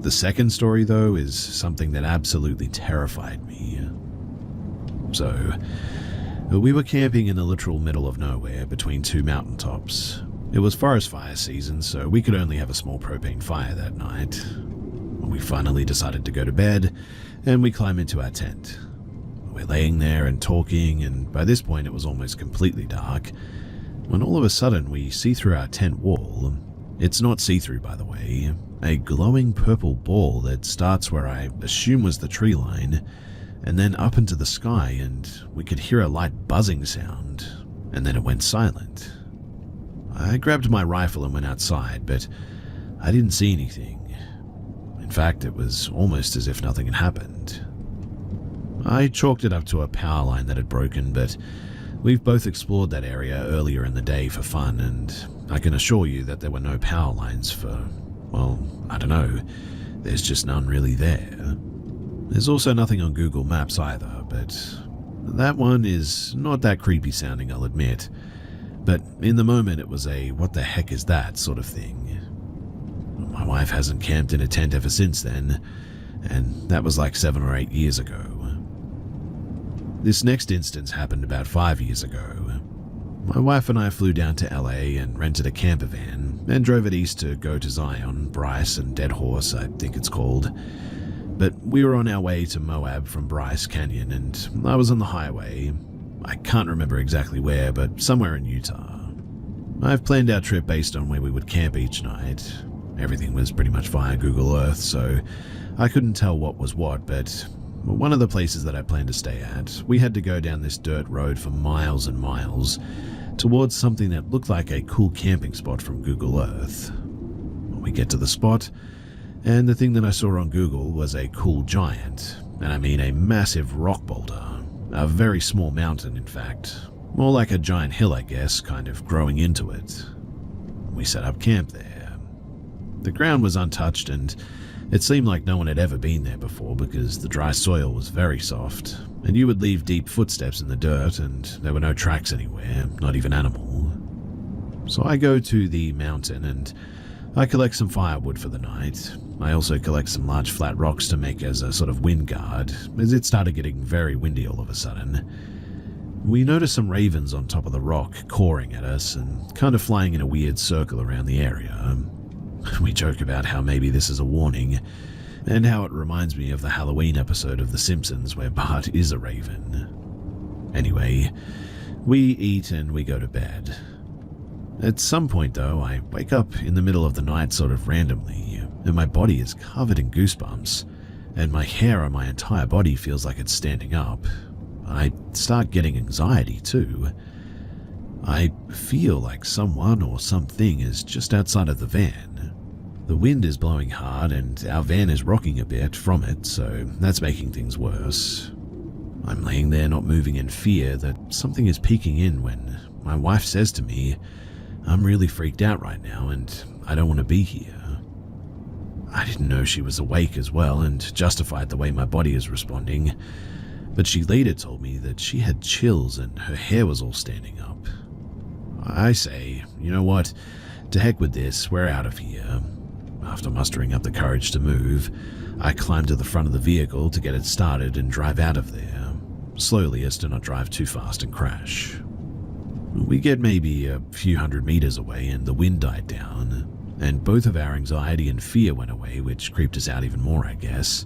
The second story, though, is something that absolutely terrified me. So, we were camping in the literal middle of nowhere between two mountaintops. It was forest fire season, so we could only have a small propane fire that night. We finally decided to go to bed, and we climb into our tent. We're laying there and talking, and by this point it was almost completely dark, when all of a sudden we see through our tent wall. It's not see-through, by the way. A glowing purple ball that starts where I assume was the tree line, and then up into the sky, and we could hear a light buzzing sound, and then it went silent. I grabbed my rifle and went outside, but I didn't see anything. In fact, it was almost as if nothing had happened. I chalked it up to a power line that had broken, but we've both explored that area earlier in the day for fun, and I can assure you that there were no power lines for, well, I don't know, there's just none really there. There's also nothing on Google Maps either, but that one is not that creepy sounding, I'll admit. But in the moment it was a what the heck is that sort of thing. My wife hasn't camped in a tent ever since then, and that was like 7 or 8 years ago. This next instance happened about 5 years ago. My wife and I flew down to LA and rented a camper van and drove it east to go to Zion, Bryce, and Dead Horse, I think it's called. But we were on our way to Moab from Bryce Canyon, and I was on the highway. I can't remember exactly where, but somewhere in Utah. I've planned our trip based on where we would camp each night. Everything was pretty much via Google Earth, so I couldn't tell what was what, but one of the places that I planned to stay at, we had to go down this dirt road for miles and miles towards something that looked like a cool camping spot from Google Earth. We get to the spot, and the thing that I saw on Google was a cool giant, and I mean a massive rock boulder, a very small mountain in fact, more like a giant hill I guess, kind of growing into it. We set up camp there. The ground was untouched and it seemed like no one had ever been there before because the dry soil was very soft, and you would leave deep footsteps in the dirt and there were no tracks anywhere, not even animal. So I go to the mountain and I collect some firewood for the night. I also collect some large flat rocks to make as a sort of wind guard, as it started getting very windy all of a sudden. We notice some ravens on top of the rock cawing at us and kind of flying in a weird circle around the area. We joke about how maybe this is a warning, and how it reminds me of the Halloween episode of The Simpsons where Bart is a raven. Anyway, we eat and we go to bed. At some point, though, I wake up in the middle of the night sort of randomly, and my body is covered in goosebumps, and my hair on my entire body feels like it's standing up. I start getting anxiety, too. I feel like someone or something is just outside of the van. The wind is blowing hard, and our van is rocking a bit from it, so that's making things worse. I'm laying there not moving in fear that something is peeking in when my wife says to me, "I'm really freaked out right now and I don't want to be here." I didn't know she was awake as well and justified the way my body is responding, but she later told me that she had chills and her hair was all standing up. I say, you know what, to heck with this, we're out of here. After mustering up the courage to move, I climb to the front of the vehicle to get it started and drive out of there, slowly as to not drive too fast and crash. We get maybe a few hundred meters away and the wind died down, and both of our anxiety and fear went away, which creeped us out even more, I guess.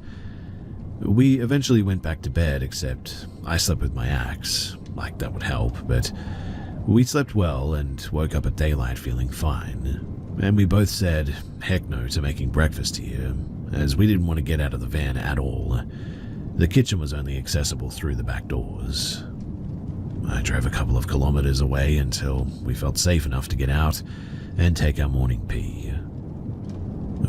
We eventually went back to bed, except I slept with my axe, like that would help, but we slept well and woke up at daylight feeling fine. And we both said heck no to making breakfast here, as we didn't want to get out of the van at all. The kitchen was only accessible through the back doors. I drove a couple of kilometers away until we felt safe enough to get out and take our morning pee.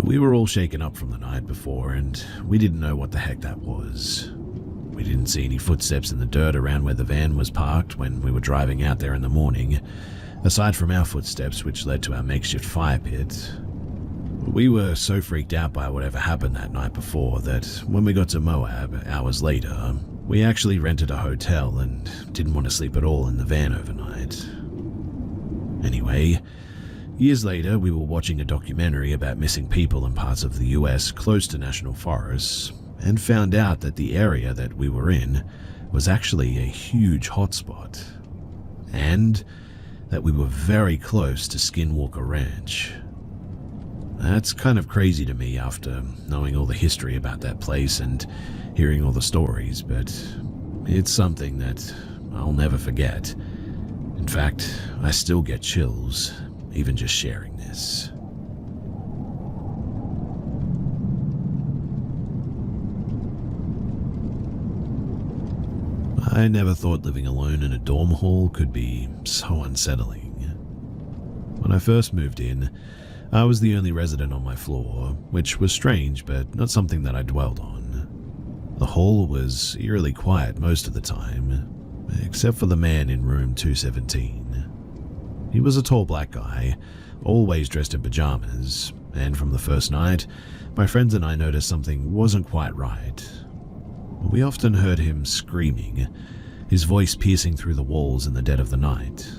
We were all shaken up from the night before, and we didn't know what the heck that was. We didn't see any footsteps in the dirt around where the van was parked when we were driving out there in the morning, aside from our footsteps which led to our makeshift fire pit. We were so freaked out by whatever happened that night before that when we got to Moab hours later, we actually rented a hotel and didn't want to sleep at all in the van overnight. Anyway, years later we were watching a documentary about missing people in parts of the US close to national forests and found out that the area that we were in was actually a huge hotspot, and that we were very close to Skinwalker Ranch. That's kind of crazy to me after knowing all the history about that place and hearing all the stories, but it's something that I'll never forget. In fact, I still get chills, even just sharing this. I never thought living alone in a dorm hall could be so unsettling. When I first moved in, I was the only resident on my floor, which was strange but not something that I dwelled on. The hall was eerily quiet most of the time, except for the man in room 217. He was a tall black guy, always dressed in pajamas, and from the first night, my friends and I noticed something wasn't quite right. We often heard him screaming, his voice piercing through the walls in the dead of the night.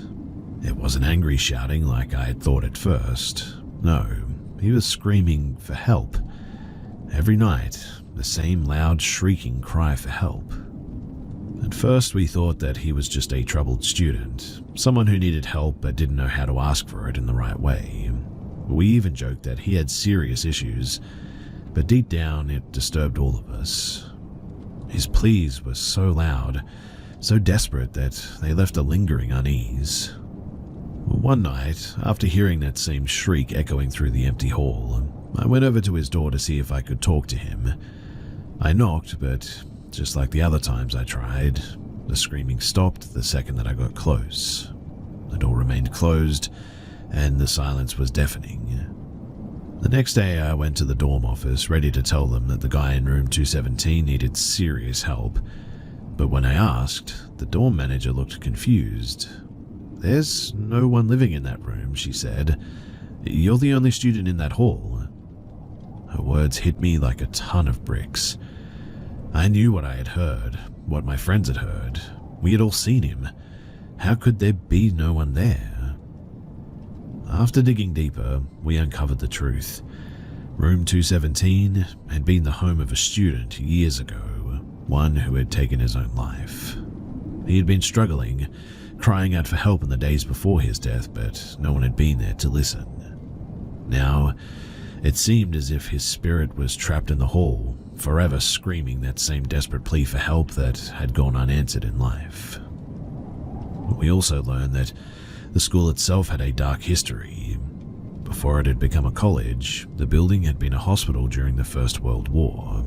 It wasn't angry shouting like I had thought at first. No, he was screaming for help. Every night, the same loud shrieking cry for help. At first we thought that he was just a troubled student, someone who needed help but didn't know how to ask for it in the right way. We even joked that he had serious issues, but deep down it disturbed all of us. His pleas were so loud, so desperate that they left a lingering unease. One night, after hearing that same shriek echoing through the empty hall, I went over to his door to see if I could talk to him. I knocked, but just like the other times I tried, the screaming stopped the second that I got close. The door remained closed, and the silence was deafening. The next day I went to the dorm office ready to tell them that the guy in room 217 needed serious help, but when I asked, the dorm manager looked confused. "There's no one living in that room," she said. "You're the only student in that hall." Her words hit me like a ton of bricks. I knew what I had heard, what my friends had heard. We had all seen him. How could there be no one there? After digging deeper, we uncovered the truth. Room 217 had been the home of a student years ago, one who had taken his own life. He had been struggling, crying out for help in the days before his death, but no one had been there to listen. Now, it seemed as if his spirit was trapped in the hall, forever screaming that same desperate plea for help that had gone unanswered in life. We also learned that The school itself had a dark history. Before it had become a college, the building had been a hospital during the First World War.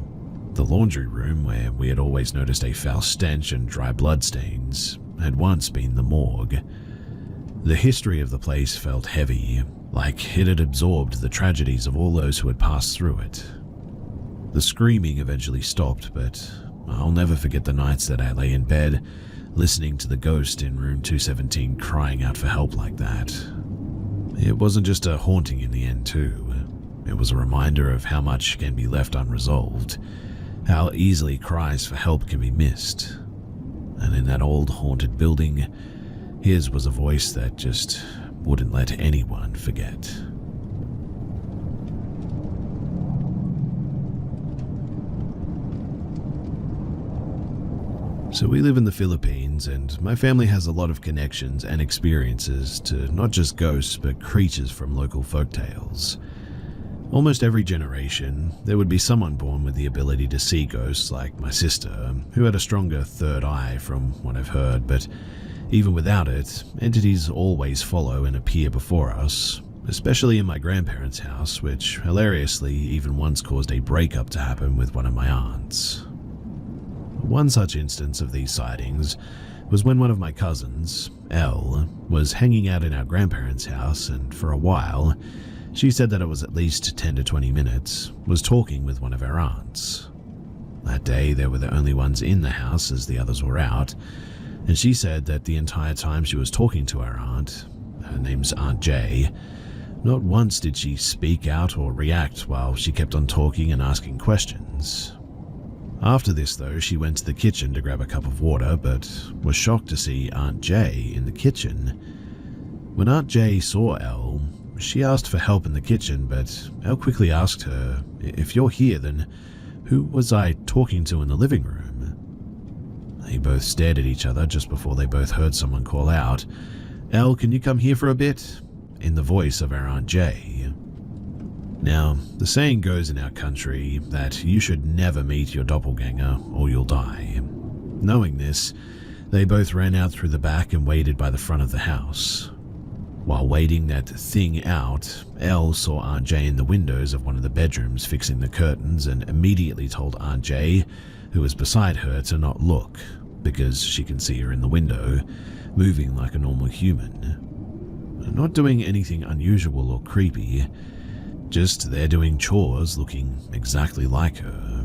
The laundry room, where we had always noticed a foul stench and dry blood stains, had once been the morgue. The history of the place felt heavy, like it had absorbed the tragedies of all those who had passed through it. The screaming eventually stopped, but I'll never forget the nights that I lay in bed, listening to the ghost in room 217 crying out for help like that. It wasn't just a haunting in the end too. It was a reminder of how much can be left unresolved, how easily cries for help can be missed. And in that old haunted building, his was a voice that just wouldn't let anyone forget. So we live in the Philippines, and my family has a lot of connections and experiences to not just ghosts but creatures from local folktales. Almost every generation, there would be someone born with the ability to see ghosts, like my sister, who had a stronger third eye from what I've heard, but even without it, entities always follow and appear before us, especially in my grandparents' house, which hilariously even once caused a breakup to happen with one of my aunts. One such instance of these sightings was when one of my cousins, Elle, was hanging out in our grandparents' house, and for a while, she said that it was at least 10 to 20 minutes, was talking with one of our aunts. That day, they were the only ones in the house as the others were out, and she said that the entire time she was talking to our aunt, her name's Aunt Jay, not once did she speak out or react while she kept on talking and asking questions. After this, though, she went to the kitchen to grab a cup of water, but was shocked to see Aunt Jay in the kitchen. When Aunt Jay saw Elle, she asked for help in the kitchen, but Elle quickly asked her, "If you're here, then who was I talking to in the living room?" They both stared at each other just before they both heard someone call out, "Elle, can you come here for a bit?" in the voice of our Aunt Jay. Now, the saying goes in our country that you should never meet your doppelganger or you'll die. Knowing this, they both ran out through the back and waited by the front of the house. While waiting that thing out, Elle saw Aunt Jay in the windows of one of the bedrooms fixing the curtains and immediately told Aunt Jay, who was beside her, to not look, because she can see her in the window, moving like a normal human. Not doing anything unusual or creepy, just there doing chores looking exactly like her.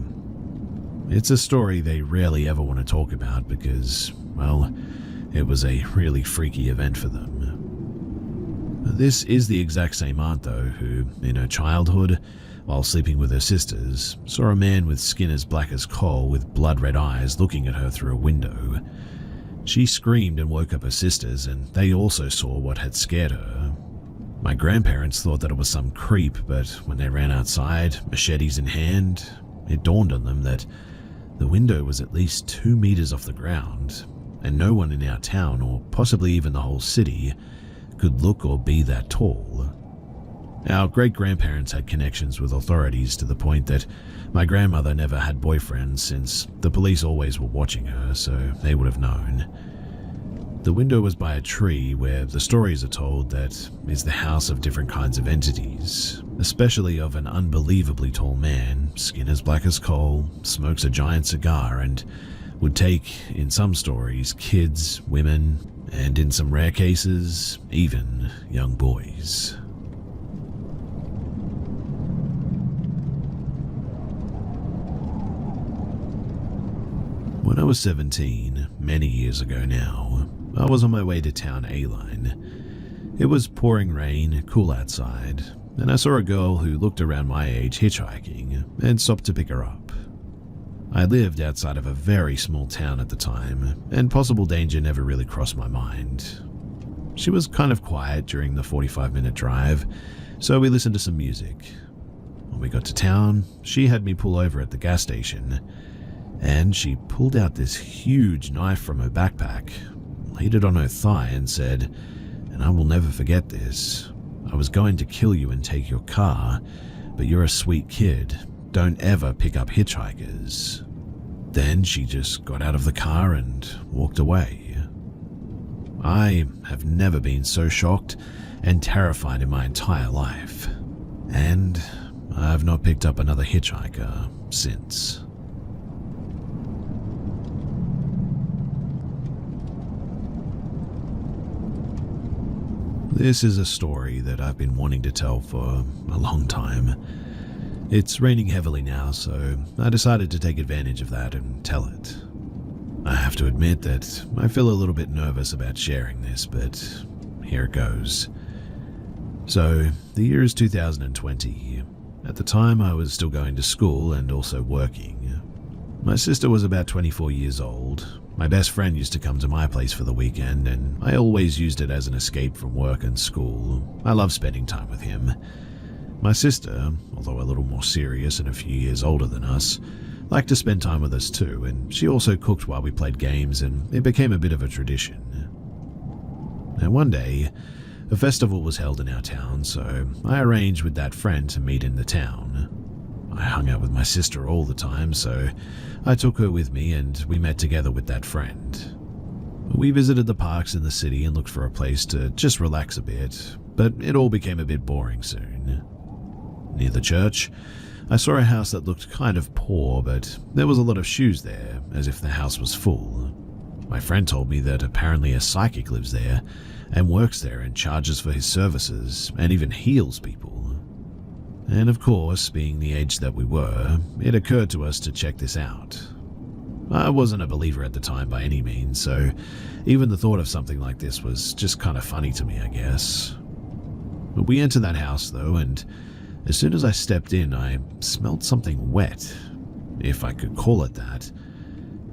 It's a story they rarely ever want to talk about because, well, it was a really freaky event for them. This is the exact same aunt, though, who, in her childhood, while sleeping with her sisters, saw a man with skin as black as coal with blood-red eyes looking at her through a window. She screamed and woke up her sisters, and they also saw what had scared her. My grandparents thought that it was some creep, but when they ran outside, machetes in hand, it dawned on them that the window was at least 2 meters off the ground, and no one in our town, or possibly even the whole city, could look or be that tall. Our great-grandparents had connections with authorities to the point that my grandmother never had boyfriends since the police always were watching her, so they would have known. The window was by a tree where the stories are told that is the house of different kinds of entities, especially of an unbelievably tall man, skin as black as coal, smokes a giant cigar, and would take, in some stories, kids, women, and in some rare cases, even young boys. When I was 17, many years ago now, I was on my way to town A-Line. It was pouring rain, cool outside, and I saw a girl who looked around my age hitchhiking and stopped to pick her up. I lived outside of a very small town at the time, and possible danger never really crossed my mind. She was kind of quiet during the 45-minute drive, so we listened to some music. When we got to town, she had me pull over at the gas station, and she pulled out this huge knife from her backpack, laid it on her thigh and said, "And I will never forget this. I was going to kill you and take your car, but you're a sweet kid. Don't ever pick up hitchhikers." Then she just got out of the car and walked away. I have never been so shocked and terrified in my entire life, and I've not picked up another hitchhiker since. This is a story that I've been wanting to tell for a long time. It's raining heavily now, so I decided to take advantage of that and tell it. I have to admit that I feel a little bit nervous about sharing this, but here it goes. So, the year is 2020. At the time, I was still going to school and also working. My sister was about 24 years old. My best friend used to come to my place for the weekend, and I always used it as an escape from work and school. I love spending time with him. My sister, although a little more serious and a few years older than us, liked to spend time with us too, and she also cooked while we played games, and it became a bit of a tradition. And one day, a festival was held in our town, so I arranged with that friend to meet in the town. I hung out with my sister all the time, so I took her with me and we met together with that friend. We visited the parks in the city and looked for a place to just relax a bit, but it all became a bit boring soon. Near the church, I saw a house that looked kind of poor, but there was a lot of shoes there, as if the house was full. My friend told me that apparently a psychic lives there and works there and charges for his services and even heals people. And of course, being the age that we were, it occurred to us to check this out. I wasn't a believer at the time by any means, so even the thought of something like this was just kind of funny to me, I guess. But we entered that house though, and as soon as I stepped in, I smelled something wet, if I could call it that.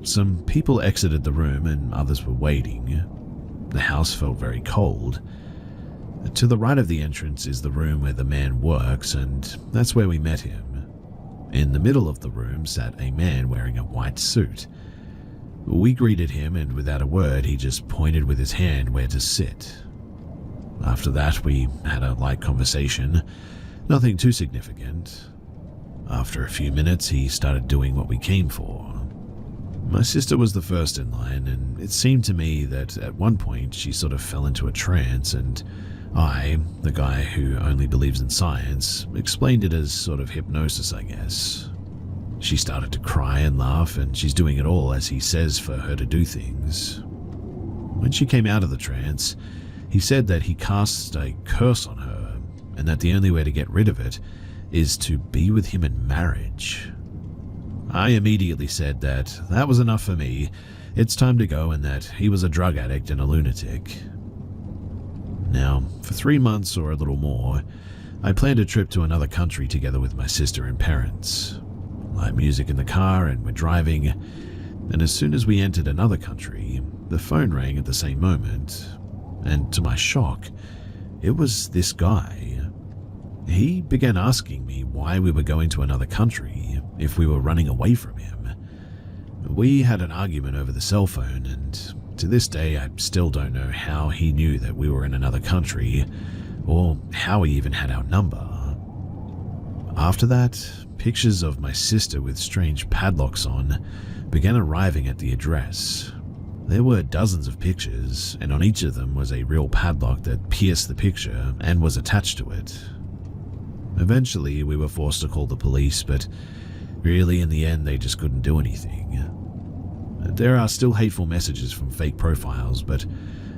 Some people exited the room and others were waiting. The house felt very cold. To the right of the entrance is the room where the man works, and that's where we met him. In the middle of the room sat a man wearing a white suit. We greeted him, and without a word, he just pointed with his hand where to sit. After that, we had a light conversation, nothing too significant. After a few minutes, he started doing what we came for. My sister was the first in line, and it seemed to me that at one point she sort of fell into a trance, and I, the guy who only believes in science, explained it as sort of hypnosis, I guess. She started to cry and laugh, and she's doing it all as he says for her to do things. When she came out of the trance, he said that he cast a curse on her, and that the only way to get rid of it is to be with him in marriage. I immediately said that that was enough for me, it's time to go, and that he was a drug addict and a lunatic. Now, for 3 months or a little more, I planned a trip to another country together with my sister and parents. Live music in the car and we're driving, and as soon as we entered another country, the phone rang at the same moment, and to my shock, it was this guy. He began asking me why we were going to another country, if we were running away from him. We had an argument over the cell phone, and to this day, I still don't know how he knew that we were in another country, or how he even had our number. After that, pictures of my sister with strange padlocks on began arriving at the address. There were dozens of pictures, and on each of them was a real padlock that pierced the picture and was attached to it. Eventually, we were forced to call the police, but really in the end, they just couldn't do anything. There are still hateful messages from fake profiles, but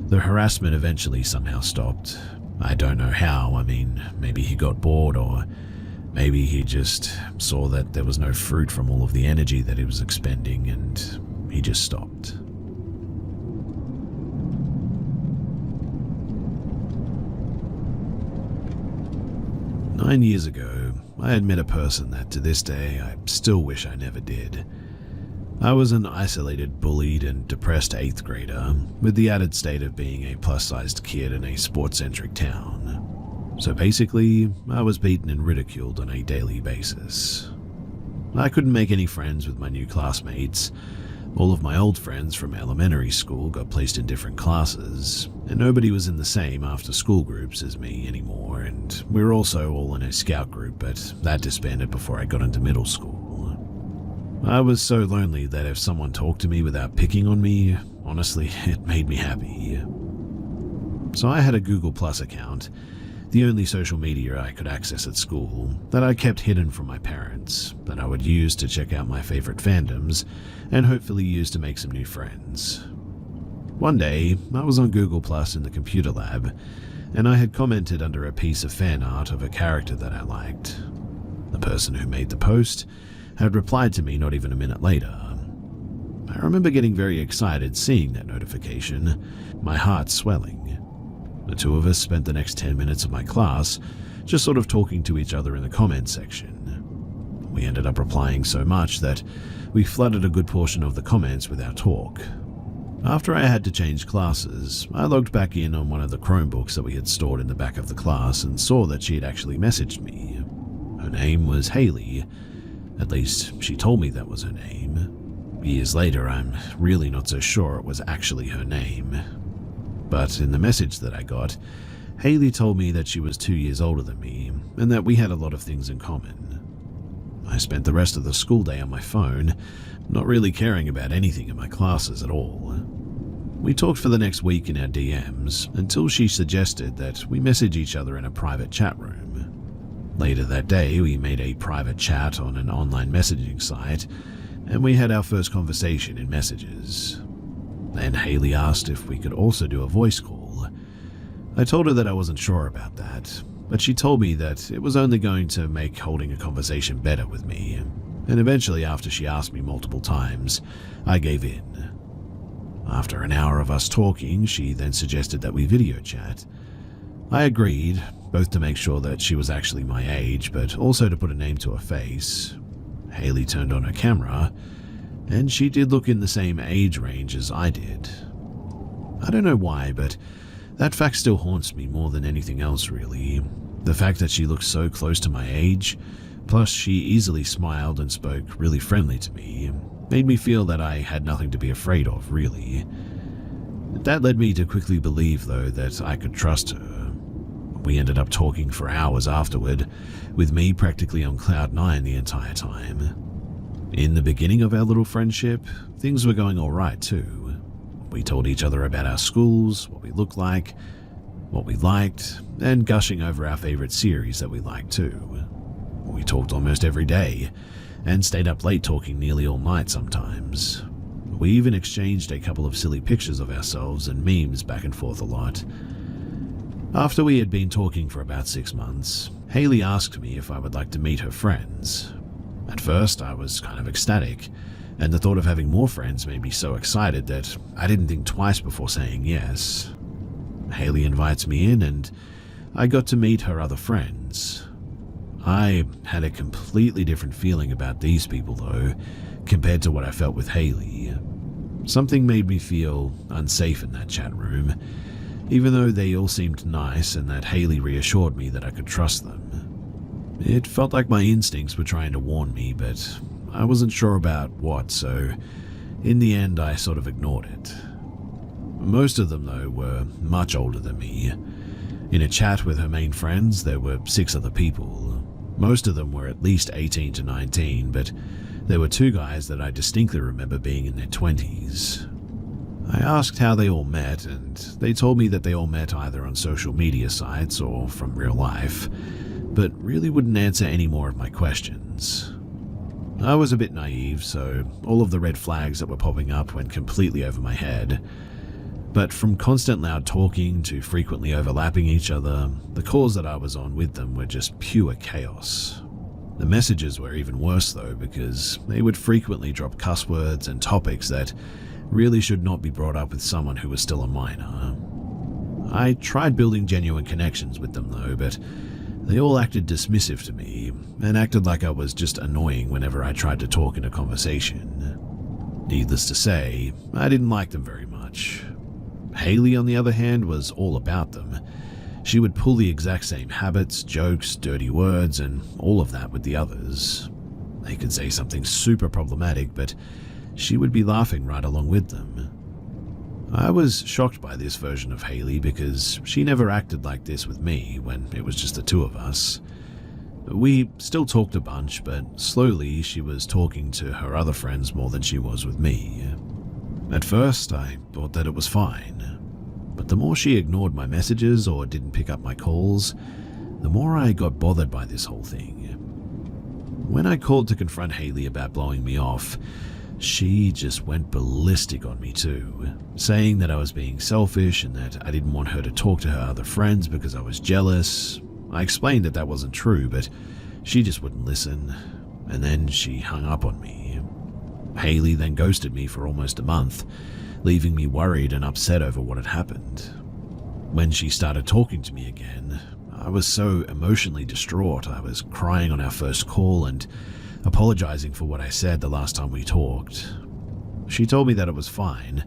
the harassment eventually somehow stopped. I don't know how. I mean, maybe he got bored, or maybe he just saw that there was no fruit from all of the energy that he was expending, and he just stopped. Nine years ago, I had met a person that to this day I still wish I never did. I was an isolated, bullied, and depressed 8th grader, with the added state of being a plus-sized kid in a sports-centric town. So basically, I was beaten and ridiculed on a daily basis. I couldn't make any friends with my new classmates. All of my old friends from elementary school got placed in different classes, and nobody was in the same after-school groups as me anymore, and we were also all in a scout group, but that disbanded before I got into middle school. I was so lonely that if someone talked to me without picking on me, honestly, it made me happy. so I had a Google Plus account, the only social media I could access at school, that I kept hidden from my parents, that I would use to check out my favorite fandoms, and hopefully use to make some new friends. One day, I was on Google Plus in the computer lab, and I had commented under a piece of fan art of a character that I liked. The person who made the post had replied to me not even a minute later. I remember getting very excited seeing that notification, my heart swelling. The two of us spent the next 10 minutes of my class just sort of talking to each other in the comments section. We ended up replying so much that we flooded a good portion of the comments with our talk. After I had to change classes, I logged back in on one of the Chromebooks that we had stored in the back of the class and saw that she had actually messaged me. Her name was Haley. At least, she told me that was her name. Years later, I'm really not so sure it was actually her name. But in the message that I got, Haley told me that she was 2 years older than me and that we had a lot of things in common. I spent the rest of the school day on my phone, not really caring about anything in my classes at all. We talked for the next week in our DMs until she suggested that we message each other in a private chat room. Later that day, we made a private chat on an online messaging site, and we had our first conversation in messages. Then Haley asked if we could also do a voice call. I told her that I wasn't sure about that, but she told me that it was only going to make holding a conversation better with me, and eventually, after she asked me multiple times, I gave in. After an hour of us talking, she then suggested that we video chat. I agreed, both to make sure that she was actually my age, but also to put a name to a face. Haley turned on her camera, and she did look in the same age range as I did. I don't know why, but that fact still haunts me more than anything else, really. The fact that she looked so close to my age, plus she easily smiled and spoke really friendly to me, made me feel that I had nothing to be afraid of, really. That led me to quickly believe, though, that I could trust her. We ended up talking for hours afterward, with me practically on cloud 9 the entire time. In the beginning of our little friendship, things were going alright too. We told each other about our schools, what we looked like, what we liked, and gushing over our favorite series that we liked too. We talked almost every day, and stayed up late talking nearly all night sometimes. We even exchanged a couple of silly pictures of ourselves and memes back and forth a lot. After we had been talking for about 6 months, Haley asked me if I would like to meet her friends. At first, I was kind of ecstatic, and the thought of having more friends made me so excited that I didn't think twice before saying yes. Haley invites me in, and I got to meet her other friends. I had a completely different feeling about these people, though, compared to what I felt with Haley. Something made me feel unsafe in that chat room, even though they all seemed nice and that Haley reassured me that I could trust them. It felt like my instincts were trying to warn me, but I wasn't sure about what, so in the end I sort of ignored it. Most of them, though, were much older than me. In a chat with her main friends, there were 6 other people. Most of them were at least 18 to 19, but there were 2 guys that I distinctly remember being in their 20s. I asked how they all met, and they told me that they all met either on social media sites or from real life, but really wouldn't answer any more of my questions. I was a bit naive, so all of the red flags that were popping up went completely over my head. But from constant loud talking to frequently overlapping each other, the calls that I was on with them were just pure chaos. The messages were even worse though, because they would frequently drop cuss words and topics that really should not be brought up with someone who was still a minor. I tried building genuine connections with them though, but they all acted dismissive to me and acted like I was just annoying whenever I tried to talk in a conversation. Needless to say, I didn't like them very much. Haley, on the other hand, was all about them. She would pull the exact same habits, jokes, dirty words, and all of that with the others. They could say something super problematic, but she would be laughing right along with them. I was shocked by this version of Haley because she never acted like this with me when it was just the 2 of us. We still talked a bunch, but slowly she was talking to her other friends more than she was with me. At first, I thought that it was fine. But the more she ignored my messages or didn't pick up my calls, the more I got bothered by this whole thing. When I called to confront Haley about blowing me off, she just went ballistic on me too, saying that I was being selfish and that I didn't want her to talk to her other friends because I was jealous. I explained that that wasn't true, but she just wouldn't listen, and then she hung up on me. Haley then ghosted me for almost a month, leaving me worried and upset over what had happened. When she started talking to me again, I was so emotionally distraught. I was crying on our first call and apologizing for what I said the last time we talked. She told me that it was fine.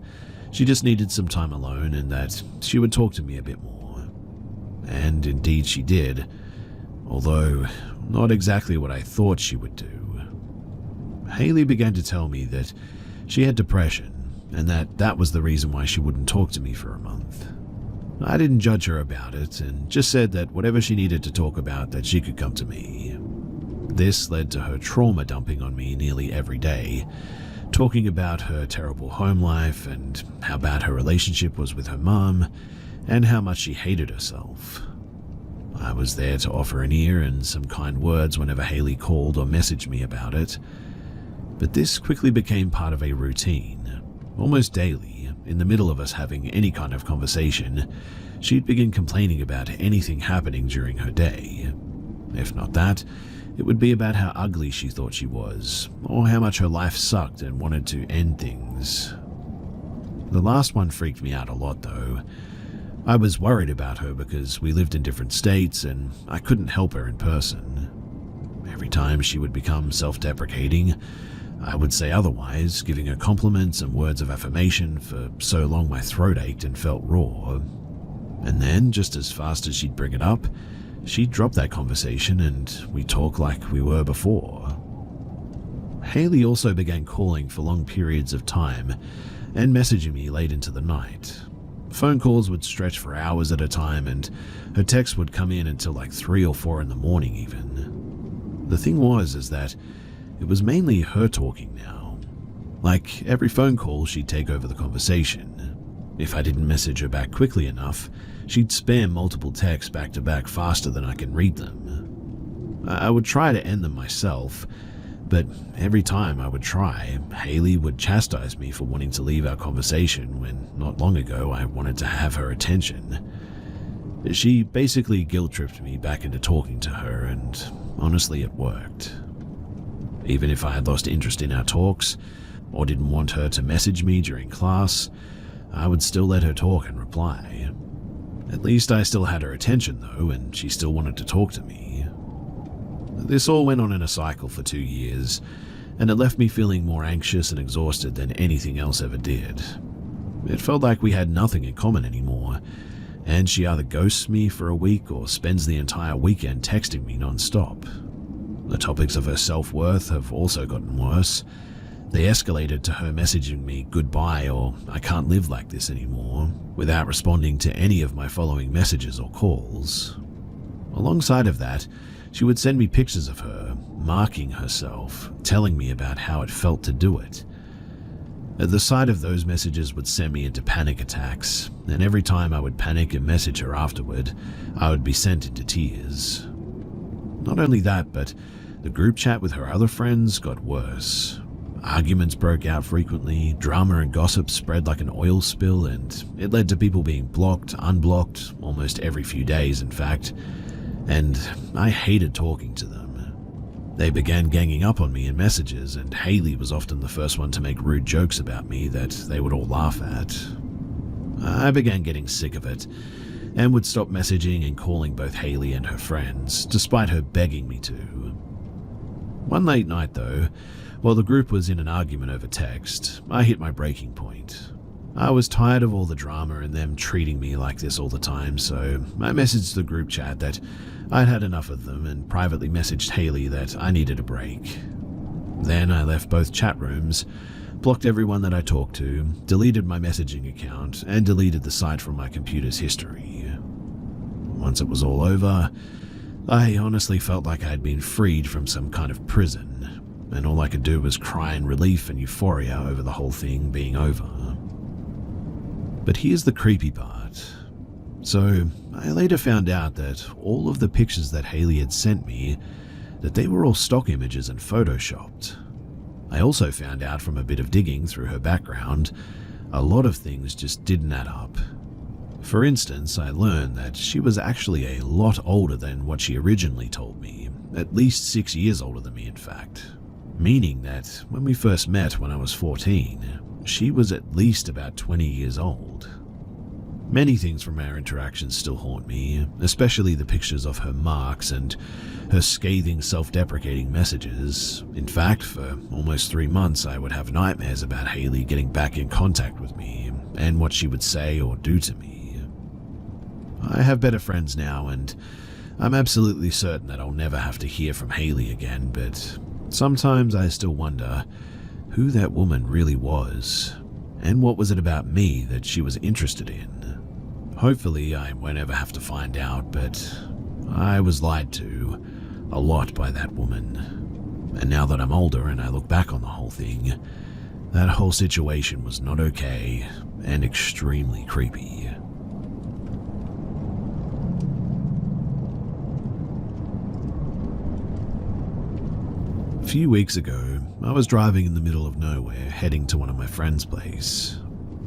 She just needed some time alone and that she would talk to me a bit more. And indeed she did, although not exactly what I thought she would do. Haley began to tell me that she had depression and that was the reason why she wouldn't talk to me for a month. I didn't judge her about it and just said that whatever she needed to talk about, that she could come to me. This led to her trauma dumping on me nearly every day, talking about her terrible home life and how bad her relationship was with her mum and how much she hated herself. I was there to offer an ear and some kind words whenever Haley called or messaged me about it, but this quickly became part of a routine. Almost daily, in the middle of us having any kind of conversation, she'd begin complaining about anything happening during her day. If not that, it would be about how ugly she thought she was, or how much her life sucked and wanted to end things. The last one freaked me out a lot though. I was worried about her because we lived in different states and I couldn't help her in person. Every time she would become self-deprecating, I would say otherwise, giving her compliments and words of affirmation for so long my throat ached and felt raw. And then, just as fast as she'd bring it up, she'd drop that conversation and we'd talk like we were before. Haley also began calling for long periods of time and messaging me late into the night. Phone calls would stretch for hours at a time and her texts would come in until like 3 or 4 in the morning even. The thing was that it was mainly her talking now. Like every phone call, she'd take over the conversation. If I didn't message her back quickly enough, she'd spam multiple texts back to back faster than I can read them. I would try to end them myself, but every time I would try, Haley would chastise me for wanting to leave our conversation when not long ago I wanted to have her attention. She basically guilt-tripped me back into talking to her, and honestly it worked. Even if I had lost interest in our talks, or didn't want her to message me during class, I would still let her talk and reply. At least I still had her attention though, and she still wanted to talk to me. This all went on in a cycle for 2 years, and it left me feeling more anxious and exhausted than anything else ever did. It felt like we had nothing in common anymore, and she either ghosts me for a week or spends the entire weekend texting me non-stop. The topics of her self-worth have also gotten worse. They escalated to her messaging me goodbye or I can't live like this anymore, without responding to any of my following messages or calls. Alongside of that, she would send me pictures of her, marking herself, telling me about how it felt to do it. The sight of those messages would send me into panic attacks, and every time I would panic and message her afterward, I would be sent into tears. Not only that, but the group chat with her other friends got worse. Arguments broke out frequently, drama and gossip spread like an oil spill, and it led to people being blocked, unblocked, almost every few days in fact, and I hated talking to them. They began ganging up on me in messages, and Haley was often the first one to make rude jokes about me that they would all laugh at. I began getting sick of it, and would stop messaging and calling both Haley and her friends, despite her begging me to. One late night though, while the group was in an argument over text, I hit my breaking point. I was tired of all the drama and them treating me like this all the time, so I messaged the group chat that I'd had enough of them and privately messaged Haley that I needed a break. Then I left both chat rooms, blocked everyone that I talked to, deleted my messaging account, and deleted the site from my computer's history. Once it was all over, I honestly felt like I had been freed from some kind of prison, and all I could do was cry in relief and euphoria over the whole thing being over. But here's the creepy part. So I later found out that all of the pictures that Haley had sent me, that they were all stock images and photoshopped. I also found out from a bit of digging through her background, a lot of things just didn't add up. For instance, I learned that she was actually a lot older than what she originally told me, at least 6 years older than me in fact, meaning that when we first met when I was 14, she was at least about 20 years old. Many things from our interactions still haunt me, especially the pictures of her marks and her scathing, self-deprecating messages. In fact, for almost 3 months I would have nightmares about Haley getting back in contact with me and what she would say or do to me. I have better friends now, and I'm absolutely certain that I'll never have to hear from Haley again, but sometimes I still wonder who that woman really was, and what was it about me that she was interested in. Hopefully I won't ever have to find out, but I was lied to a lot by that woman. And now that I'm older and I look back on the whole thing, that whole situation was not okay and extremely creepy. A few weeks ago, I was driving in the middle of nowhere heading to one of my friends' place.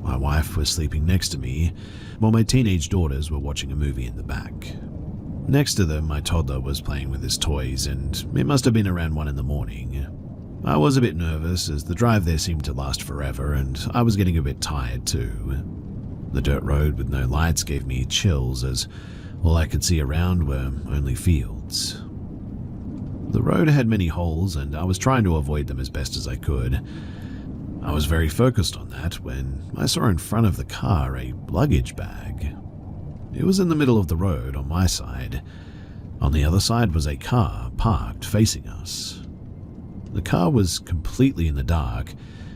My wife was sleeping next to me, while my teenage daughters were watching a movie in the back. Next to them, my toddler was playing with his toys, and it must have been around 1 a.m. I was a bit nervous as the drive there seemed to last forever, and I was getting a bit tired too. The dirt road with no lights gave me chills as all I could see around were only fields. The road had many holes, and I was trying to avoid them as best as I could. I was very focused on that when I saw in front of the car a luggage bag. It was in the middle of the road on my side. On the other side was a car parked facing us. The car was completely in the dark,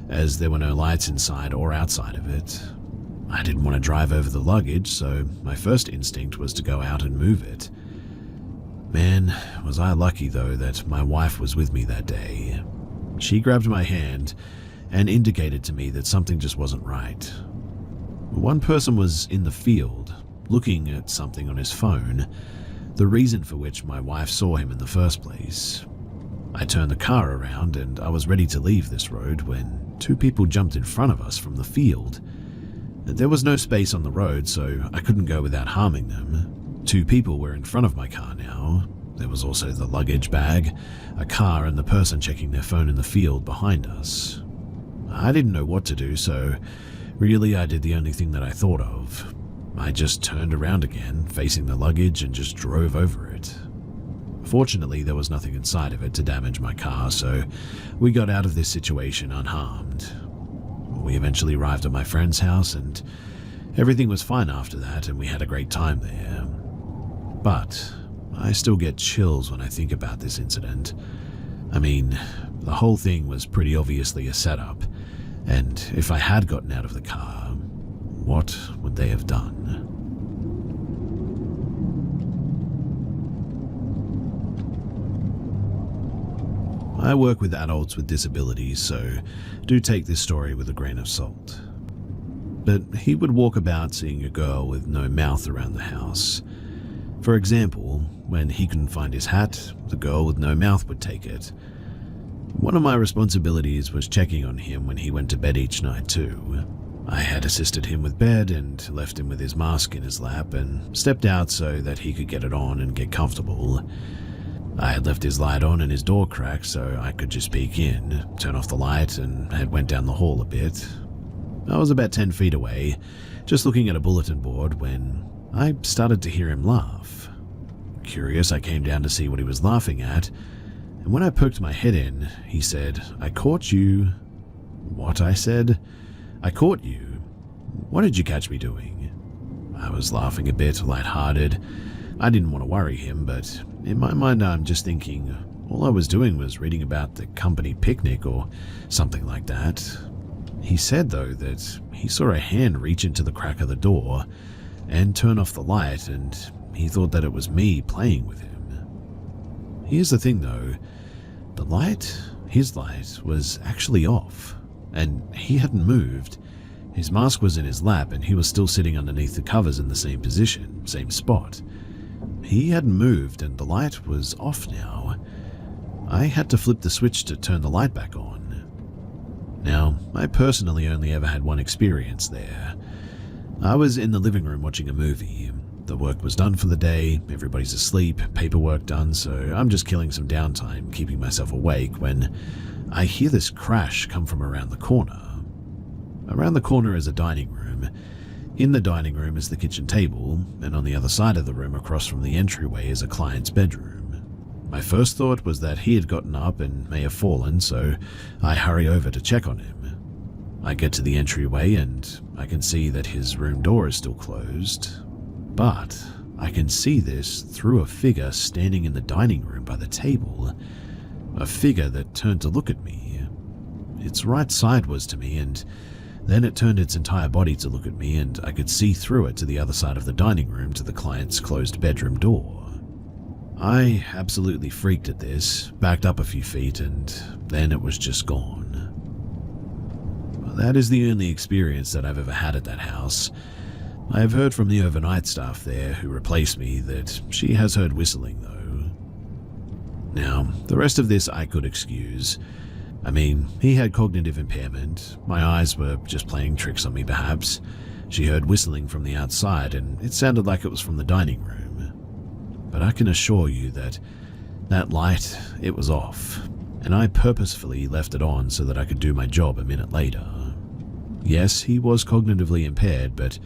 as there were no lights inside or outside of it. I didn't want to drive over the luggage, so my first instinct was to go out and move it. Man, was I lucky though that my wife was with me that day. She grabbed my hand and indicated to me that something just wasn't right. One person was in the field, looking at something on his phone, the reason for which my wife saw him in the first place. I turned the car around and I was ready to leave this road when 2 people jumped in front of us from the field. There was no space on the road, so I couldn't go without harming them. 2 people were in front of my car now. There was also the luggage bag, a car, and the person checking their phone in the field behind us. I didn't know what to do, so really I did the only thing that I thought of. I just turned around again, facing the luggage, and just drove over it. Fortunately, there was nothing inside of it to damage my car, so we got out of this situation unharmed. We eventually arrived at my friend's house, and everything was fine after that, and we had a great time there. But I still get chills when I think about this incident. I mean, the whole thing was pretty obviously a setup, and if I had gotten out of the car, what would they have done? I work with adults with disabilities, so do take this story with a grain of salt. But he would walk about seeing a girl with no mouth around the house. For example, when he couldn't find his hat, the girl with no mouth would take it. One of my responsibilities was checking on him when he went to bed each night too. I had assisted him with bed and left him with his mask in his lap and stepped out so that he could get it on and get comfortable. I had left his light on and his door cracked so I could just peek in, turn off the light, and had went down the hall a bit. I was about 10 feet away, just looking at a bulletin board when I started to hear him laugh. Curious, I came down to see what he was laughing at, and when I poked my head in, he said, "I caught you." What? I said. "I caught you. What did you catch me doing?" I was laughing a bit, lighthearted. I didn't want to worry him, but in my mind I'm just thinking all I was doing was reading about the company picnic or something like that. He said, though, that he saw a hand reach into the crack of the door and turn off the light, and he thought that it was me playing with him. Here's the thing, though. The light, his light, was actually off, and he hadn't moved. His mask was in his lap and he was still sitting underneath the covers in the same position, same spot. He hadn't moved and the light was off now. I had to flip the switch to turn the light back on. Now, I personally only ever had one experience there. I was in the living room watching a movie. The work was done for the day, everybody's asleep, paperwork done, so I'm just killing some downtime, keeping myself awake, when I hear this crash come from around the corner. Around the corner is a dining room. In the dining room is the kitchen table, and on the other side of the room across from the entryway is a client's bedroom. My first thought was that he had gotten up and may have fallen, so I hurry over to check on him. I get to the entryway and I can see that his room door is still closed, but I can see this through a figure standing in the dining room by the table, a figure that turned to look at me. Its right side was to me, and then it turned its entire body to look at me, and I could see through it to the other side of the dining room to the client's closed bedroom door. I absolutely freaked at this, backed up a few feet, and then it was just gone. Well, that is the only experience that I've ever had at that house. I have heard from the overnight staff there who replaced me that she has heard whistling though. Now, the rest of this I could excuse. I mean, he had cognitive impairment, my eyes were just playing tricks on me perhaps. She heard whistling from the outside and it sounded like it was from the dining room. But I can assure you that that light, it was off, and I purposefully left it on so that I could do my job a minute later. Yes, he was cognitively impaired, but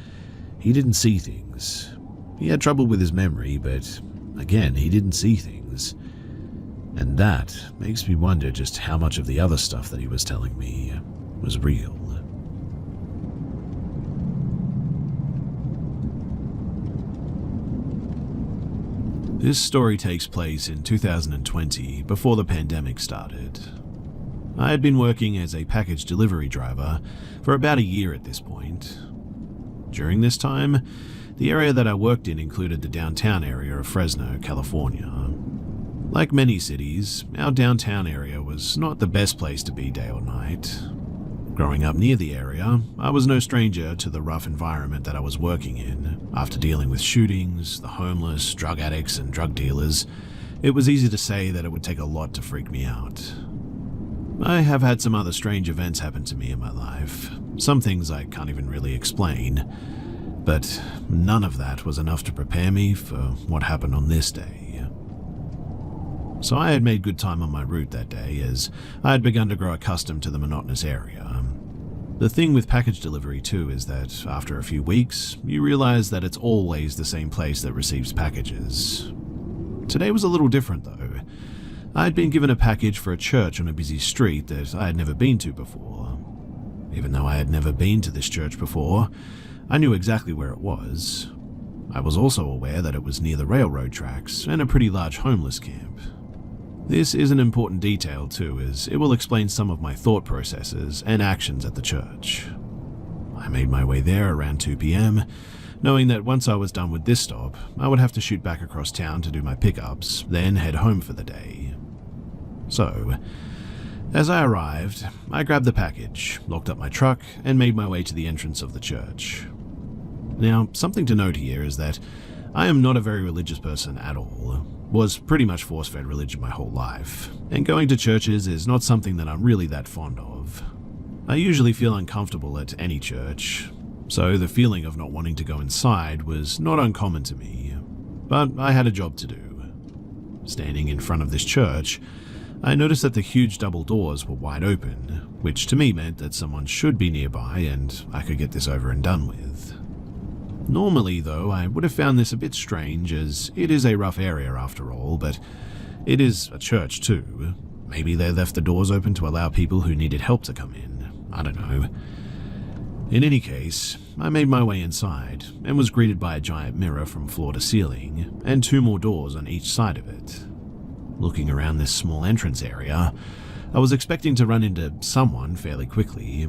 he didn't see things. He had trouble with his memory, but again, he didn't see things. And that makes me wonder just how much of the other stuff that he was telling me was real. This story takes place in 2020, before the pandemic started. I had been working as a package delivery driver for about a year at this point. During this time, the area that I worked in included the downtown area of Fresno, California. Like many cities, our downtown area was not the best place to be day or night. Growing up near the area, I was no stranger to the rough environment that I was working in. After dealing with shootings, the homeless, drug addicts, and drug dealers, it was easy to say that it would take a lot to freak me out. I have had some other strange events happen to me in my life, some things I can't even really explain, but none of that was enough to prepare me for what happened on this day. So I had made good time on my route that day, as I had begun to grow accustomed to the monotonous area. The thing with package delivery too is that after a few weeks, you realize that it's always the same place that receives packages. Today was a little different though. I had been given a package for a church on a busy street that I had never been to before. Even though I had never been to this church before, I knew exactly where it was. I was also aware that it was near the railroad tracks and a pretty large homeless camp. This is an important detail too, as it will explain some of my thought processes and actions at the church. I made my way there around 2 p.m, knowing that once I was done with this stop, I would have to shoot back across town to do my pickups, then head home for the day. So, as I arrived, I grabbed the package, locked up my truck, and made my way to the entrance of the church. Now, something to note here is that I am not a very religious person at all. Was pretty much force-fed religion my whole life, and going to churches is not something that I'm really that fond of. I usually feel uncomfortable at any church, so the feeling of not wanting to go inside was not uncommon to me, but I had a job to do. Standing in front of this church, I noticed that the huge double doors were wide open, which to me meant that someone should be nearby and I could get this over and done with. Normally, though, I would have found this a bit strange, as it is a rough area after all, but it is a church too. Maybe they left the doors open to allow people who needed help to come in. I don't know. In any case, I made my way inside and was greeted by a giant mirror from floor to ceiling and 2 more doors on each side of it. Looking around this small entrance area, I was expecting to run into someone fairly quickly.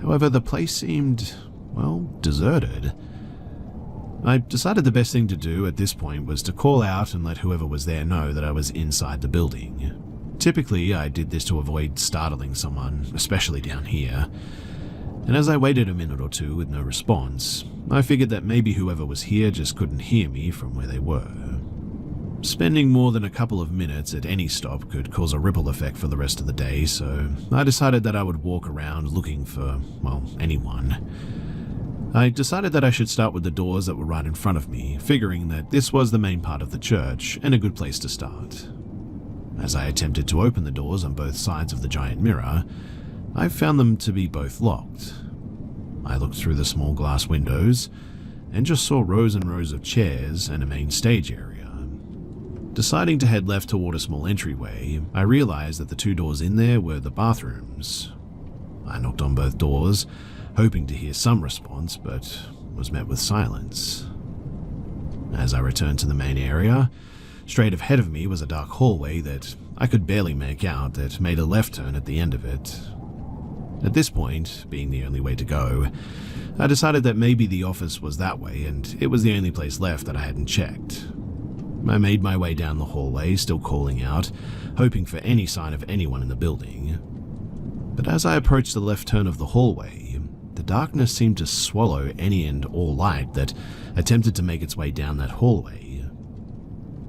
However, the place seemed, well, deserted. I decided the best thing to do at this point was to call out and let whoever was there know that I was inside the building. Typically, I did this to avoid startling someone, especially down here. and as I waited a minute or two with no response, I figured that maybe whoever was here just couldn't hear me from where they were. Spending more than a couple of minutes at any stop could cause a ripple effect for the rest of the day, so I decided that I would walk around looking for, well, anyone. I decided that I should start with the doors that were right in front of me, figuring that this was the main part of the church and a good place to start. As I attempted to open the doors on both sides of the giant mirror, I found them to be both locked. I looked through the small glass windows and just saw rows and rows of chairs and a main stage area. Deciding to head left toward a small entryway, I realized that the two doors in there were the bathrooms. I knocked on both doors, hoping to hear some response, but was met with silence. As I returned to the main area, straight ahead of me was a dark hallway that I could barely make out that made a left turn at the end of it. At this point, being the only way to go, I decided that maybe the office was that way and it was the only place left that I hadn't checked. I made my way down the hallway, still calling out, hoping for any sign of anyone in the building. But as I approached the left turn of the hallway, the darkness seemed to swallow any and all light that attempted to make its way down that hallway.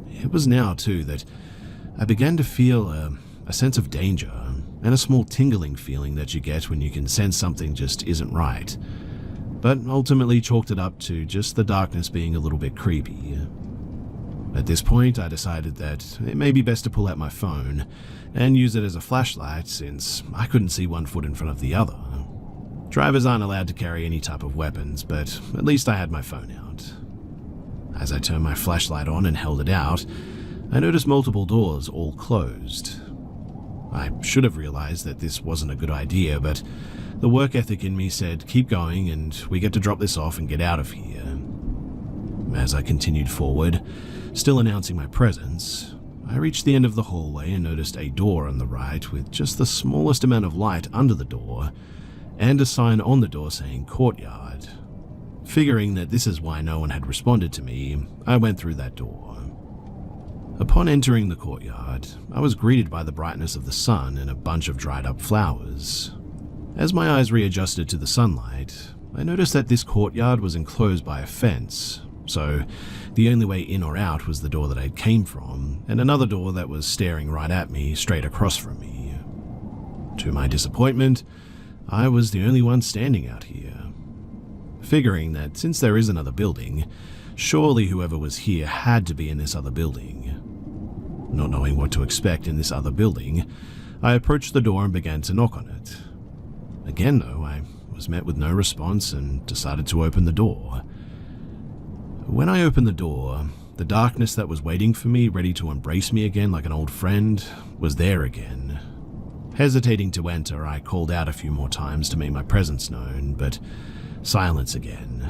It was now, too, that I began to feel a sense of danger and a small tingling feeling that you get when you can sense something just isn't right, but ultimately chalked it up to just the darkness being a little bit creepy. At this point, I decided that it may be best to pull out my phone and use it as a flashlight since I couldn't see one foot in front of the other. Drivers aren't allowed to carry any type of weapons, but at least I had my phone out. As I turned my flashlight on and held it out, I noticed multiple doors all closed. I should have realized that this wasn't a good idea, but the work ethic in me said keep going and we get to drop this off and get out of here. As I continued forward, still announcing my presence, I reached the end of the hallway and noticed a door on the right with just the smallest amount of light under the door and a sign on the door saying courtyard. Figuring that this is why no one had responded to me, I went through that door. Upon entering the courtyard, I was greeted by the brightness of the sun and a bunch of dried up flowers. As my eyes readjusted to the sunlight, I noticed that this courtyard was enclosed by a fence, so the only way in or out was the door that I came from, and another door that was staring right at me, straight across from me. To my disappointment, I was the only one standing out here. Figuring that since there is another building, surely whoever was here had to be in this other building. Not knowing what to expect in this other building, I approached the door and began to knock on it. Again, though, I was met with no response and decided to open the door. When I opened the door, the darkness that was waiting for me, ready to embrace me again like an old friend, was there again. Hesitating to enter, I called out a few more times to make my presence known, but silence again.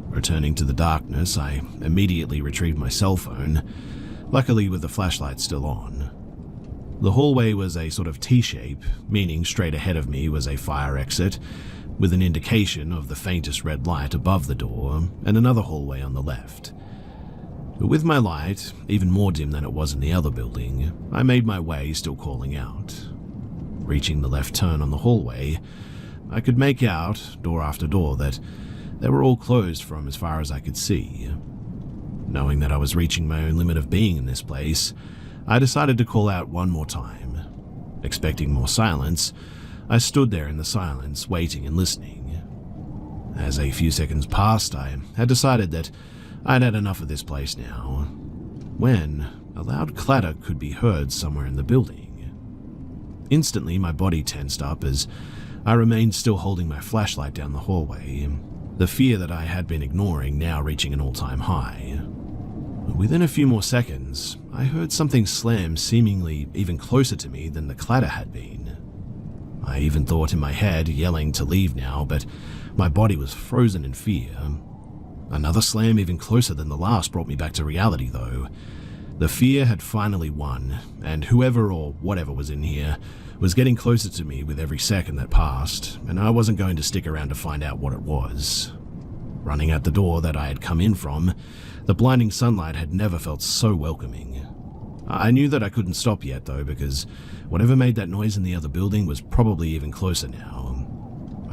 Returning to the darkness, I immediately retrieved my cell phone, luckily with the flashlight still on. The hallway was a sort of T-shape, meaning straight ahead of me was a fire exit, with an indication of the faintest red light above the door and another hallway on the left. With my light, even more dim than it was in the other building, I made my way, still calling out. Reaching the left turn on the hallway, I could make out, door after door, that they were all closed from as far as I could see. Knowing that I was reaching my own limit of being in this place, I decided to call out one more time. Expecting more silence, I stood there in the silence, waiting and listening. As a few seconds passed, I had decided that I'd had enough of this place now, when a loud clatter could be heard somewhere in the building. Instantly, my body tensed up as I remained still holding my flashlight down the hallway, the fear that I had been ignoring now reaching an all-time high. Within a few more seconds, I heard something slam seemingly even closer to me than the clatter had been. I even thought in my head, yelling to leave now, but my body was frozen in fear. Another slam even closer than the last brought me back to reality, though. The fear had finally won, and whoever or whatever was in here was getting closer to me with every second that passed, and I wasn't going to stick around to find out what it was. Running out the door that I had come in from, the blinding sunlight had never felt so welcoming. I knew that I couldn't stop yet, though, because whatever made that noise in the other building was probably even closer now.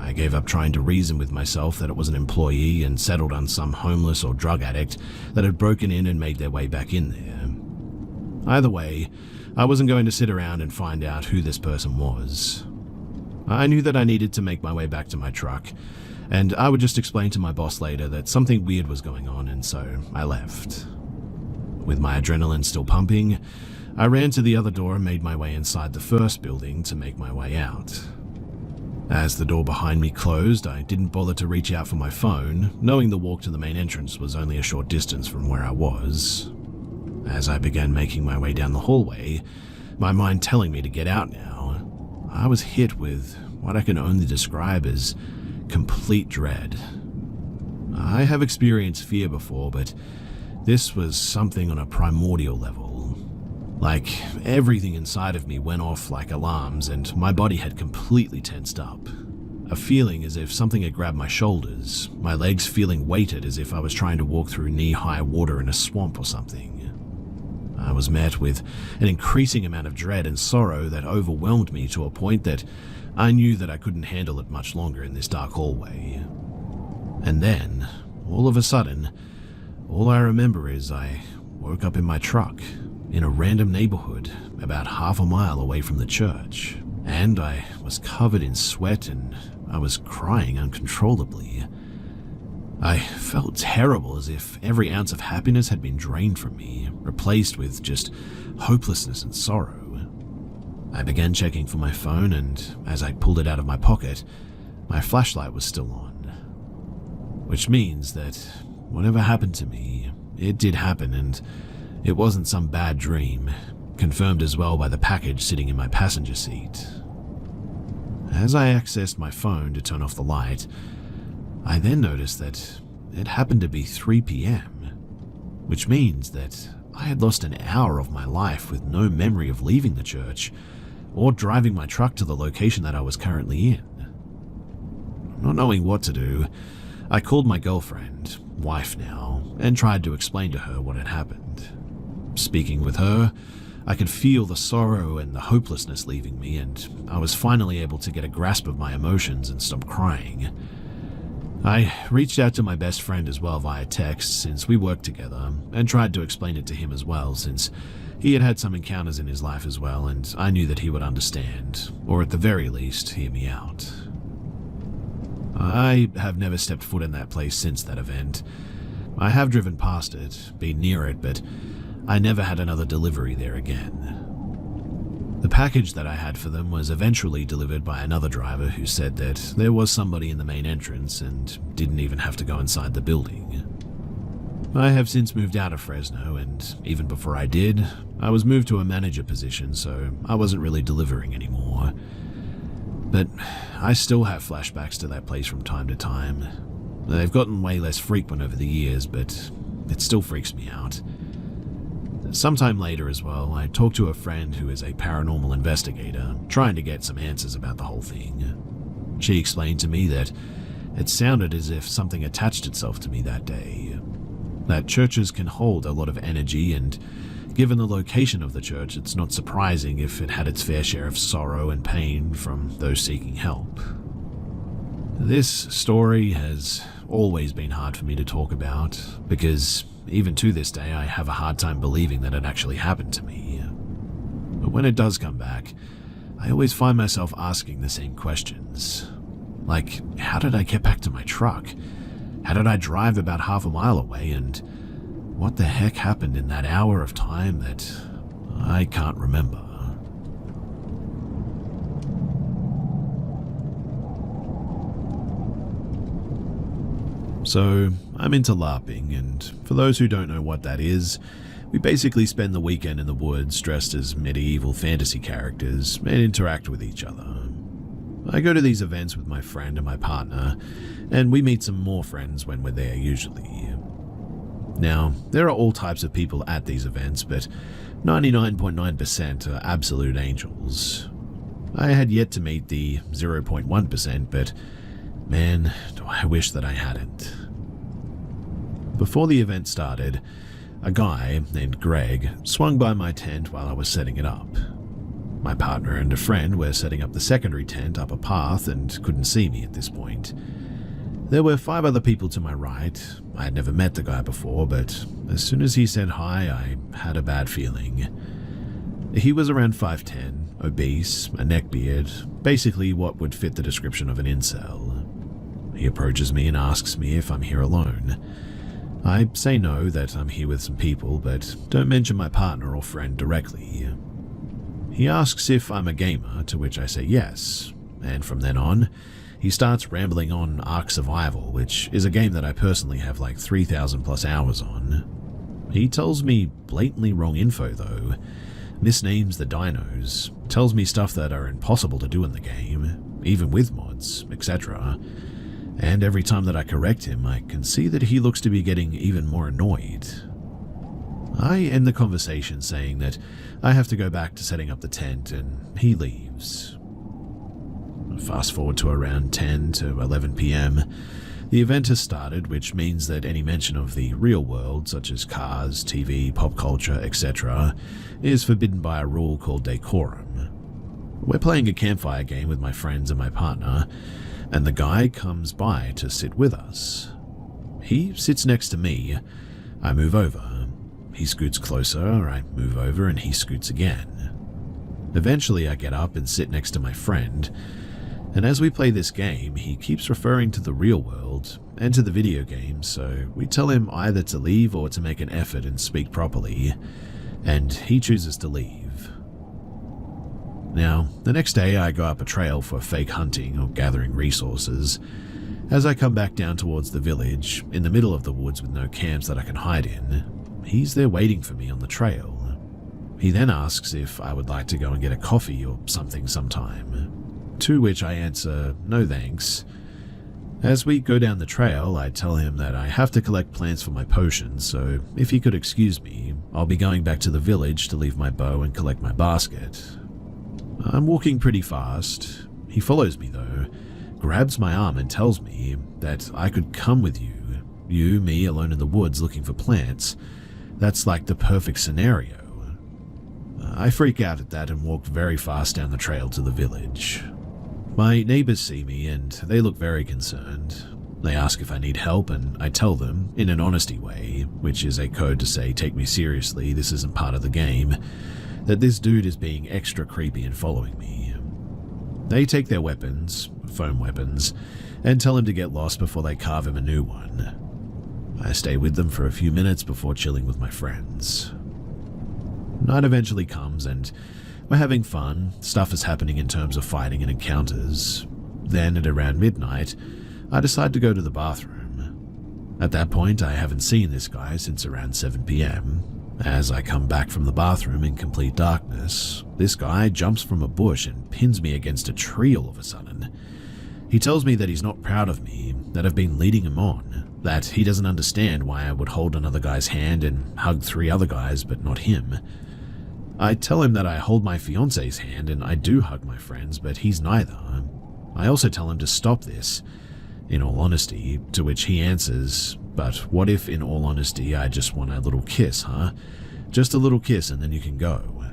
I gave up trying to reason with myself that it was an employee and settled on some homeless or drug addict that had broken in and made their way back in there. Either way, I wasn't going to sit around and find out who this person was. I knew that I needed to make my way back to my truck, and I would just explain to my boss later that something weird was going on, and so I left. With my adrenaline still pumping, I ran to the other door and made my way inside the first building to make my way out. As the door behind me closed, I didn't bother to reach out for my phone, knowing the walk to the main entrance was only a short distance from where I was. As I began making my way down the hallway, my mind telling me to get out now, I was hit with what I can only describe as complete dread. I have experienced fear before, but this was something on a primordial level. Like, everything inside of me went off like alarms and my body had completely tensed up. A feeling as if something had grabbed my shoulders, my legs feeling weighted as if I was trying to walk through knee-high water in a swamp or something. I was met with an increasing amount of dread and sorrow that overwhelmed me to a point that I knew that I couldn't handle it much longer in this dark hallway. And then, all of a sudden, all I remember is I woke up in my truck, in a random neighborhood about half a mile away from the church, and I was covered in sweat and I was crying uncontrollably. I felt terrible, as if every ounce of happiness had been drained from me, replaced with just hopelessness and sorrow. I began checking for my phone, and as I pulled it out of my pocket, my flashlight was still on. Which means that whatever happened to me, it did happen, and it wasn't some bad dream, confirmed as well by the package sitting in my passenger seat. As I accessed my phone to turn off the light, I then noticed that it happened to be 3 p.m., which means that I had lost an hour of my life with no memory of leaving the church or driving my truck to the location that I was currently in. Not knowing what to do, I called my girlfriend, wife now, and tried to explain to her what had happened. Speaking with her, I could feel the sorrow and the hopelessness leaving me, and I was finally able to get a grasp of my emotions and stop crying. I reached out to my best friend as well via text, since we worked together, and tried to explain it to him as well, since he had had some encounters in his life as well, and I knew that he would understand, or at the very least, hear me out. I have never stepped foot in that place since that event. I have driven past it, been near it, but I never had another delivery there again. The package that I had for them was eventually delivered by another driver who said that there was somebody in the main entrance and didn't even have to go inside the building. I have since moved out of Fresno, and even before I did, I was moved to a manager position, so I wasn't really delivering anymore. But I still have flashbacks to that place from time to time. They've gotten way less frequent over the years, but it still freaks me out. Sometime later as well, I talked to a friend who is a paranormal investigator, trying to get some answers about the whole thing. She explained to me that it sounded as if something attached itself to me that day. That churches can hold a lot of energy, and given the location of the church, it's not surprising if it had its fair share of sorrow and pain from those seeking help. This story has always been hard for me to talk about, because even to this day I have a hard time believing that it actually happened to me. But when it does come back, I always find myself asking the same questions. Like, how did I get back to my truck? How did I drive about half a mile away, and what the heck happened in that hour of time that I can't remember? So, I'm into LARPing, and for those who don't know what that is, we basically spend the weekend in the woods dressed as medieval fantasy characters and interact with each other. I go to these events with my friend and my partner, and we meet some more friends when we're there usually. Now, there are all types of people at these events, but 99.9% are absolute angels. I had yet to meet the 0.1%, but man, do I wish that I hadn't. Before the event started, a guy named Greg swung by my tent while I was setting it up. My partner and a friend were setting up the secondary tent up a path and couldn't see me at this point. There were 5 other people to my right. I had never met the guy before, but as soon as he said hi, I had a bad feeling. He was around 5'10", obese, a neckbeard, basically what would fit the description of an incel. He approaches me and asks me if I'm here alone. I say no, that I'm here with some people, but don't mention my partner or friend directly. He asks if I'm a gamer, to which I say yes, and from then on, he starts rambling on Ark Survival, which is a game that I personally have like 3,000 plus hours on. He tells me blatantly wrong info though, misnames the dinos, tells me stuff that are impossible to do in the game, even with mods, etc. And every time that I correct him, I can see that he looks to be getting even more annoyed. I end the conversation saying that I have to go back to setting up the tent, and he leaves. Fast forward to around 10 to 11 p.m. The event has started, which means that any mention of the real world, such as cars, TV, pop culture, etc., is forbidden by a rule called decorum. We're playing a campfire game with my friends and my partner, and the guy comes by to sit with us. He sits next to me. I move over. He scoots closer, I move over, and he scoots again. Eventually, I get up and sit next to my friend, and as we play this game, he keeps referring to the real world and to the video game, so we tell him either to leave or to make an effort and speak properly, and he chooses to leave. Now, the next day I go up a trail for fake hunting or gathering resources. As I come back down towards the village, in the middle of the woods with no camps that I can hide in, he's there waiting for me on the trail. He then asks if I would like to go and get a coffee or something sometime, to which I answer, no thanks. As we go down the trail, I tell him that I have to collect plants for my potions, so if he could excuse me, I'll be going back to the village to leave my bow and collect my basket. I'm walking pretty fast. He follows me though, grabs my arm and tells me that I could come with you. You, me, alone in the woods looking for plants. That's like the perfect scenario. I freak out at that and walk very fast down the trail to the village. My neighbors see me and they look very concerned. They ask if I need help and I tell them, in an honesty way, which is a code to say take me seriously, this isn't part of the game, that this dude is being extra creepy and following me. They take their weapons, foam weapons, and tell him to get lost before they carve him a new one. I stay with them for a few minutes before chilling with my friends. Night eventually comes and we're having fun, stuff is happening in terms of fighting and encounters. Then at around midnight, I decide to go to the bathroom. At that point, I haven't seen this guy since around 7 p.m. As I come back from the bathroom in complete darkness, this guy jumps from a bush and pins me against a tree all of a sudden. He tells me that he's not proud of me, that I've been leading him on, that he doesn't understand why I would hold another guy's hand and hug 3 other guys but not him. I tell him that I hold my fiance's hand and I do hug my friends, but he's neither. I also tell him to stop this, in all honesty, to which he answers, but what if in all honesty I just want a little kiss, huh? Just a little kiss and then you can go.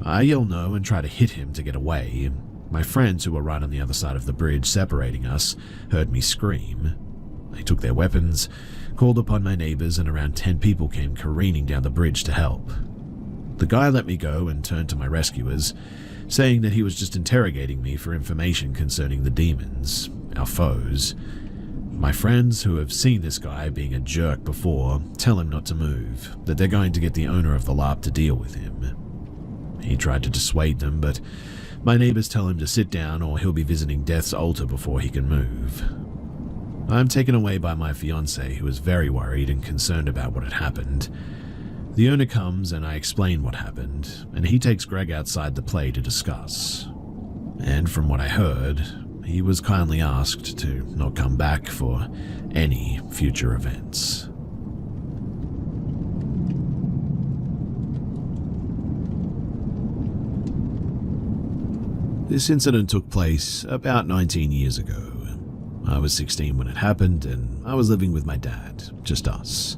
I yell no and try to hit him to get away. My friends, who were right on the other side of the bridge separating us, heard me scream. They took their weapons, called upon my neighbors, and around 10 people came careening down the bridge to help. The guy let me go and turned to my rescuers, saying that he was just interrogating me for information concerning the demons, our foes. My friends, who have seen this guy being a jerk before, tell him not to move, that they're going to get the owner of the LARP to deal with him. He tried to dissuade them, but my neighbors tell him to sit down or he'll be visiting Death's altar before he can move. I'm taken away by my fiancé, who is very worried and concerned about what had happened. The owner comes and I explain what happened, and he takes Greg outside the play to discuss. And from what I heard, he was kindly asked to not come back for any future events. This incident took place about 19 years ago. I was 16 when it happened, and I was living with my dad, just us.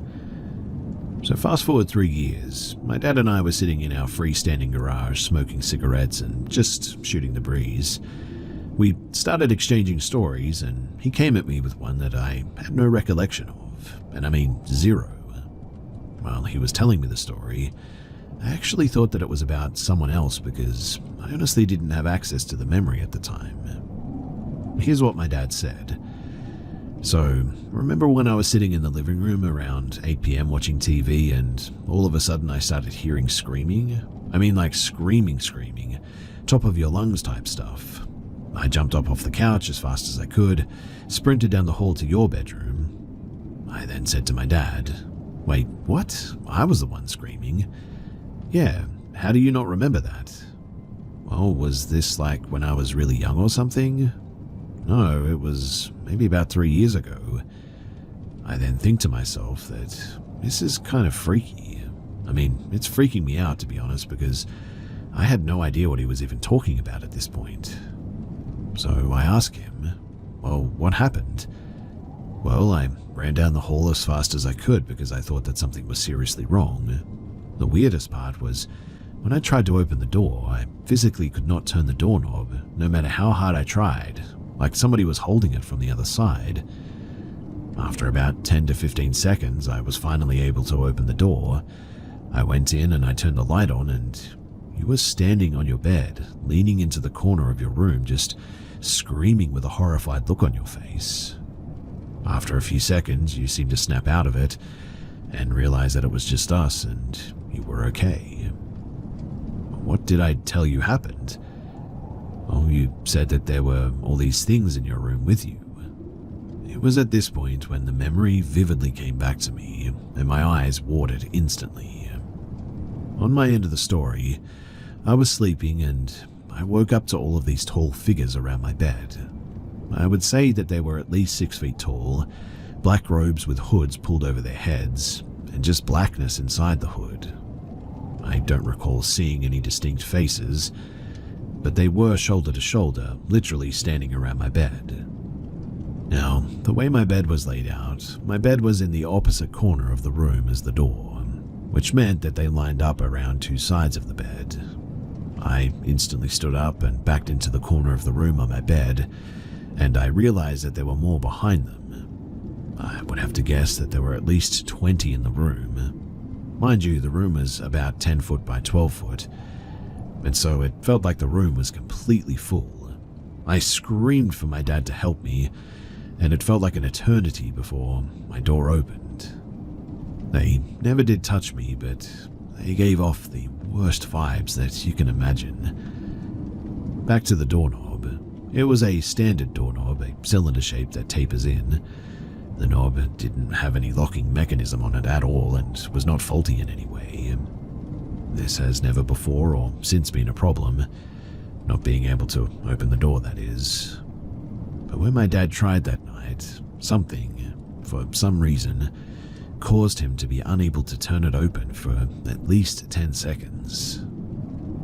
So fast forward 3 years, my dad and I were sitting in our freestanding garage smoking cigarettes and just shooting the breeze. We started exchanging stories and he came at me with one that I had no recollection of, and I mean zero. While he was telling me the story, I actually thought that it was about someone else because I honestly didn't have access to the memory at the time. Here's what my dad said. So, remember when I was sitting in the living room around 8 p.m. watching TV and all of a sudden I started hearing screaming? I mean like screaming, top of your lungs type stuff. I jumped up off the couch as fast as I could, sprinted down the hall to your bedroom. I then said to my dad, "Wait, what? I was the one screaming?" "Yeah, how do you not remember that?" "Well, was this like when I was really young or something?" "No, it was maybe about 3 years ago." I then think to myself that this is kind of freaky. I mean, it's freaking me out to be honest because I had no idea what he was even talking about at this point. So I ask him, "Well, what happened?" "Well, I ran down the hall as fast as I could because I thought that something was seriously wrong. The weirdest part was when I tried to open the door, I physically could not turn the doorknob, no matter how hard I tried, like somebody was holding it from the other side. After about 10 to 15 seconds, I was finally able to open the door. I went in and I turned the light on and you were standing on your bed, leaning into the corner of your room, just screaming with a horrified look on your face. After a few seconds, you seemed to snap out of it and realize that it was just us and you were okay." "What did I tell you happened?" "Oh, you said that there were all these things in your room with you." It was at this point when the memory vividly came back to me and my eyes watered instantly. On my end of the story, I was sleeping and I woke up to all of these tall figures around my bed. I would say that they were at least 6 feet tall, black robes with hoods pulled over their heads, and just blackness inside the hood. I don't recall seeing any distinct faces, but they were shoulder to shoulder, literally standing around my bed. Now, the way my bed was laid out, my bed was in the opposite corner of the room as the door, which meant that they lined up around 2 sides of the bed. I instantly stood up and backed into the corner of the room on my bed, and I realized that there were more behind them. I would have to guess that there were at least 20 in the room. Mind you, the room was about 10 foot by 12 foot, and so it felt like the room was completely full. I screamed for my dad to help me, and it felt like an eternity before my door opened. They never did touch me, but they gave off the worst vibes that you can imagine. Back to the doorknob. It was a standard doorknob, a cylinder shape that tapers in. The knob didn't have any locking mechanism on it at all and was not faulty in any way. This has never before or since been a problem, not being able to open the door, that is. But when my dad tried that night, something, for some reason, caused him to be unable to turn it open for at least 10 seconds.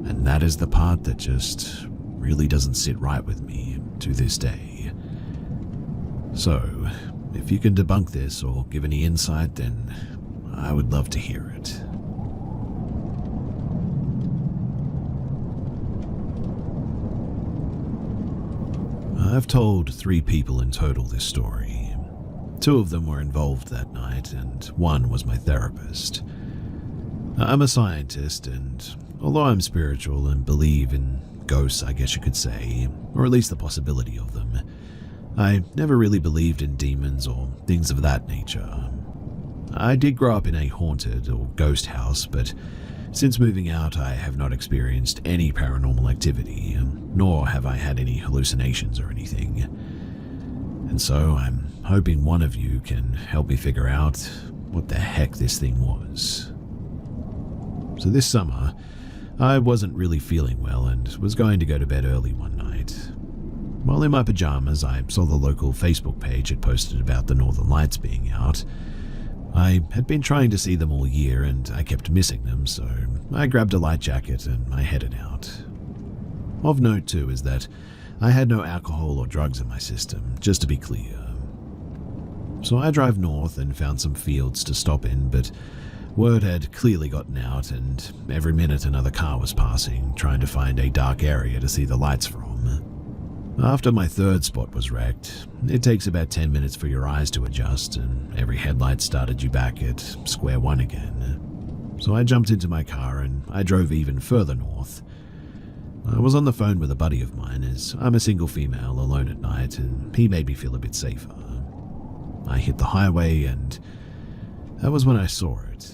And that is the part that just really doesn't sit right with me to this day. So, if you can debunk this or give any insight, then I would love to hear it. I've told 3 people in total this story. 2 of them were involved that night, and 1 was my therapist. I'm a scientist, and although I'm spiritual and believe in ghosts, I guess you could say, or at least the possibility of them, I never really believed in demons or things of that nature. I did grow up in a haunted or ghost house, but since moving out, I have not experienced any paranormal activity, nor have I had any hallucinations or anything. And so I'm hoping one of you can help me figure out what the heck this thing was. So this summer, I wasn't really feeling well and was going to go to bed early one night. While in my pajamas, I saw the local Facebook page had posted about the Northern Lights being out. I had been trying to see them all year and I kept missing them, so I grabbed a light jacket and I headed out. Of note too is that I had no alcohol or drugs in my system, just to be clear. So I drive north and found some fields to stop in, but Word had clearly gotten out, and every minute another car was passing, trying to find a dark area to see the lights from. After my third spot was wrecked, it takes about 10 minutes for your eyes to adjust, and every headlight started you back at square one again. So I jumped into my car and I drove even further north. I was on the phone with a buddy of mine, as I'm a single female alone at night, and he made me feel a bit safer. I hit the highway, and that was when I saw it.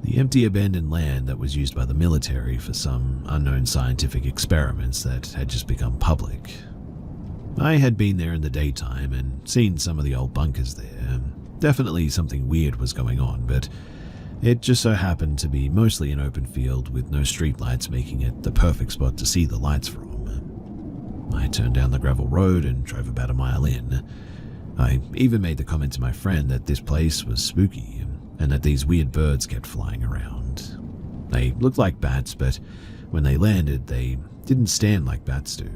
The empty abandoned land that was used by the military for some unknown scientific experiments that had just become public. I had been there in the daytime and seen some of the old bunkers there. Definitely something weird was going on, but it just so happened to be mostly an open field with no streetlights, making it the perfect spot to see the lights from. I turned down the gravel road and drove about a mile in. I even made the comment to my friend that this place was spooky and that these weird birds kept flying around. They looked like bats, but when they landed, they didn't stand like bats do.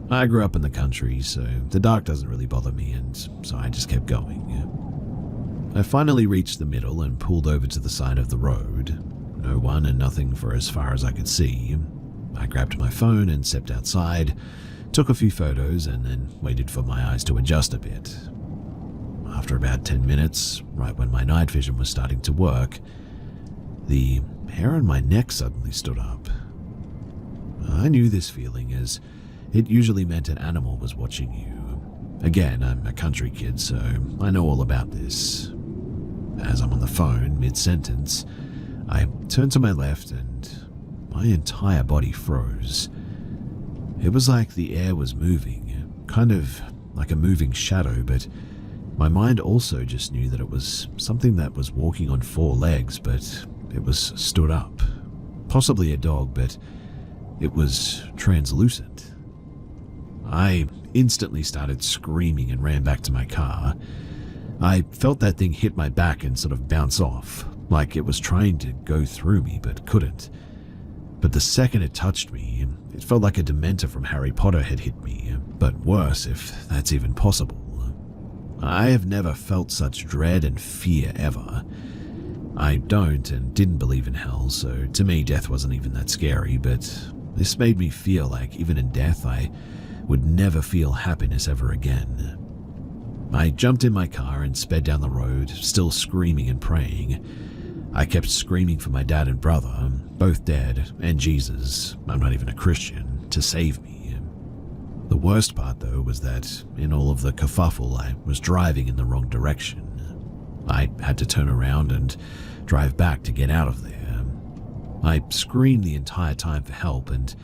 I grew up in the country, so the dark doesn't really bother me, and so I just kept going. I finally reached the middle and pulled over to the side of the road. No one and nothing for as far as I could see. I grabbed my phone and stepped outside, took a few photos, and then waited for my eyes to adjust a bit. After about 10 minutes, right when my night vision was starting to work, the hair on my neck suddenly stood up. I knew this feeling, as it usually meant an animal was watching you. Again, I'm a country kid, so I know all about this. As I'm on the phone, mid-sentence, I turned to my left and my entire body froze. It was like the air was moving, kind of like a moving shadow, but my mind also just knew that it was something that was walking on four legs, but it was stood up. Possibly a dog, but it was translucent. I instantly started screaming and ran back to my car. I felt that thing hit my back and sort of bounce off, like it was trying to go through me but couldn't. But the second it touched me, it felt like a Dementor from Harry Potter had hit me, but worse, if that's even possible. I have never felt such dread and fear ever. I don't and didn't believe in hell, so to me death wasn't even that scary, but this made me feel like even in death I would never feel happiness ever again. I jumped in my car and sped down the road, still screaming and praying. I kept screaming for my dad and brother, both dead, and Jesus, I'm not even a Christian, to save me. The worst part, though, was that in all of the kerfuffle, I was driving in the wrong direction. I had to turn around and drive back to get out of there. I screamed the entire time for help, and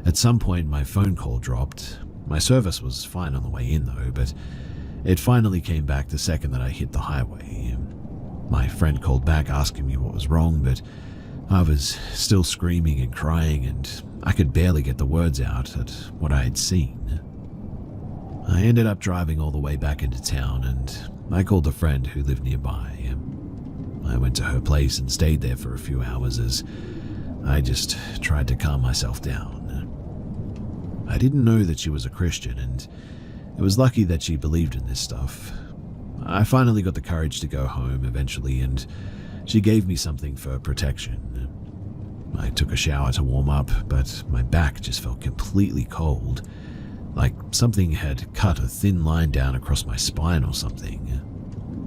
at some point my phone call dropped. My service was fine on the way in, though, but it finally came back the second that I hit the highway. My friend called back asking me what was wrong, but I was still screaming and crying, and I could barely get the words out at what I had seen. I ended up driving all the way back into town, and I called a friend who lived nearby. I went to her place and stayed there for a few hours as I just tried to calm myself down. I didn't know that she was a Christian, and it was lucky that she believed in this stuff. I finally got the courage to go home eventually, and she gave me something for protection. I took a shower to warm up, but my back just felt completely cold, like something had cut a thin line down across my spine or something.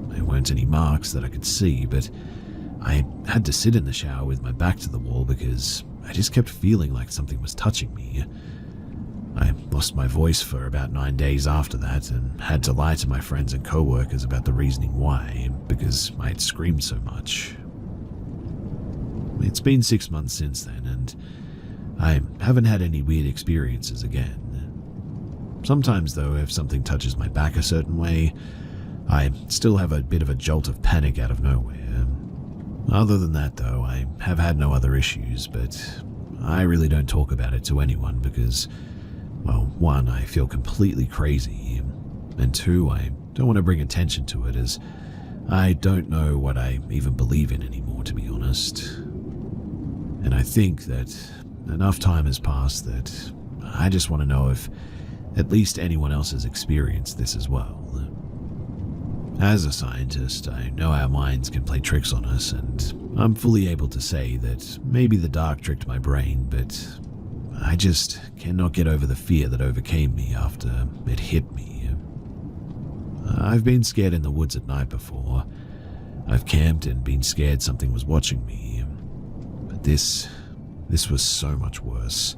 There weren't any marks that I could see, but I had to sit in the shower with my back to the wall because I just kept feeling like something was touching me. I lost my voice for about 9 days after that and had to lie to my friends and co-workers about the reasoning why, because I had screamed so much. It's been 6 months since then, and I haven't had any weird experiences again. Sometimes, though, if something touches my back a certain way, I still have a bit of a jolt of panic out of nowhere. Other than that, though, I have had no other issues, but I really don't talk about it to anyone because, well, one, I feel completely crazy, and two, I don't want to bring attention to it as I don't know what I even believe in anymore, to be honest. And I think that enough time has passed that I just want to know if at least anyone else has experienced this as well. As a scientist, I know our minds can play tricks on us, and I'm fully able to say that maybe the dark tricked my brain, but I just cannot get over the fear that overcame me after it hit me. I've been scared in the woods at night before. I've camped and been scared something was watching me. But this was so much worse.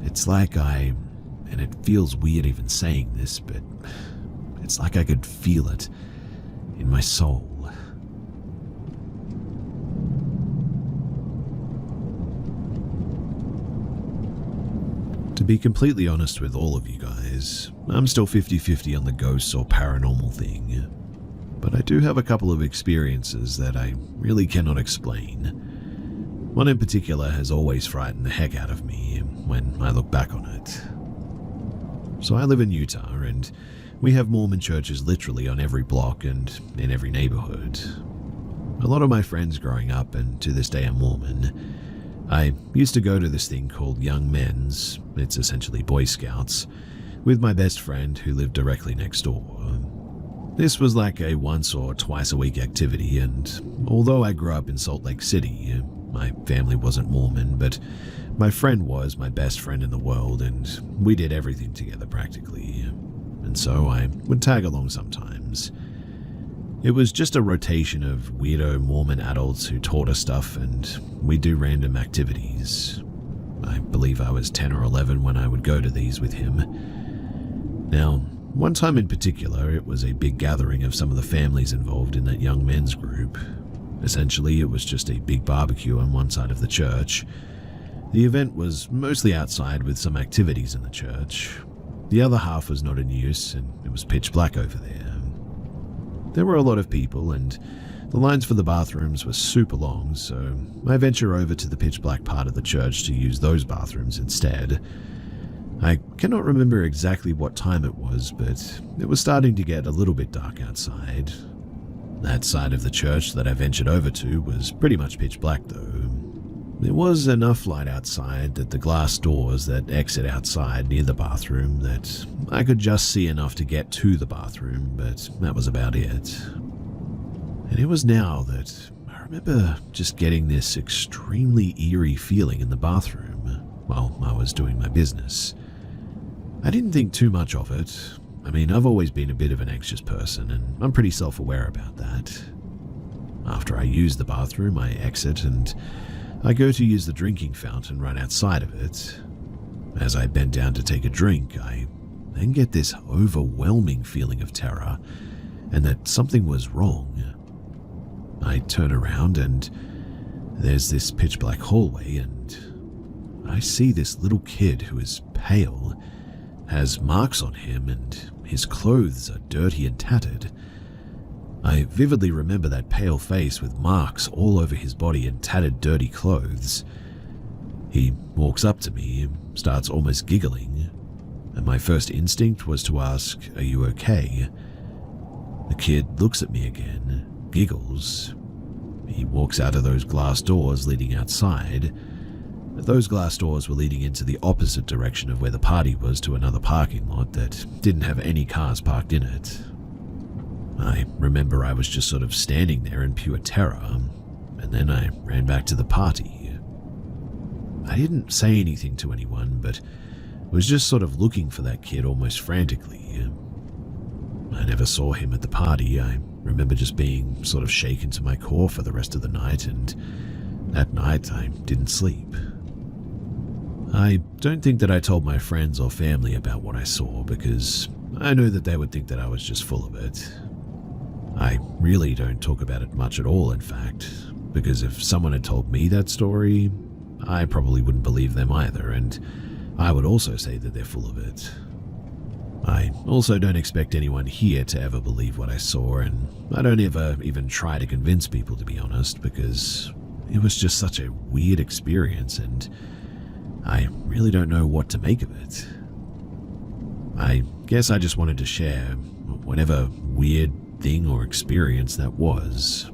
It's like and it feels weird even saying this, but it's like I could feel it in my soul. To be completely honest with all of you guys, I'm still 50-50 on the ghosts or paranormal thing, but I do have a couple of experiences that I really cannot explain. One in particular has always frightened the heck out of me when I look back on it. So I live in Utah, and we have Mormon churches literally on every block and in every neighborhood. A lot of my friends growing up, and to this day are Mormon. I used to go to this thing called Young Men's, it's essentially Boy Scouts, with my best friend who lived directly next door. This was like a once or twice a week activity, and although I grew up in Salt Lake City, my family wasn't Mormon, but my friend was my best friend in the world, and we did everything together practically. And so I would tag along sometimes. It was just a rotation of weirdo Mormon adults who taught us stuff, and we'd do random activities. I believe I was 10 or 11 when I would go to these with him. Now, one time in particular, it was a big gathering of some of the families involved in that young men's group. Essentially, it was just a big barbecue on one side of the church. The event was mostly outside with some activities in the church. The other half was not in use, and it was pitch black over there. There were a lot of people, and the lines for the bathrooms were super long, so I venture over to the pitch black part of the church to use those bathrooms instead. I cannot remember exactly what time it was, but it was starting to get a little bit dark outside. That side of the church that I ventured over to was pretty much pitch black though. There was enough light outside that the glass doors that exit outside near the bathroom that I could just see enough to get to the bathroom, but that was about it. And it was now that I remember just getting this extremely eerie feeling in the bathroom while I was doing my business. I didn't think too much of it. I mean, I've always been a bit of an anxious person, and I'm pretty self-aware about that. After I use the bathroom, I exit and I go to use the drinking fountain right outside of it. As I bend down to take a drink, I then get this overwhelming feeling of terror and that something was wrong. I turn around and there's this pitch black hallway, and I see this little kid who is pale, has marks on him, and his clothes are dirty and tattered. I vividly remember that pale face with marks all over his body and tattered, dirty clothes. He walks up to me, starts almost giggling, and my first instinct was to ask, "Are you okay?" The kid looks at me again, giggles. He walks out of those glass doors leading outside. Those glass doors were leading into the opposite direction of where the party was, to another parking lot that didn't have any cars parked in it. I remember I was just sort of standing there in pure terror, and then I ran back to the party. I didn't say anything to anyone, but was just sort of looking for that kid almost frantically. I never saw him at the party. I remember just being sort of shaken to my core for the rest of the night, and that night I didn't sleep. I don't think that I told my friends or family about what I saw, because I knew that they would think that I was just full of it. I really don't talk about it much at all, in fact, because if someone had told me that story, I probably wouldn't believe them either, and I would also say that they're full of it. I also don't expect anyone here to ever believe what I saw, and I don't ever even try to convince people, to be honest, because it was just such a weird experience, and I really don't know what to make of it. I guess I just wanted to share whatever weird thing or experience that was.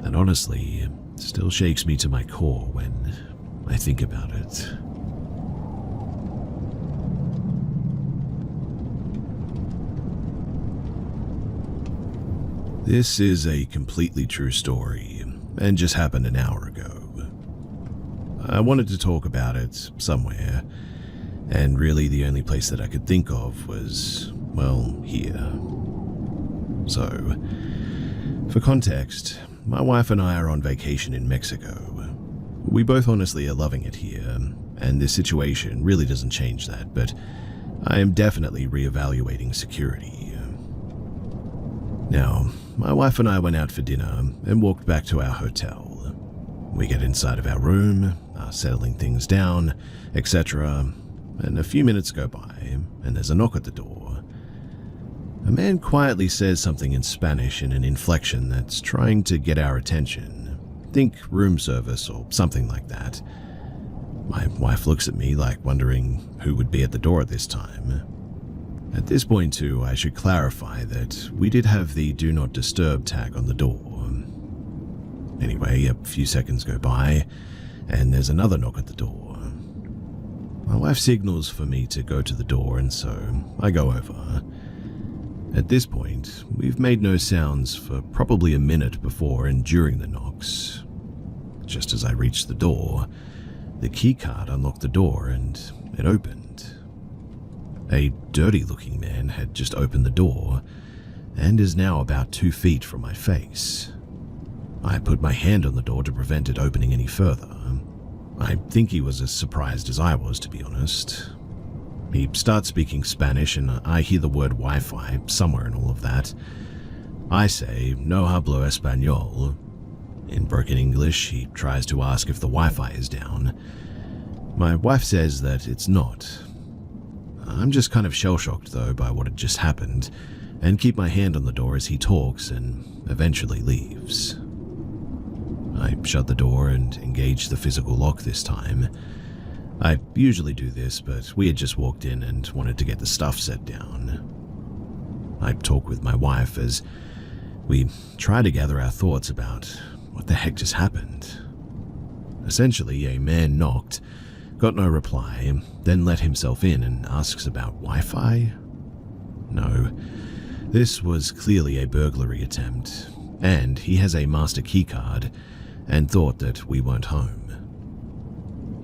And honestly, it still shakes me to my core when I think about it. This is a completely true story, and just happened an hour ago. I wanted to talk about it somewhere, and really the only place that I could think of was, well, here. So, for context, my wife and I are on vacation in Mexico. We both honestly are loving it here, and this situation really doesn't change that, but I am definitely reevaluating security. Now, my wife and I went out for dinner and walked back to our hotel. We get inside of our room, are settling things down, etc., and a few minutes go by, and there's a knock at the door. A man quietly says something in Spanish in an inflection that's trying to get our attention. Think room service or something like that. My wife looks at me like wondering who would be at the door at this time. At this point too, I should clarify that we did have the Do Not Disturb tag on the door. Anyway, a few seconds go by, and there's another knock at the door. My wife signals for me to go to the door, and so I go over. At this point, we've made no sounds for probably a minute before and during the knocks. Just as I reached the door, the keycard unlocked the door and it opened. A dirty-looking man had just opened the door and is now about 2 feet from my face. I put my hand on the door to prevent it opening any further. I think he was as surprised as I was, to be honest. He starts speaking Spanish and I hear the word Wi-Fi somewhere in all of that. I say, "No hablo español." In broken English, he tries to ask if the Wi-Fi is down. My wife says that it's not. I'm just kind of shell-shocked though by what had just happened, and keep my hand on the door as he talks and eventually leaves. I shut the door and engage the physical lock this time. I usually do this, but we had just walked in and wanted to get the stuff set down. I talk with my wife as we try to gather our thoughts about what the heck just happened. Essentially, a man knocked, got no reply, then let himself in and asks about Wi-Fi? No, this was clearly a burglary attempt, and he has a master keycard and thought that we weren't home.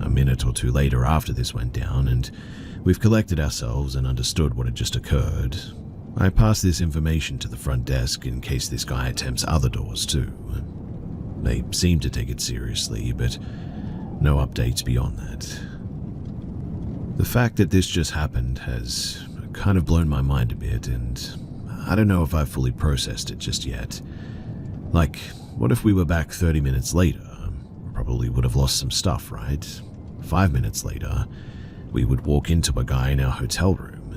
A minute or two later after this went down and we've collected ourselves and understood what had just occurred, I pass this information to the front desk in case this guy attempts other doors too. They seem to take it seriously, but no updates beyond that. The fact that this just happened has kind of blown my mind a bit, and I don't know if I've fully processed it just yet. Like, what if we were back 30 minutes later? We probably would have lost some stuff, right? 5 minutes later, we would walk into a guy in our hotel room.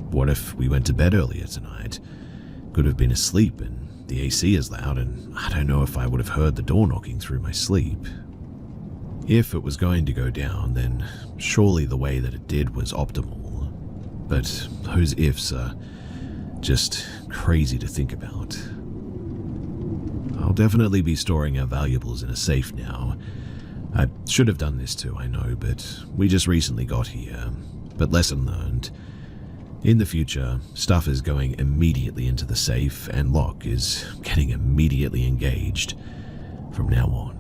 What if we went to bed earlier tonight? Could have been asleep and the AC is loud, and I don't know if I would have heard the door knocking through my sleep. If it was going to go down, then surely the way that it did was optimal. But those ifs are just crazy to think about. I'll definitely be storing our valuables in a safe now. I should have done this too, I know, but we just recently got here. But lesson learned. In the future, stuff is going immediately into the safe, and lock is getting immediately engaged from now on.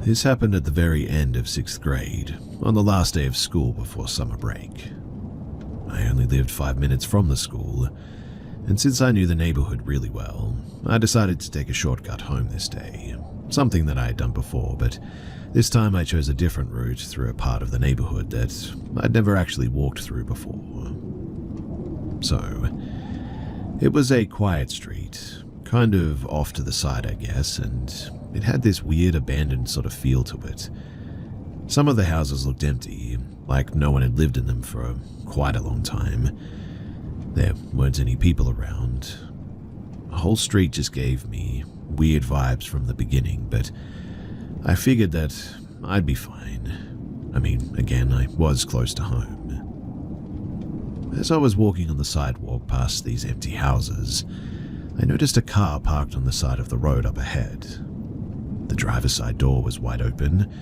This happened at the very end of 6th grade, on the last day of school before summer break. I only lived 5 minutes from the school, and since I knew the neighborhood really well, I decided to take a shortcut home this day. Something that I had done before, but this time I chose a different route through a part of the neighborhood that I'd never actually walked through before. So, it was a quiet street, kind of off to the side I guess, and it had this weird abandoned sort of feel to it. Some of the houses looked empty, like no one had lived in them for quite a long time. There weren't any people around. The whole street just gave me weird vibes from the beginning, but I figured that I'd be fine. I mean, again, I was close to home. As I was walking on the sidewalk past these empty houses, I noticed a car parked on the side of the road up ahead. The driver's side door was wide open.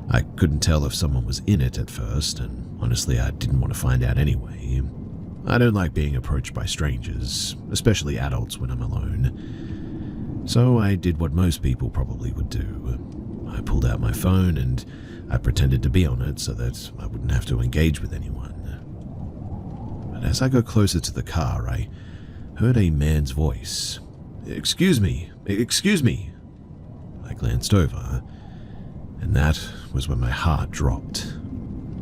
I couldn't tell if someone was in it at first, and honestly I didn't want to find out anyway. I don't like being approached by strangers, especially adults when I'm alone. So I did what most people probably would do. I pulled out my phone and I pretended to be on it so that I wouldn't have to engage with anyone. But as I got closer to the car, I heard a man's voice. Excuse me. I glanced over, and that was when my heart dropped.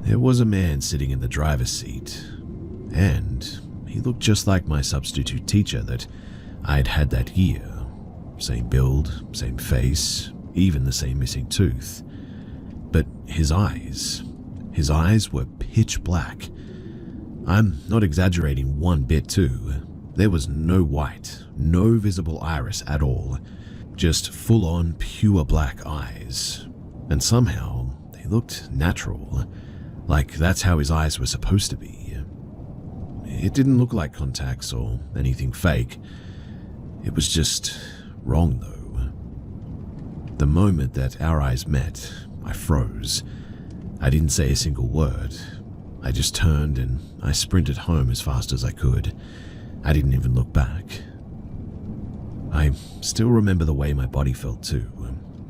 There was a man sitting in the driver's seat, and he looked just like my substitute teacher that I'd had that year. Same build, same face, even the same missing tooth. But his eyes were pitch black. I'm not exaggerating one bit too. There was no white, no visible iris at all. Just full-on pure black eyes. And somehow they looked natural, like that's how his eyes were supposed to be. It didn't look like contacts or anything fake. It was just wrong though. The moment that our eyes met, I froze. I didn't say a single word. I just turned and I sprinted home as fast as I could. I didn't even look back. I still remember the way my body felt too.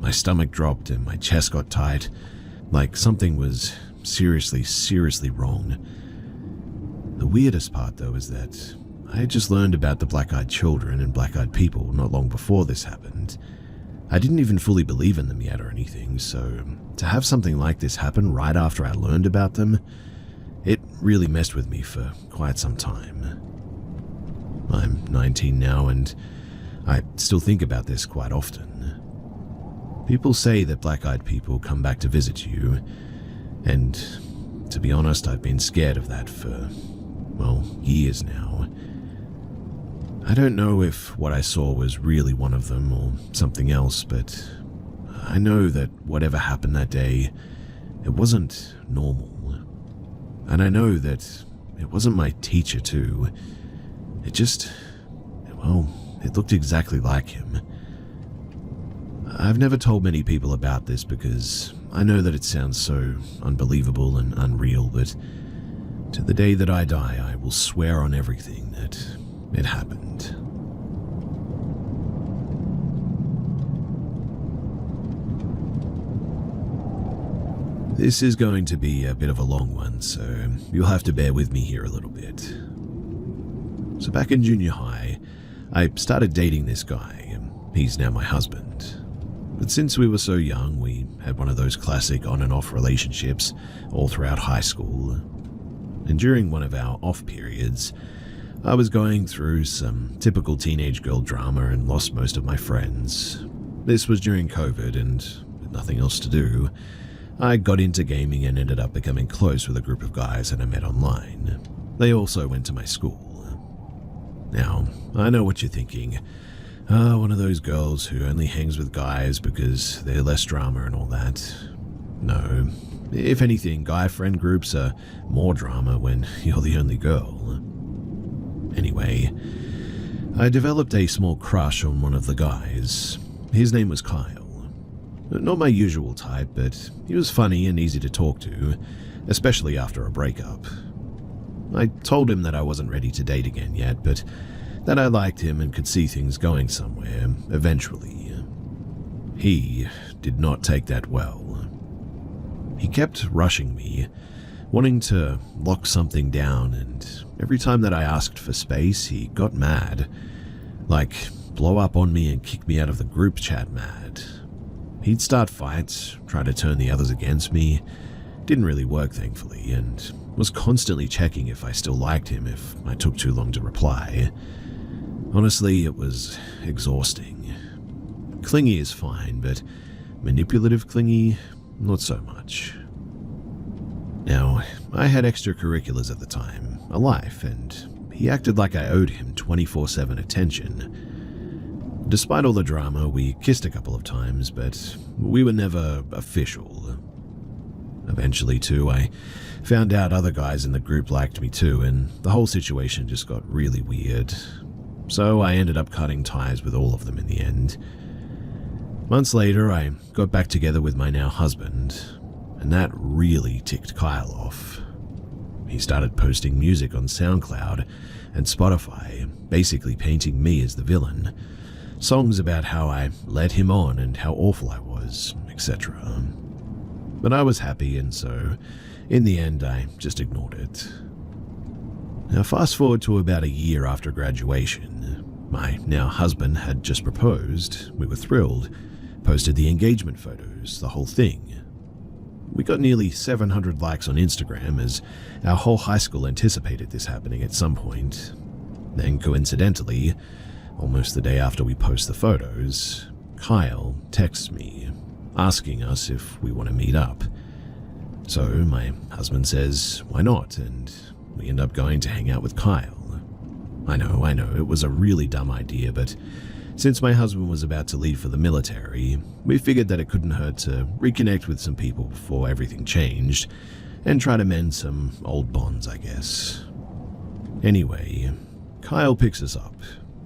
My stomach dropped and my chest got tight, like something was seriously wrong. The weirdest part though is that I had just learned about the black-eyed children and black-eyed people not long before this happened. I didn't even fully believe in them yet or anything, so to have something like this happen right after I learned about them, it really messed with me for quite some time. I'm 19 now and I still think about this quite often. People say that black-eyed people come back to visit you, and to be honest, I've been scared of that for, well, years now. I don't know if what I saw was really one of them or something else, but I know that whatever happened that day, it wasn't normal. And I know that it wasn't my teacher too. It just, well, it looked exactly like him. I've never told many people about this because I know that it sounds so unbelievable and unreal, but to the day that I die, I will swear on everything that it happened. This is going to be a bit of a long one, so you'll have to bear with me here a little bit. So back in junior high, I started dating this guy. He's now my husband. But since we were so young, we had one of those classic on and off relationships all throughout high school. And during one of our off periods, I was going through some typical teenage girl drama and lost most of my friends. This was during COVID and with nothing else to do, I got into gaming and ended up becoming close with a group of guys that I met online. They also went to my school. Now, I know what you're thinking. One of those girls who only hangs with guys because they're less drama and all that. No. If anything, guy friend groups are more drama when you're the only girl. Anyway, I developed a small crush on one of the guys. His name was Kyle. Not my usual type, but he was funny and easy to talk to, especially after a breakup. I told him that I wasn't ready to date again yet, but that I liked him and could see things going somewhere, eventually. He did not take that well. He kept rushing me, wanting to lock something down, and every time that I asked for space, he got mad. Like, blow up on me and kick me out of the group chat mad. He'd start fights, try to turn the others against me. Didn't really work, thankfully, and was constantly checking if I still liked him if I took too long to reply. Honestly, it was exhausting. Clingy is fine, but manipulative clingy, not so much. Now, I had extracurriculars at the time, a life, and he acted like I owed him 24/7 attention. Despite all the drama, we kissed a couple of times, but we were never official. Eventually, too, I found out other guys in the group liked me too, and the whole situation just got really weird. So I ended up cutting ties with all of them in the end. Months later, I got back together with my now husband. and that really ticked Kyle off. He started posting music on SoundCloud and Spotify, basically painting me as the villain. Songs about how I led him on and how awful I was, etc. But I was happy, and so, in the end, I just ignored it. Now fast forward to about a year after graduation. My now husband had just proposed. We were thrilled. Posted the engagement photos, the whole thing. We got nearly 700 likes on Instagram as our whole high school anticipated this happening at some point. Then coincidentally, almost the day after we post the photos, Kyle texts me, asking us if we want to meet up. So my husband says, why not? And we end up going to hang out with Kyle. I know, it was a really dumb idea, but since my husband was about to leave for the military, we figured that it couldn't hurt to reconnect with some people before everything changed, and try to mend some old bonds, I guess. Anyway, Kyle picks us up.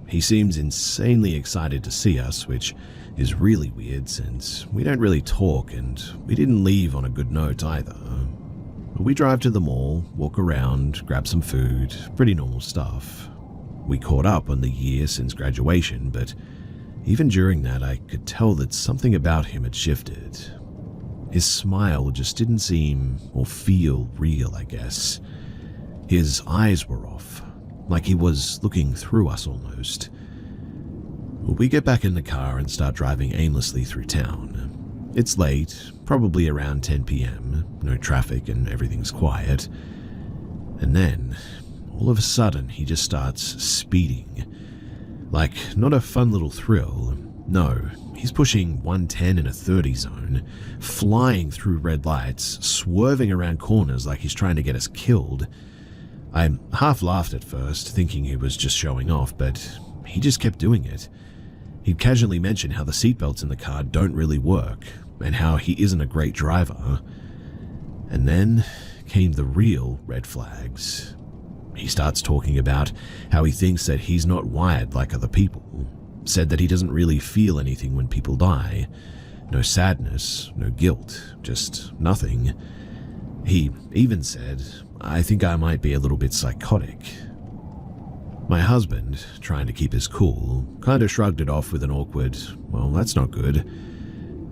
He seems insanely excited to see us, which is really weird since we don't really talk and we didn't leave on a good note either. We drive to the mall, walk around, grab some food, pretty normal stuff. We caught up on the year since graduation, but even during that I could tell that something about him had shifted. His smile just didn't seem or feel real, I guess. His eyes were off, like he was looking through us almost. We get back in the car and start driving aimlessly through town. It's late, probably around 10 p.m, no traffic and everything's quiet. And then, all of a sudden, he just starts speeding. Like, not a fun little thrill. No, he's pushing 110 in a 30 zone, flying through red lights, swerving around corners like he's trying to get us killed. I half laughed at first, thinking he was just showing off, but he just kept doing it. He'd casually mention how the seatbelts in the car don't really work, and how he isn't a great driver. And then came the real red flags. He starts talking about how he thinks that he's not wired like other people, said that he doesn't really feel anything when people die. No sadness, no guilt, just nothing. He even said, I think I might be a little bit psychotic. My husband, trying to keep his cool, kind of shrugged it off with an awkward, well, that's not good.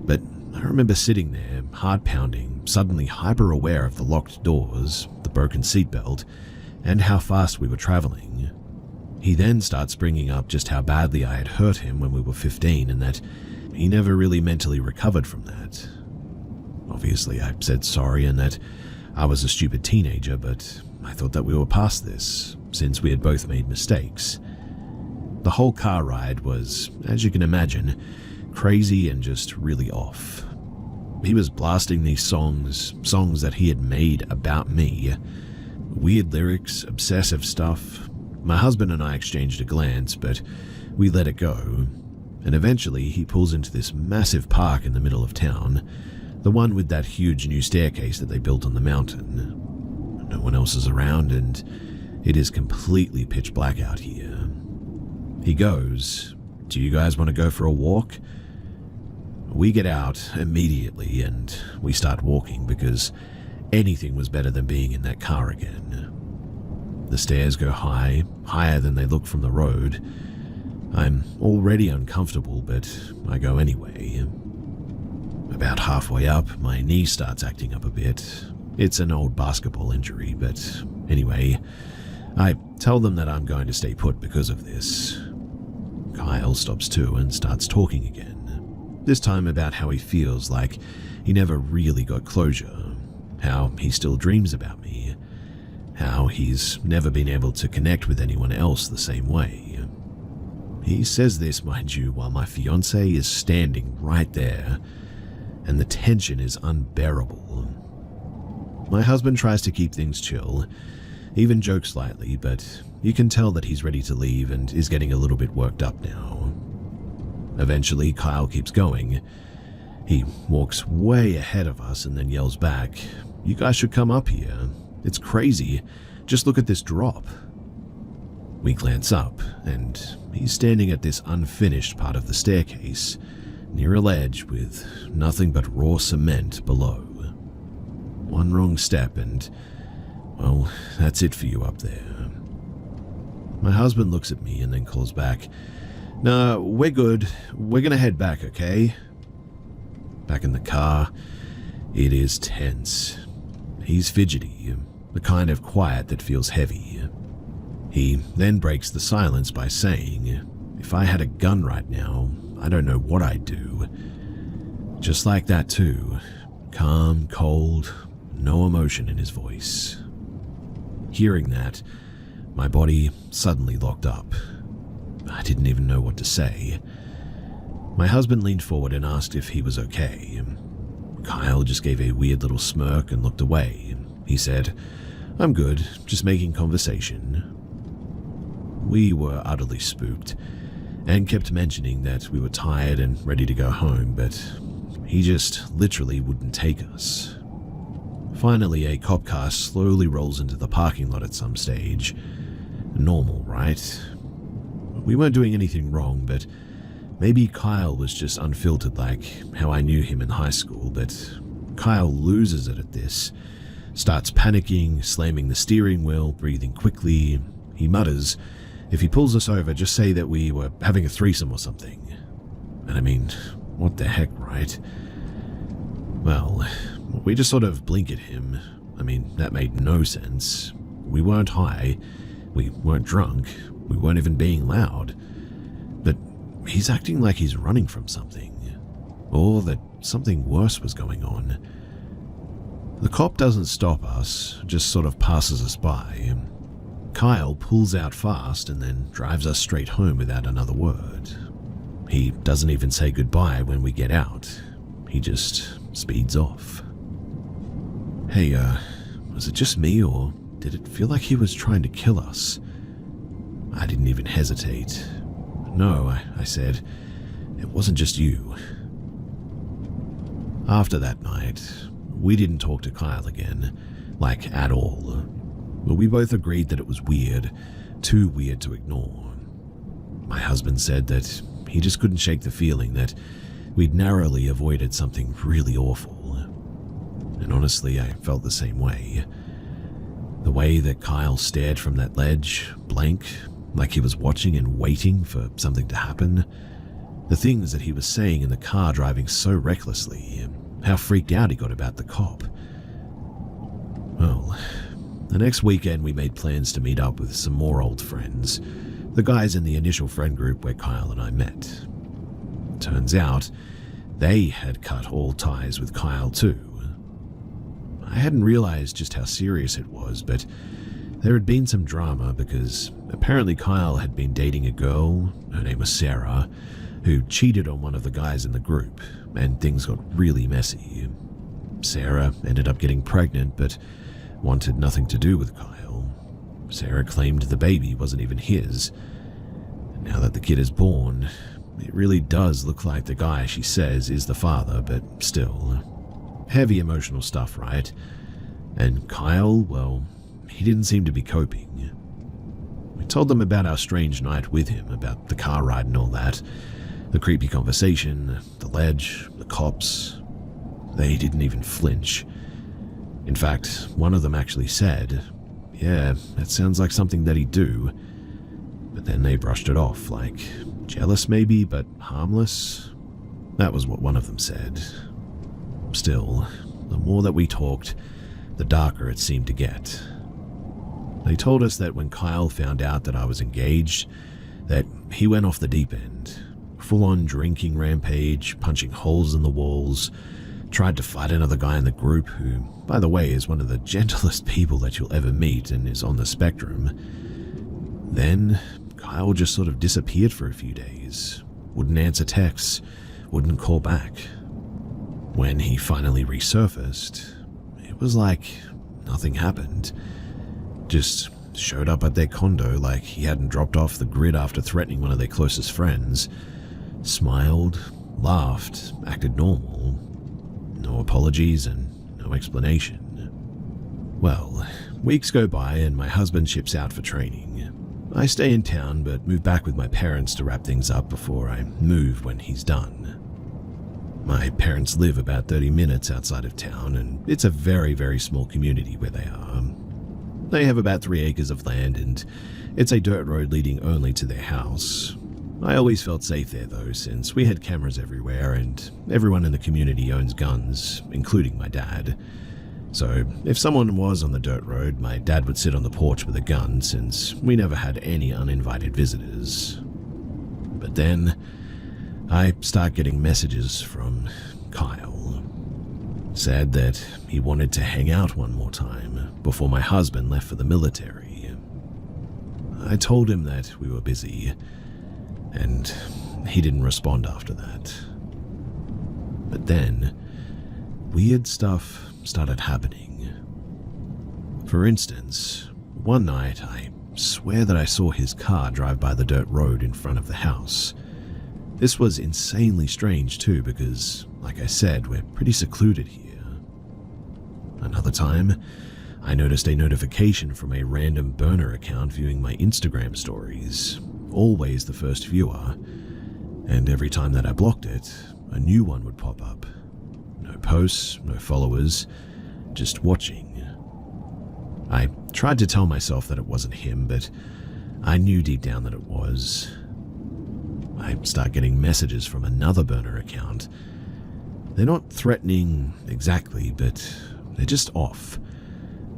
But I remember sitting there, heart pounding, suddenly hyper aware of the locked doors, the broken seatbelt, and how fast we were traveling. He then starts bringing up just how badly I had hurt him when we were 15 and that he never really mentally recovered from that. Obviously, I said sorry and that I was a stupid teenager, but I thought that we were past this, since we had both made mistakes. The whole car ride was, as you can imagine, crazy and just really off. He was blasting these songs that he had made about me. Weird lyrics, obsessive stuff. My husband and I exchanged a glance, but we let it go. And eventually he pulls into this massive park in the middle of town, the one with that huge new staircase that they built on the mountain. No one else is around and it is completely pitch black out here. He goes, do you guys want to go for a walk? We get out immediately and we start walking because anything was better than being in that car again. The stairs go high, higher than they look from the road. I'm already uncomfortable, but I go anyway. About halfway up, my knee starts acting up a bit. It's an old basketball injury, but anyway, I tell them that I'm going to stay put because of this. Kyle stops too and starts talking again, this time about how he feels like he never really got closure. How he still dreams about me, how he's never been able to connect with anyone else the same way. He says this, mind you, while my fiancée is standing right there, and the tension is unbearable. My husband tries to keep things chill, even jokes slightly, but you can tell that he's ready to leave and is getting a little bit worked up now. Eventually, Kyle keeps going. He walks way ahead of us and then yells back, you guys should come up here. It's crazy. Just look at this drop. We glance up, and he's standing at this unfinished part of the staircase, near a ledge with nothing but raw cement below. One wrong step and, well, that's it for you up there. My husband looks at me and then calls back, "No, we're good. We're gonna head back, okay?" Back in the car, it is tense. He's fidgety, the kind of quiet that feels heavy. He then breaks the silence by saying, "If I had a gun right now, I don't know what I'd do." Just like that too, calm, cold, no emotion in his voice. Hearing that, my body suddenly locked up. I didn't even know what to say. My husband leaned forward and asked if he was okay. Kyle just gave a weird little smirk and looked away. He said, "I'm good, just making conversation." We were utterly spooked and kept mentioning that we were tired and ready to go home, but he just literally wouldn't take us. Finally, a cop car slowly rolls into the parking lot at some stage. Normal, right? We weren't doing anything wrong, but maybe Kyle was just unfiltered like how I knew him in high school, but Kyle loses it at this. Starts panicking, slamming the steering wheel, breathing quickly. He mutters, "If he pulls us over, just say that we were having a threesome or something." And I mean, what the heck, right? Well, we just sort of blink at him. I mean, that made no sense. We weren't high. We weren't drunk. We weren't even being loud. But he's acting like he's running from something. Or that something worse was going on. The cop doesn't stop us, just sort of passes us by. Kyle pulls out fast and then drives us straight home without another word. He doesn't even say goodbye when we get out. He just speeds off. Hey, was it just me or did it feel like he was trying to kill us? I didn't even hesitate. No, I said, it wasn't just you. After that night, we didn't talk to Kyle again, like at all. But we both agreed that it was weird, too weird to ignore. My husband said that he just couldn't shake the feeling that we'd narrowly avoided something really awful. And honestly, I felt the same way. The way that Kyle stared from that ledge, blank, like he was watching and waiting for something to happen. The things that he was saying in the car driving so recklessly, how freaked out he got about the cop. Well, the next weekend we made plans to meet up with some more old friends, the guys in the initial friend group where Kyle and I met. Turns out, they had cut all ties with Kyle too. I hadn't realized just how serious it was, but there had been some drama because apparently Kyle had been dating a girl, her name was Sarah, who cheated on one of the guys in the group, and things got really messy. Sarah ended up getting pregnant, but wanted nothing to do with Kyle. Sarah claimed the baby wasn't even his. Now that the kid is born, it really does look like the guy she says is the father, but still. Heavy emotional stuff, right? And Kyle, well, he didn't seem to be coping. We told them about our strange night with him, about the car ride and all that, the creepy conversation, the ledge, the cops. They didn't even flinch. In fact, one of them actually said, "Yeah, that sounds like something that he'd do." But then they brushed it off, like jealous maybe, but harmless. That was what one of them said. Still, the more that we talked, the darker it seemed to get. They told us that when Kyle found out that I was engaged, that he went off the deep end. Full-on drinking rampage, punching holes in the walls, tried to fight another guy in the group who, by the way, is one of the gentlest people that you'll ever meet and is on the spectrum. Then, Kyle just sort of disappeared for a few days. Wouldn't answer texts, wouldn't call back. When he finally resurfaced, it was like nothing happened. Just showed up at their condo like he hadn't dropped off the grid after threatening one of their closest friends. Smiled, laughed, acted normal. No apologies and no explanation. Well, weeks go by and my husband ships out for training. I stay in town but move back with my parents to wrap things up before I move when he's done. My parents live about 30 minutes outside of town, and it's a very, very small community where they are. They have about 3 acres of land, and it's a dirt road leading only to their house. I always felt safe there though, since we had cameras everywhere and everyone in the community owns guns, including my dad. So if someone was on the dirt road, my dad would sit on the porch with a gun, since we never had any uninvited visitors. But then I start getting messages from Kyle. Said that he wanted to hang out one more time before my husband left for the military. I told him that we were busy, and he didn't respond after that. But then, weird stuff started happening. For instance, one night I swear that I saw his car drive by the dirt road in front of the house. This was insanely strange too, because, like I said, we're pretty secluded here. Another time, I noticed a notification from a random burner account viewing my Instagram stories, always the first viewer, and every time that I blocked it, a new one would pop up. No posts, no followers, just watching. I tried to tell myself that it wasn't him, but I knew deep down that it was. I start getting messages from another burner account. They're not threatening exactly, but they're just off.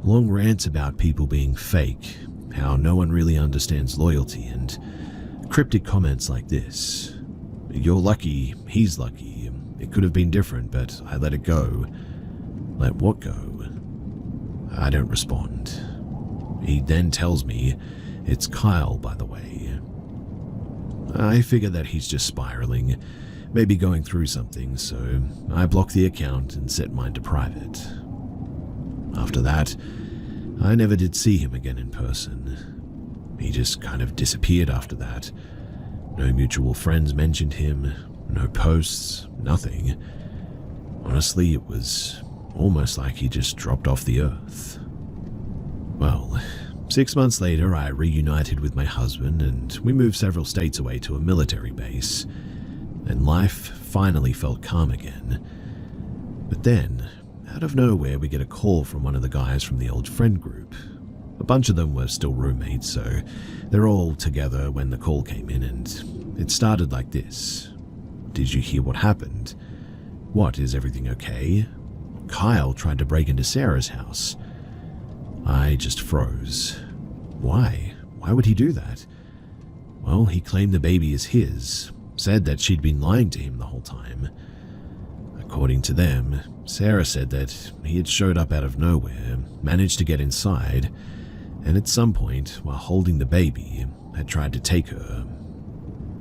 Long rants about people being fake, how no one really understands loyalty, and cryptic comments like this. You're lucky, he's lucky. It could have been different, but I let it go. Let what go? I don't respond. He then tells me it's Kyle, by the way. I figure that he's just spiraling, maybe going through something, so I block the account and set mine to private. After that, I never did see him again in person. He just kind of disappeared after that. No mutual friends mentioned him, no posts, nothing. Honestly, it was almost like he just dropped off the earth. Well, 6 months later, I reunited with my husband and we moved several states away to a military base, and life finally felt calm again. But then, out of nowhere, we get a call from one of the guys from the old friend group. A bunch of them were still roommates, so they're all together when the call came in, and it started like this. Did you hear what happened? What, is everything okay? Kyle tried to break into Sarah's house. I just froze. Why? Why would he do that? Well, he claimed the baby is his, said that she'd been lying to him the whole time. According to them, Sarah said that he had showed up out of nowhere, managed to get inside, and at some point, while holding the baby, had tried to take her.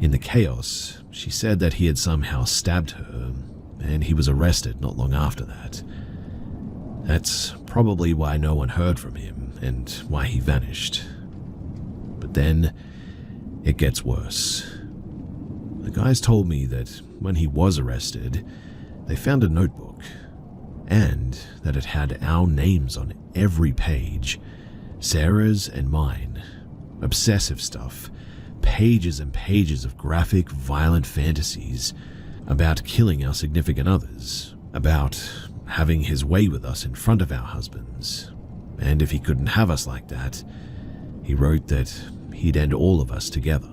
In the chaos, she said that he had somehow stabbed her, and he was arrested not long after that. That's probably why no one heard from him, and why he vanished. But then, it gets worse. The guys told me that when he was arrested, they found a notebook, and that it had our names on every page, Sarah's and mine. Obsessive stuff, pages and pages of graphic, violent fantasies about killing our significant others, about having his way with us in front of our husbands, and if he couldn't have us like that, he wrote that he'd end all of us together.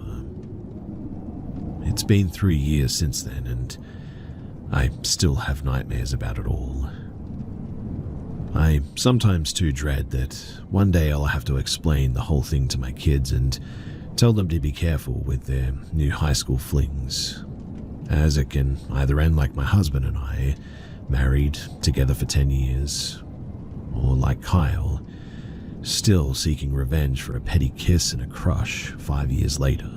It's been 3 years since then, and I still have nightmares about it all. I sometimes too dread that one day I'll have to explain the whole thing to my kids and tell them to be careful with their new high school flings, as it can either end like my husband and I, married together for 10 years, or like Kyle, still seeking revenge for a petty kiss and a crush 5 years later.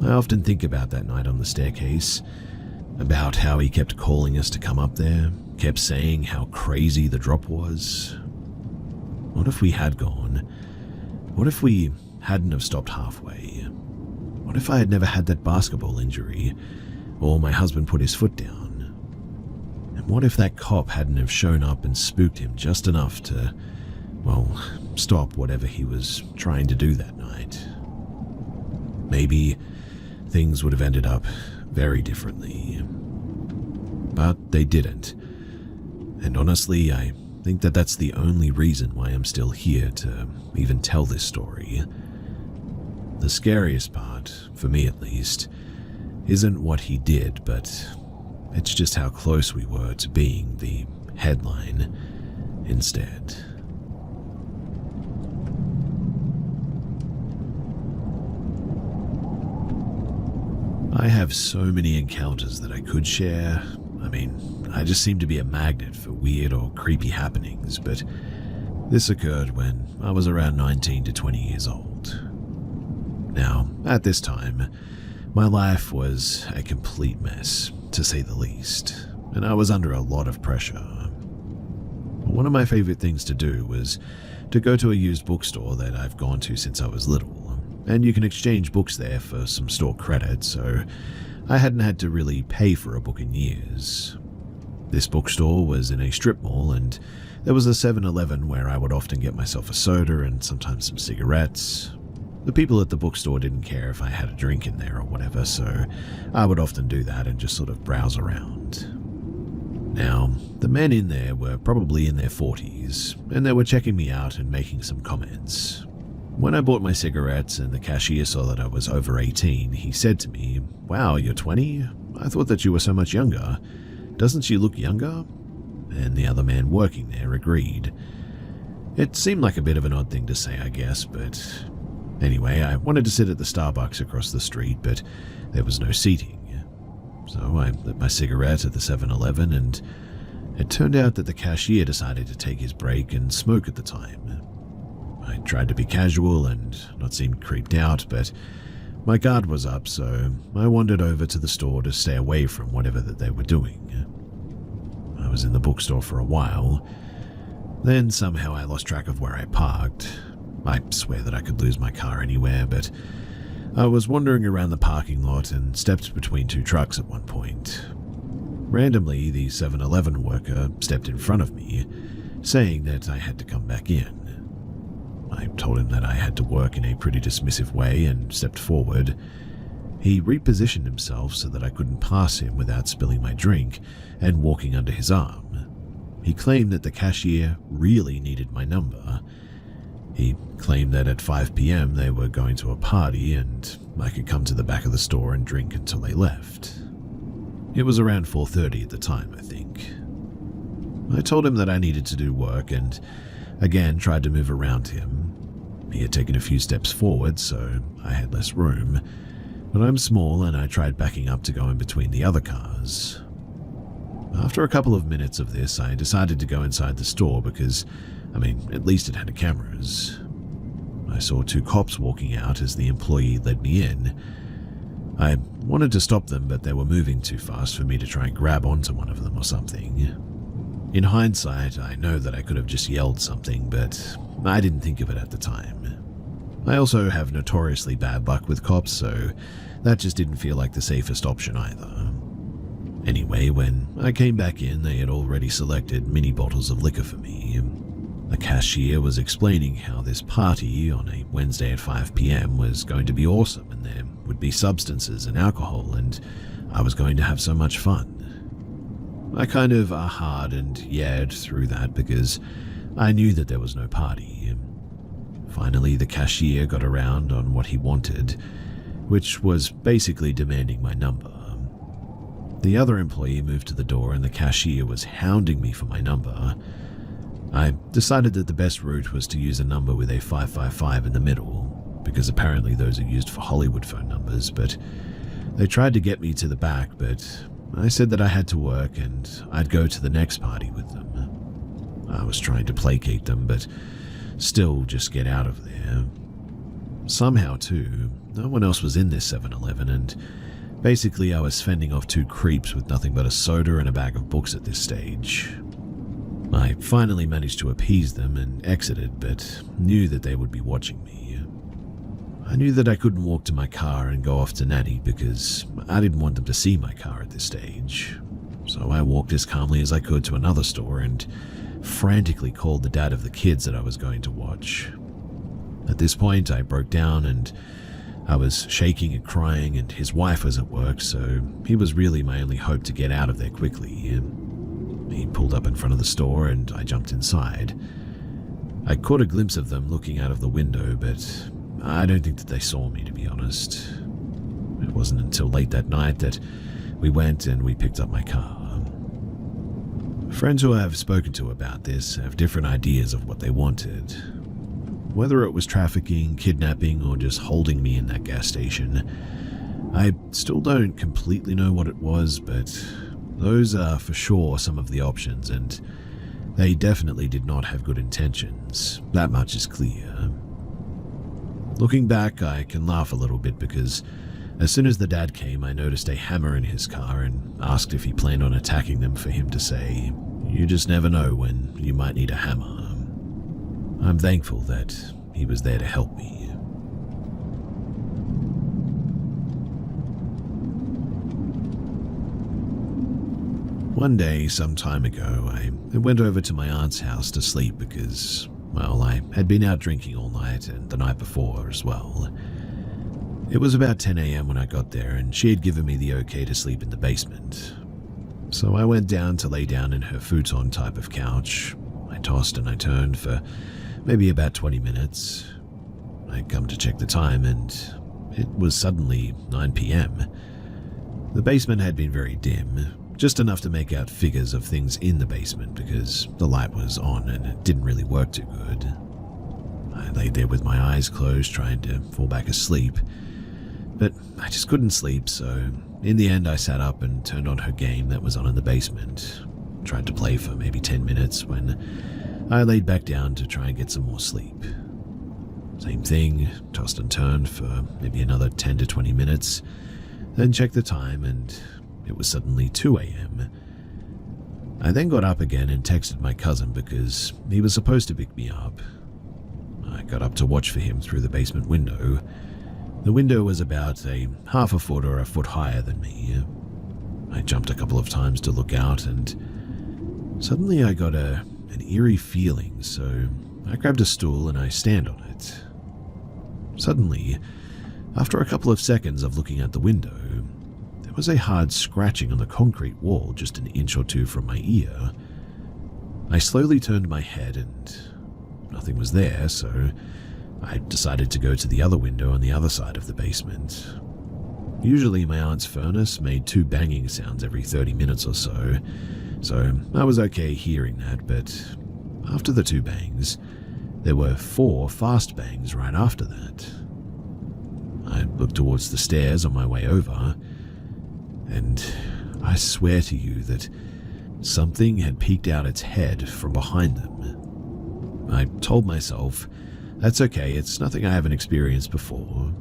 I often think about that night on the staircase, about how he kept calling us to come up there, kept saying how crazy the drop was. What if we had gone? What if we hadn't have stopped halfway? What if I had never had that basketball injury, or my husband put his foot down? And what if that cop hadn't have shown up and spooked him just enough to, well, stop whatever he was trying to do that night? Maybe things would have ended up very differently. but they didn't. And honestly, I think that that's the only reason why I'm still here to even tell this story. The scariest part, for me at least, isn't what he did, but it's just how close we were to being the headline instead. I have so many encounters that I could share. I mean, I just seem to be a magnet for weird or creepy happenings, but this occurred when I was around 19 to 20 years old. Now, at this time, my life was a complete mess, to say the least, and I was under a lot of pressure. One of my favorite things to do was to go to a used bookstore that I've gone to since I was little, and you can exchange books there for some store credit, so I hadn't had to really pay for a book in years. This bookstore was in a strip mall, and there was a 7-Eleven where I would often get myself a soda and sometimes some cigarettes. The people at the bookstore didn't care if I had a drink in there or whatever, so I would often do that and just sort of browse around. Now, the men in there were probably in their 40s, and they were checking me out and making some comments. When I bought my cigarettes and the cashier saw that I was over 18, he said to me, "Wow, you're 20? I thought that you were so much younger. Doesn't she look younger?" And the other man working there agreed. It seemed like a bit of an odd thing to say, I guess, but anyway, I wanted to sit at the Starbucks across the street, but there was no seating. So I lit my cigarette at the 7-Eleven, and it turned out that the cashier decided to take his break and smoke at the time. I tried to be casual and not seem creeped out, but my guard was up, so I wandered over to the store to stay away from whatever that they were doing. I was in the bookstore for a while. Then somehow I lost track of where I parked. I swear that I could lose my car anywhere, but I was wandering around the parking lot and stepped between two trucks at one point. Randomly, the 7-Eleven worker stepped in front of me, saying that I had to come back in. I told him that I had to work in a pretty dismissive way and stepped forward. He repositioned himself so that I couldn't pass him without spilling my drink and walking under his arm. He claimed that the cashier really needed my number. He claimed that at 5 p.m. they were going to a party and I could come to the back of the store and drink until they left. It was around 4:30 at the time, I think. I told him that I needed to do work and again tried to move around him. He had taken a few steps forward, so I had less room, but I'm small and I tried backing up to go in between the other cars. After a couple of minutes of this, I decided to go inside the store because, at least it had cameras. I saw two cops walking out as the employee led me in. I wanted to stop them, but they were moving too fast for me to try and grab onto one of them or something. In hindsight, I know that I could have just yelled something, but I didn't think of it at the time. I also have notoriously bad luck with cops, so that just didn't feel like the safest option either. Anyway, when I came back in, they had already selected mini bottles of liquor for me. The cashier was explaining how this party on a Wednesday at 5 p.m. was going to be awesome and there would be substances and alcohol and I was going to have so much fun. I kind of aha'd and yeahed through that because I knew that there was no party. Finally, the cashier got around on what he wanted, which was basically demanding my number. The other employee moved to the door and the cashier was hounding me for my number. I decided that the best route was to use a number with a 555 in the middle, because apparently those are used for Hollywood phone numbers, but they tried to get me to the back, but I said that I had to work and I'd go to the next party with them. I was trying to placate them, but still just get out of there. Somehow, too, no one else was in this 7-Eleven, and basically I was fending off two creeps with nothing but a soda and a bag of books at this stage. I finally managed to appease them and exited, but knew that they would be watching me. I knew that I couldn't walk to my car and go off to Nanny because I didn't want them to see my car at this stage. So I walked as calmly as I could to another store and frantically called the dad of the kids that I was going to watch. At this point, I broke down and I was shaking and crying, and his wife was at work, so he was really my only hope to get out of there quickly. He pulled up in front of the store, and I jumped inside. I caught a glimpse of them looking out of the window, but I don't think that they saw me, to be honest. It wasn't until late that night that we went and we picked up my car. Friends who I have spoken to about this have different ideas of what they wanted. Whether it was trafficking, kidnapping, or just holding me in that gas station, I still don't completely know what it was, but those are for sure some of the options, and they definitely did not have good intentions. That much is clear. Looking back, I can laugh a little bit because as soon as the dad came, I noticed a hammer in his car and asked if he planned on attacking them for him to say, "You just never know when you might need a hammer." I'm thankful that he was there to help me. One day, some time ago, I went over to my aunt's house to sleep because, well, I had been out drinking all night and the night before as well. It was about 10 a.m. when I got there, and she had given me the okay to sleep in the basement. So I went down to lay down in her futon type of couch. I tossed and I turned for maybe about 20 minutes. I come to check the time, and it was suddenly 9 p.m. The basement had been very dim, just enough to make out figures of things in the basement because the light was on and it didn't really work too good. I lay there with my eyes closed, trying to fall back asleep, but I just couldn't sleep, so in the end I sat up and turned on her game that was on in the basement. Tried to play for maybe 10 minutes when I laid back down to try and get some more sleep. Same thing, tossed and turned for maybe another 10 to 20 minutes, then checked the time, and it was suddenly 2 a.m. I then got up again and texted my cousin because he was supposed to pick me up. I got up to watch for him through the basement window. The window was about a half a foot or a foot higher than me. I jumped a couple of times to look out, and suddenly I got an eerie feeling, so I grabbed a stool and I stand on it. Suddenly, after a couple of seconds of looking out the window, there was a hard scratching on the concrete wall just an inch or two from my ear. I slowly turned my head and nothing was there, so I decided to go to the other window on the other side of the basement. Usually my aunt's furnace made 2 banging sounds every 30 minutes or so I was okay hearing that, but after the 2 bangs, there were 4 fast bangs right after that. I looked towards the stairs on my way over, and I swear to you that something had peeked out its head from behind them. I told myself, that's okay, it's nothing I haven't experienced before.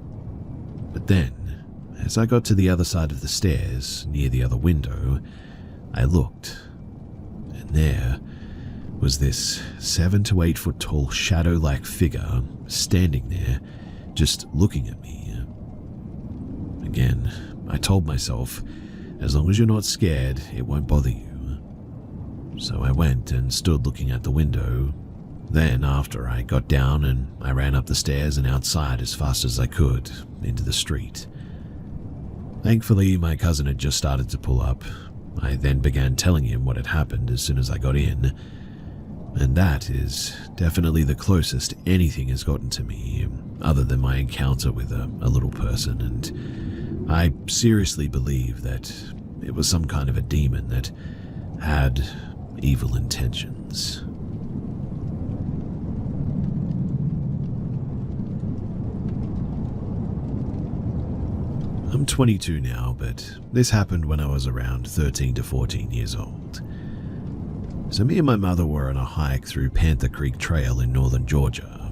But then, as I got to the other side of the stairs, near the other window, I looked, and there was this 7 to 8 foot tall shadow-like figure standing there, just looking at me. Again, I told myself, as long as you're not scared, it won't bother you. So I went and stood looking at the window. Then, after I got down and I ran up the stairs and outside as fast as I could, into the street. Thankfully, my cousin had just started to pull up. I then began telling him what had happened as soon as I got in, and that is definitely the closest anything has gotten to me, other than my encounter with a little person, and I seriously believe that it was some kind of a demon that had evil intentions. I'm 22 now, but this happened when I was around 13 to 14 years old. So me and my mother were on a hike through Panther Creek Trail in northern Georgia.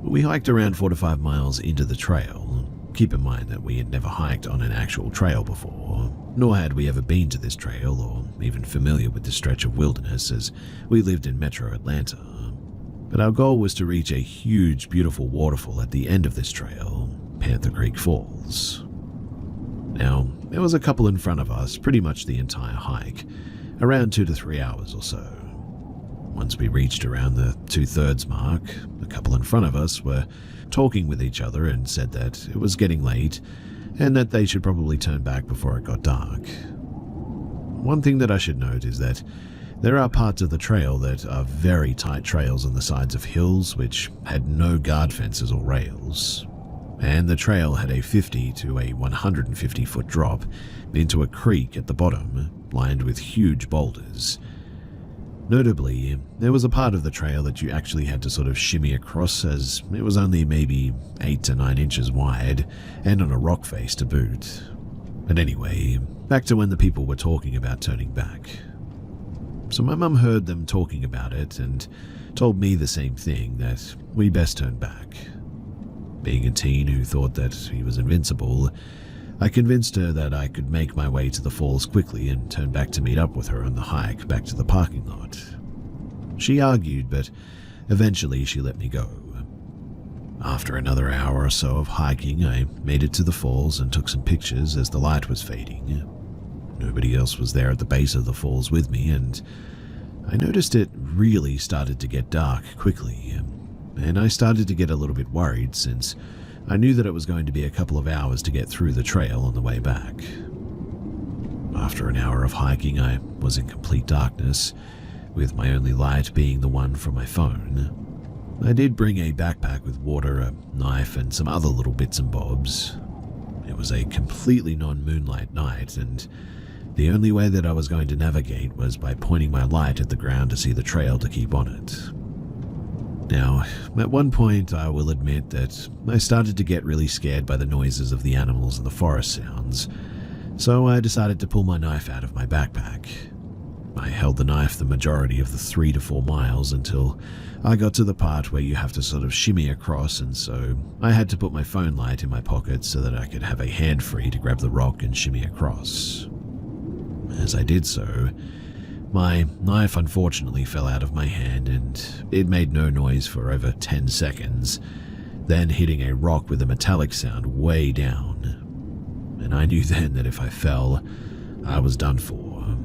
We hiked around 4 to 5 miles into the trail. Keep in mind that we had never hiked on an actual trail before, nor had we ever been to this trail or even familiar with this stretch of wilderness as we lived in metro Atlanta. But our goal was to reach a huge, beautiful waterfall at the end of this trail, Panther Creek Falls. Now, there was a couple in front of us pretty much the entire hike, around 2 to 3 hours or so. Once we reached around the 2/3 mark, a couple in front of us were talking with each other and said that it was getting late and that they should probably turn back before it got dark. One thing that I should note is that there are parts of the trail that are very tight trails on the sides of hills which had no guard fences or rails, and the trail had a 50 to a 150-foot drop into a creek at the bottom, lined with huge boulders. Notably, there was a part of the trail that you actually had to sort of shimmy across, as it was only maybe 8 to 9 inches wide and on a rock face to boot. But anyway, back to when the people were talking about turning back. So my mum heard them talking about it and told me the same thing, that we best turn back. Being a teen who thought that he was invincible, I convinced her that I could make my way to the falls quickly and turn back to meet up with her on the hike back to the parking lot. She argued, but eventually she let me go. After another hour or so of hiking, I made it to the falls and took some pictures as the light was fading. Nobody else was there at the base of the falls with me, and I noticed it really started to get dark quickly, and I started to get a little bit worried since I knew that it was going to be a couple of hours to get through the trail on the way back. After an hour of hiking, I was in complete darkness, with my only light being the one from my phone. I did bring a backpack with water, a knife, and some other little bits and bobs. It was a completely non-moonlight night, and the only way that I was going to navigate was by pointing my light at the ground to see the trail to keep on it. Now, at one point I will admit that I started to get really scared by the noises of the animals and the forest sounds, so I decided to pull my knife out of my backpack. I held the knife the majority of the 3 to 4 miles until I got to the part where you have to sort of shimmy across, and so I had to put my phone light in my pocket so that I could have a hand free to grab the rock and shimmy across. As I did so, my knife unfortunately fell out of my hand and it made no noise for over 10 seconds, then hitting a rock with a metallic sound way down. And I knew then that if I fell, I was done for.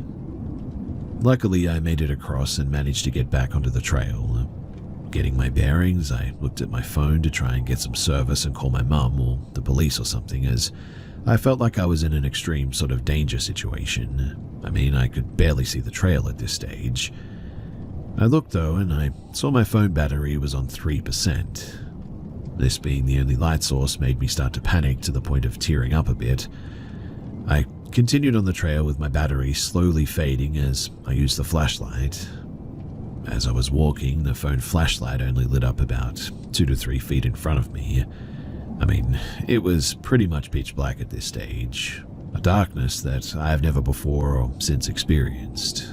Luckily, I made it across and managed to get back onto the trail. Getting my bearings, I looked at my phone to try and get some service and call my mum or the police or something, as I felt like I was in an extreme sort of danger situation. I mean, I could barely see the trail at this stage. I looked though, and I saw my phone battery was on 3%. This being the only light source made me start to panic to the point of tearing up a bit. I continued on the trail with my battery slowly fading as I used the flashlight. As I was walking, the phone flashlight only lit up about 2 to 3 feet in front of me. I mean, it was pretty much pitch black at this stage, a darkness that I have never before or since experienced.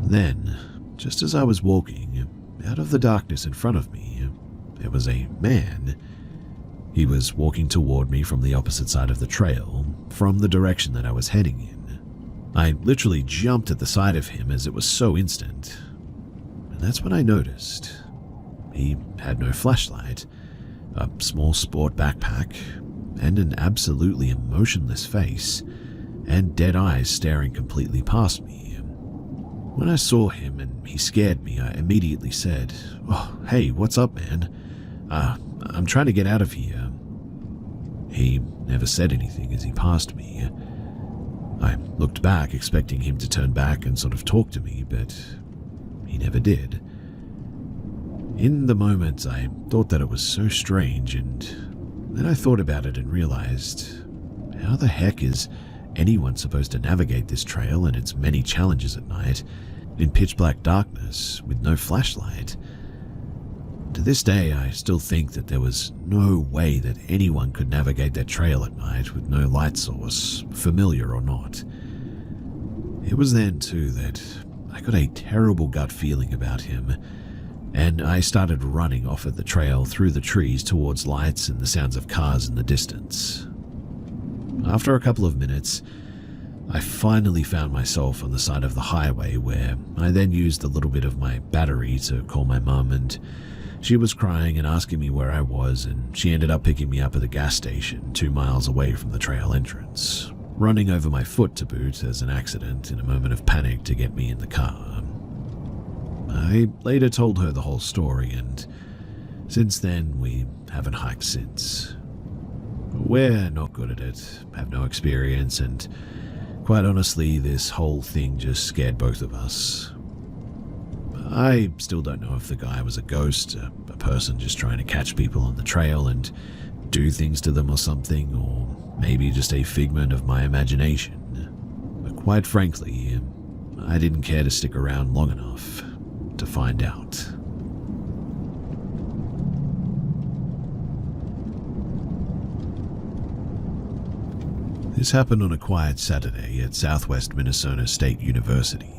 Then, just as I was walking, out of the darkness in front of me, there was a man. He was walking toward me from the opposite side of the trail, from the direction that I was heading in. I literally jumped at the sight of him as it was so instant. And that's when I noticed. He had no flashlight, a small sport backpack, and an absolutely emotionless face, and dead eyes staring completely past me. When I saw him and he scared me, I immediately said, "Oh, hey, what's up, man? I'm trying to get out of here." He never said anything as he passed me. I looked back, expecting him to turn back and sort of talk to me, but he never did. In the moment, I thought that it was so strange, and then I thought about it and realized, how the heck is anyone supposed to navigate this trail and its many challenges at night in pitch black darkness with no flashlight? To this day, I still think that there was no way that anyone could navigate that trail at night with no light source, familiar or not. It was then, too, that I got a terrible gut feeling about him, and I started running off at the trail through the trees towards lights and the sounds of cars in the distance. After a couple of minutes, I finally found myself on the side of the highway, where I then used a little bit of my battery to call my mum, and she was crying and asking me where I was, and she ended up picking me up at the gas station 2 miles away from the trail entrance, running over my foot to boot as an accident in a moment of panic to get me in the car. I later told her the whole story, and since then we haven't hiked since. We're not good at it, have no experience, and quite honestly, this whole thing just scared both of us. I still don't know if the guy was a ghost, a person just trying to catch people on the trail and do things to them or something, or maybe just a figment of my imagination. But quite frankly, I didn't care to stick around long enough to find out. This happened on a quiet Saturday at Southwest Minnesota State University.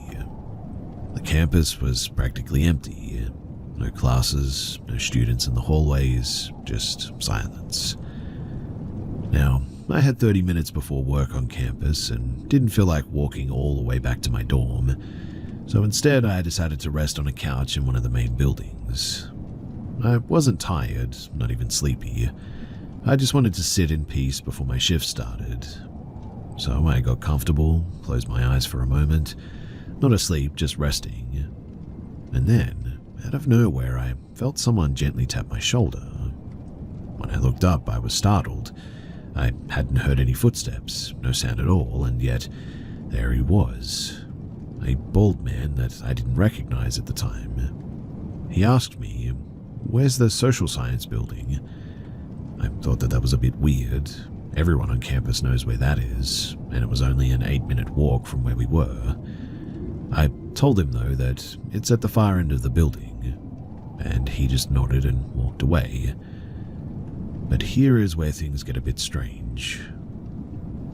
The campus was practically empty. No classes, no students in the hallways, just silence. Now, I had 30 minutes before work on campus and didn't feel like walking all the way back to my dorm, so instead I decided to rest on a couch in one of the main buildings. I wasn't tired, not even sleepy. I just wanted to sit in peace before my shift started. So I got comfortable, closed my eyes for a moment, not asleep, just resting. And then, out of nowhere, I felt someone gently tap my shoulder. When I looked up, I was startled. I hadn't heard any footsteps, no sound at all, and yet there he was. A bald man that I didn't recognize at the time. He asked me, "Where's the social science building?" I thought that was a bit weird. Everyone on campus knows where that is, and it was only an 8-minute walk from where we were. I told him, though, that it's at the far end of the building, and he just nodded and walked away. But here is where things get a bit strange.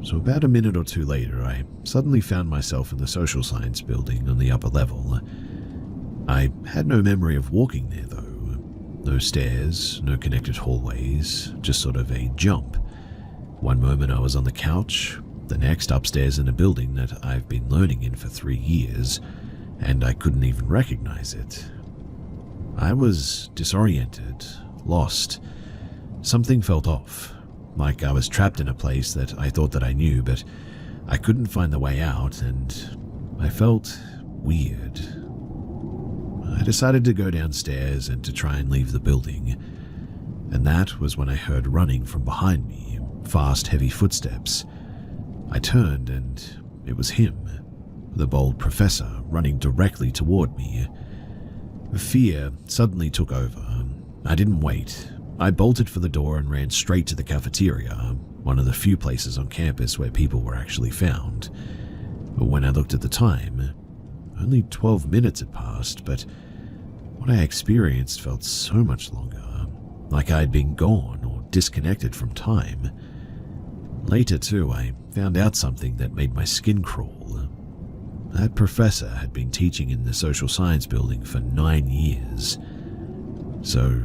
So about a minute or two later, I suddenly found myself in the social science building on the upper level. I had no memory of walking there, though. No stairs, no connected hallways, just sort of a jump. One moment I was on the couch, the next upstairs in a building that I've been learning in for 3 years, and I couldn't even recognize it. I was disoriented, lost. Something felt off, like I was trapped in a place that I thought that I knew, but I couldn't find the way out, and I felt weird. I decided to go downstairs and to try and leave the building, and that was when I heard running from behind me, fast, heavy footsteps. I turned, and it was him, the bold professor, running directly toward me. Fear suddenly took over. I didn't wait. I bolted for the door and ran straight to the cafeteria, one of the few places on campus where people were actually found. But when I looked at the time, only 12 minutes had passed, but what I experienced felt so much longer, like I had been gone or disconnected from time. Later, too, I found out something that made my skin crawl. That professor had been teaching in the social science building for 9 years. So,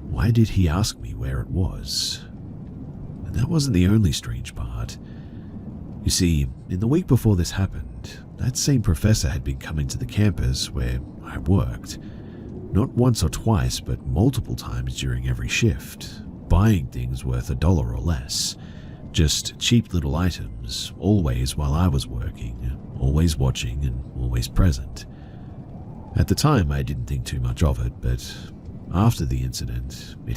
why did he ask me where it was? And that wasn't the only strange part. You see, in the week before this happened, that same professor had been coming to the campus where I worked. Not once or twice, but multiple times during every shift, buying things worth $1 or less. Just cheap little items, always while I was working, always watching and always present. At the time, I didn't think too much of it, but after the incident, it